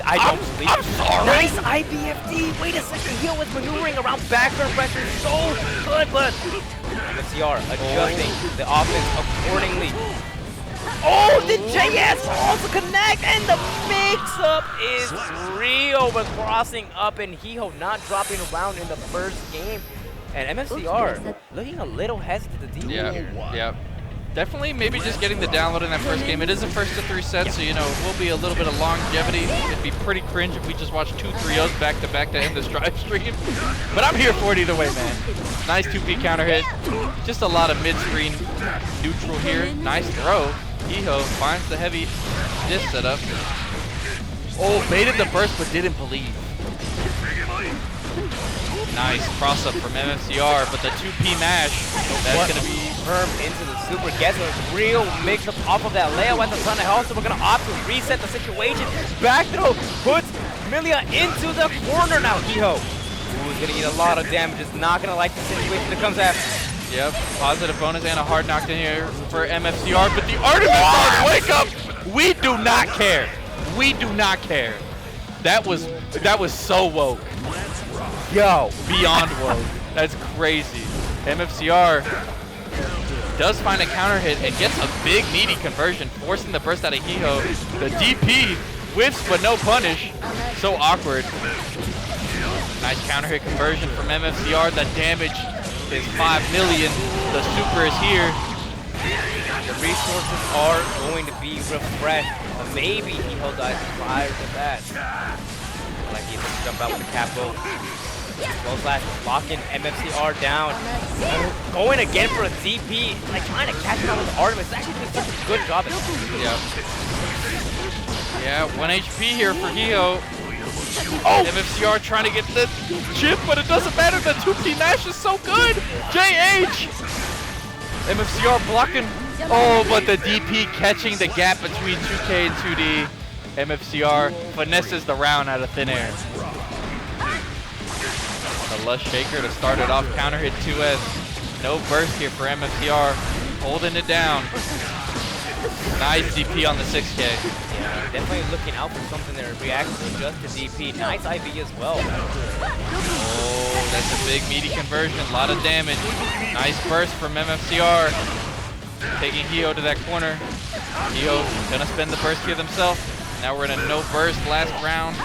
I don't believe I'm sorry. Nice IBFD. Wait a second. Hiho was maneuvering around backburn pressure so good, but MFCR adjusting the offense accordingly. Oh, the JS also connect, and the mix-up is real with crossing up and Hiho not dropping around in the first game. And MFCR looking a little hesitant to deal Yeah, here. yeah. Definitely maybe just getting the download in that first game. It is a first to 3 set, so, you know, it will be a little bit of longevity. It'd be pretty cringe if we just watched 2 3-0s back-to-back to end this drive stream. But I'm here for it either way, man. Nice 2P counter hit. Just a lot of mid-screen neutral here. Nice throw. Iho finds the heavy dish setup. Oh, baited the burst but didn't believe. Nice cross-up from MFCR, but the 2P mash, that's going to be... Firm into the super, gets a real mix-up off of that layup with a ton of health, so we're going to opt to reset the situation. Back throw puts Milia into the corner now. Iho, who's going to get a lot of damage, is not going to like the situation that comes after. Yep, positive bonus and a hard knockdown here for MFCR, but the Artemis wake up! We do not care. We do not care. That was so woke. Yo. Beyond woke. That's crazy. MFCR does find a counter hit and gets a big meaty conversion, forcing the burst out of Hiho. The DP whiffs but no punish. So awkward. Nice counter hit conversion from MFCR. The damage is 5 million. The super is here. The resources are going to be refreshed. Maybe Hiho dies prior to that. Like he's going to jump out with a capo. Slow slash locking MFCR down. Going again for a DP, like trying to catch him out with Artemis. It's actually doing such a good job at this. Yeah, 1 HP here for Hiho. Oh! MFCR trying to get the chip, but it doesn't matter. The 2P mash is so good. JH! MFCR blocking. Oh, but the DP catching the gap between 2K and 2D. MFCR finesses the round out of thin air. A lush shaker to start it off. Counter hit 2S. No burst here for MFCR. Holding it down. Nice DP on the 6K. Yeah, definitely looking out for something there. Reacts to just the DP. Nice IV as well. Oh, that's a big meaty conversion. A lot of damage. Nice burst from MFCR. Taking Hiho to that corner. Hiho gonna spend the burst here themselves. Now we're in a no burst last round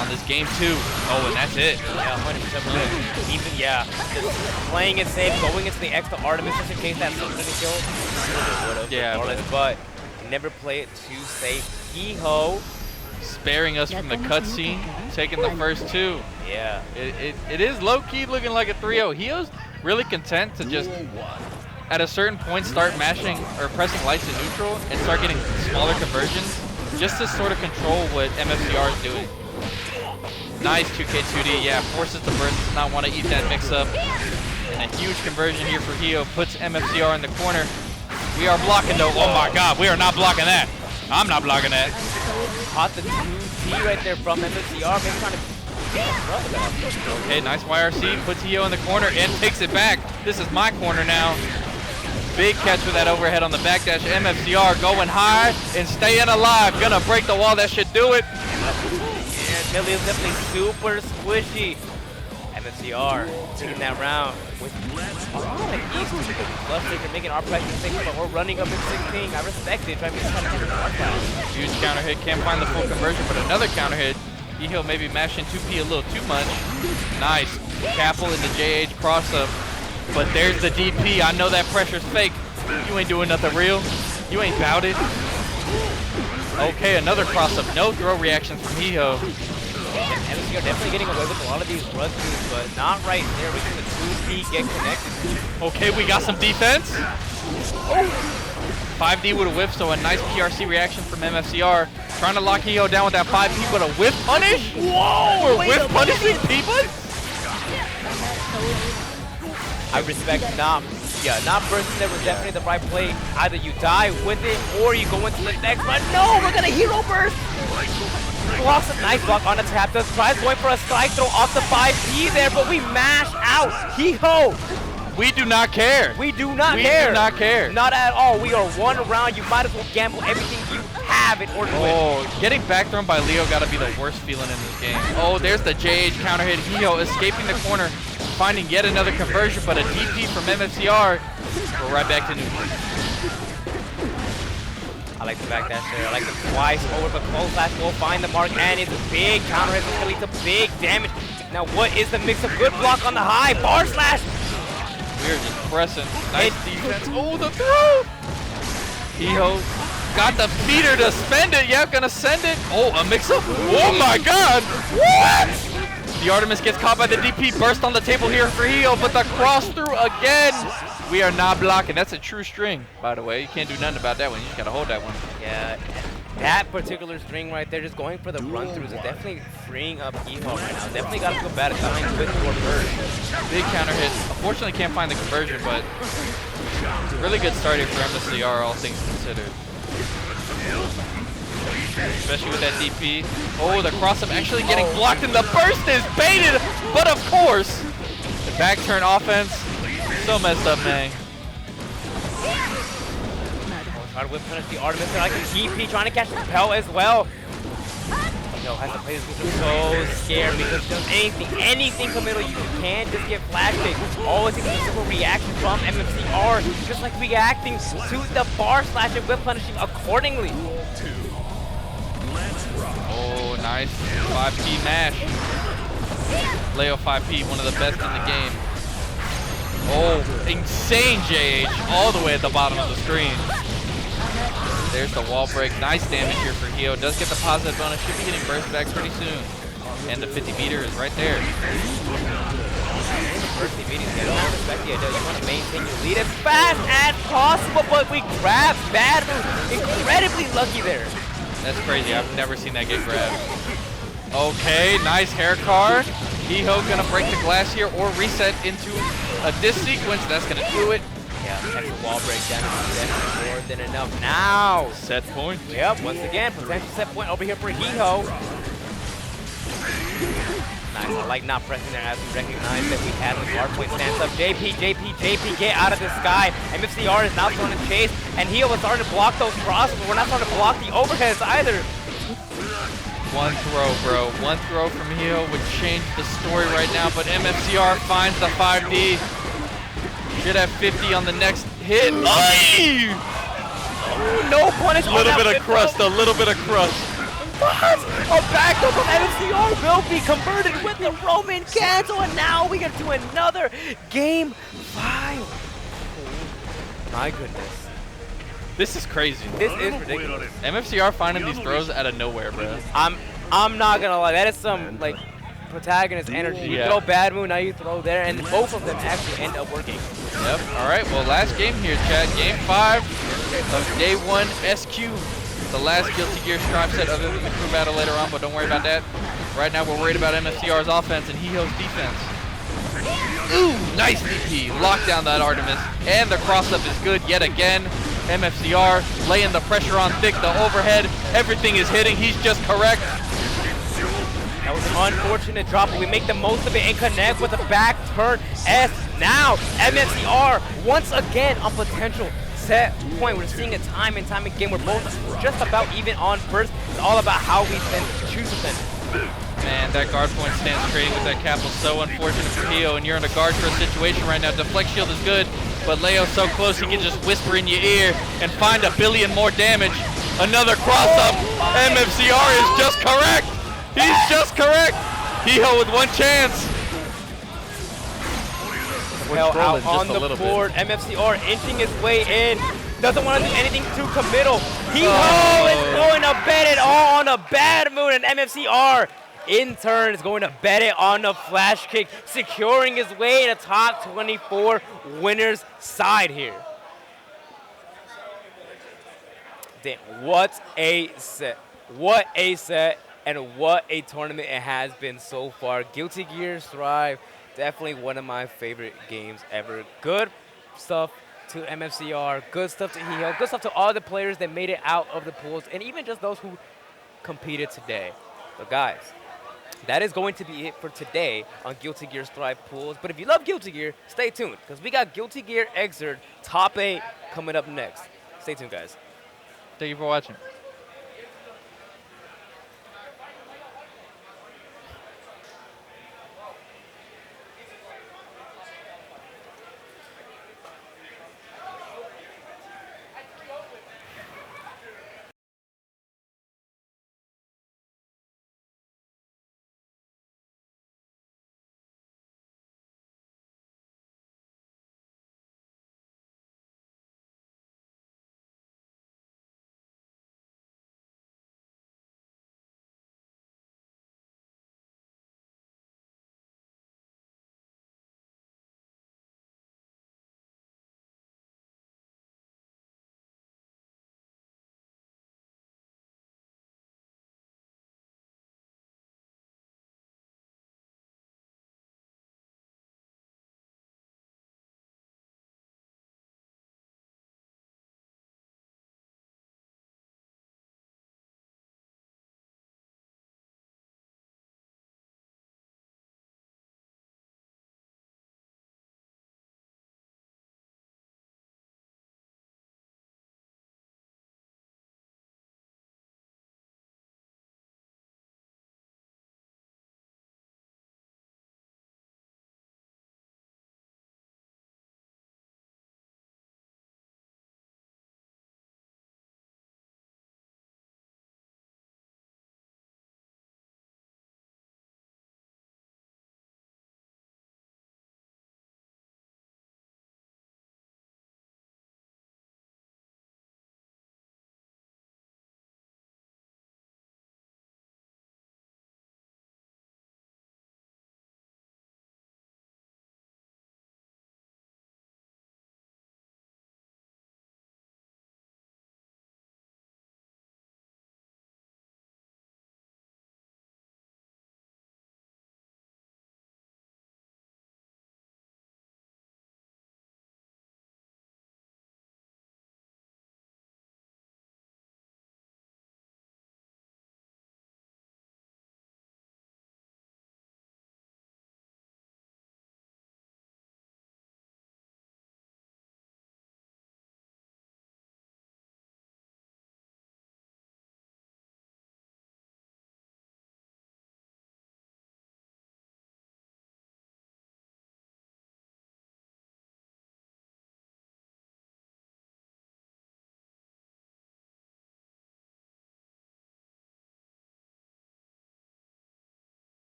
on this game 2. Oh, and that's it. Yeah, 100%. Even, yeah, just playing it safe, going into the extra Artemis just in case that didn't kill. Yeah, but never play it too safe. Hiho sparing us from the cutscene, taking the first 2. Yeah. It is low-key looking like a 3-0. Hiho's really content to just, at a certain point, start mashing or pressing lights in neutral and start getting smaller conversions just to sort of control what MFCR is doing. Nice 2K2D, yeah, forces the burst, does not want to eat that mix-up. And a huge conversion here for Hiho puts MFCR in the corner. We are blocking though. Oh my god, we are not blocking that. I'm not blocking that. Caught the 2T right there from MFCR, maybe trying to... Okay, nice YRC, puts Hiho in the corner and takes it back. This is my corner now. Big catch with that overhead on the backdash. MFCR going high and staying alive. Gonna break the wall, that should do it. Yeah, Millie is definitely super squishy. MFCR taking that round with East. They're making our pressure 6, but we're running up in 16. I respect it. Trying to get huge counter hit, can't find the full conversion, but another counter hit. Hiho maybe mashing 2P a little too much. Nice. Capel in the JH cross-up. But there's the DP. I know that pressure's fake. You ain't doing nothing real. You ain't bout it. Okay, another cross-up. No throw reactions from Hiho. MFCR definitely getting away with a lot of these run throughs, but not right there. We can the 2P get connected. Okay, we got some defense. Oh. 5D with a whiff, so a nice PRC reaction from MFCR. Trying to lock Hiho down with that 5P, but a whiff punish? Whoa! We're whiff punishing people? I respect not bursting there was definitely the right play. Either you die with it or you go into the next run. No, we're gonna hero burst! Blocks a nice block on the tap. Does tries going for a strike throw off the 5P there, but we mash out. Hiho! We do not care. We do not care. We do not care. Not at all. We are one round. You might as well gamble everything you have in order to win. Oh, getting back thrown by Leo gotta be the worst feeling in this game. Oh, there's the JH counter hit. Hiho escaping the corner, finding yet another conversion, but a DP from MFCR. We're right back to neutral. I like the backdash there. I like the twice over, but close slash will find the mark, and it's a big counter hit. It's gonna lead to big damage. Now, what is the mix of good block on the high? Bar slash. We're just pressing. Nice D defense. Oh, the throw! Hiho got the feeder to spend it. Yeah, gonna send it. Oh, a mix-up. Oh my God! What? The Artemis gets caught by the DP. Burst on the table here for Hiho, but the cross through again. We are not blocking. That's a true string, by the way. You can't do nothing about that one. You just gotta hold that one. Yeah, that particular string right there, just going for the run-throughs, is definitely freeing up Hiho right now. Definitely got to feel bad at times with the reverse. Big counter hit. Unfortunately, can't find the conversion, but really good start here for MSCR, all things considered. Especially with that DP. Oh, the cross-up actually getting blocked, and the burst is baited, but of course, the back turn offense, so messed up, man. Try to whip punish the Artemis there, like a DP trying to catch the Pell as well. Yo, has to play this game so scared because just anything committal you can just get flash kick. Always takes a simple reaction from MFCR, just like reacting to the bar slash and whip punishing accordingly. Oh, nice 5P mash. Leo 5P, one of the best in the game. Oh, insane JH all the way at the bottom of the screen. There's the wall break. Nice damage here for Hiho. Does get the positive bonus. Should be getting burst back pretty soon. And the 50 meter is right there. First meeting, get all respect the idea. You want to maintain your lead as fast as possible, but we grab bad move. Incredibly lucky there. That's crazy. I've never seen that get grabbed. Okay, nice hair card. Hiho gonna break the glass here or reset into a disc sequence. That's gonna do it. Yeah, extra wall break damage is more than enough now. Set point. Yep, once again, potential set point over here for Hiho. Nice, I like not pressing there as we recognize that we had the guard point stance up. JP, get out of the sky. MFCR is now trying to chase, and Hiho was starting to block those crosses, but we're not starting to block the overheads either. One throw, bro. One throw from Hiho would change the story right now, but MFCR finds the 5D. Should have 50 on the next hit. Aye! No punish. A little bit of crust, a little bit of crust. What? A back up of MFCR will be converted with the Roman cancel, and now we get to another game 5. Oh, my goodness. This is crazy. This is ridiculous. MFCR finding these throws out of nowhere, bro. I'm not gonna lie, that is some like protagonist energy. You throw bad move, now you throw there, and both of them actually end up working. Yep. All right. Well, last game here, chat. Game 5 of Day 1 SQ. The last Guilty Gear Strive set other than the crew battle later on, but don't worry about that. Right now, we're worried about MFCR's offense and Hiho's defense. Ooh, nice DP. Lock down that Artemis. And the cross-up is good yet again. MFCR laying the pressure on Thick, the overhead. Everything is hitting. He's just correct. That was an unfortunate drop, but we make the most of it and connect with a back turn S. Now, MFCR once again on potential set point. We're seeing it time and time again. We're both just about even on first. It's all about how we choose to send. Man, that guard point stance trading with that cap was so unfortunate for Hiho, and you're in a guard for a situation right now. Deflect shield is good, but Leo's so close he can just whisper in your ear and find a billion more damage. Another cross-up. MFCR is just correct. He's just correct. Hiho with one chance. Well, out on the board, MFCR inching his way in. Doesn't want to do anything too committal. Hiho is going to bet it all on a bad mood, and MFCR in turn is going to bet it on a flash kick, securing his way in a top 24 winners side here. Damn, what a set. What a set, and what a tournament it has been so far. Guilty Gear Strive, definitely one of my favorite games ever. Good stuff to MFCR, good stuff to Hiho, good stuff to all the players that made it out of the pools, and even just those who competed today. But guys, that is going to be it for today on Guilty Gear Strive pools. But if you love Guilty Gear, stay tuned, because we got Guilty Gear Xrd Top 8 coming up next. Stay tuned, guys. Thank you for watching.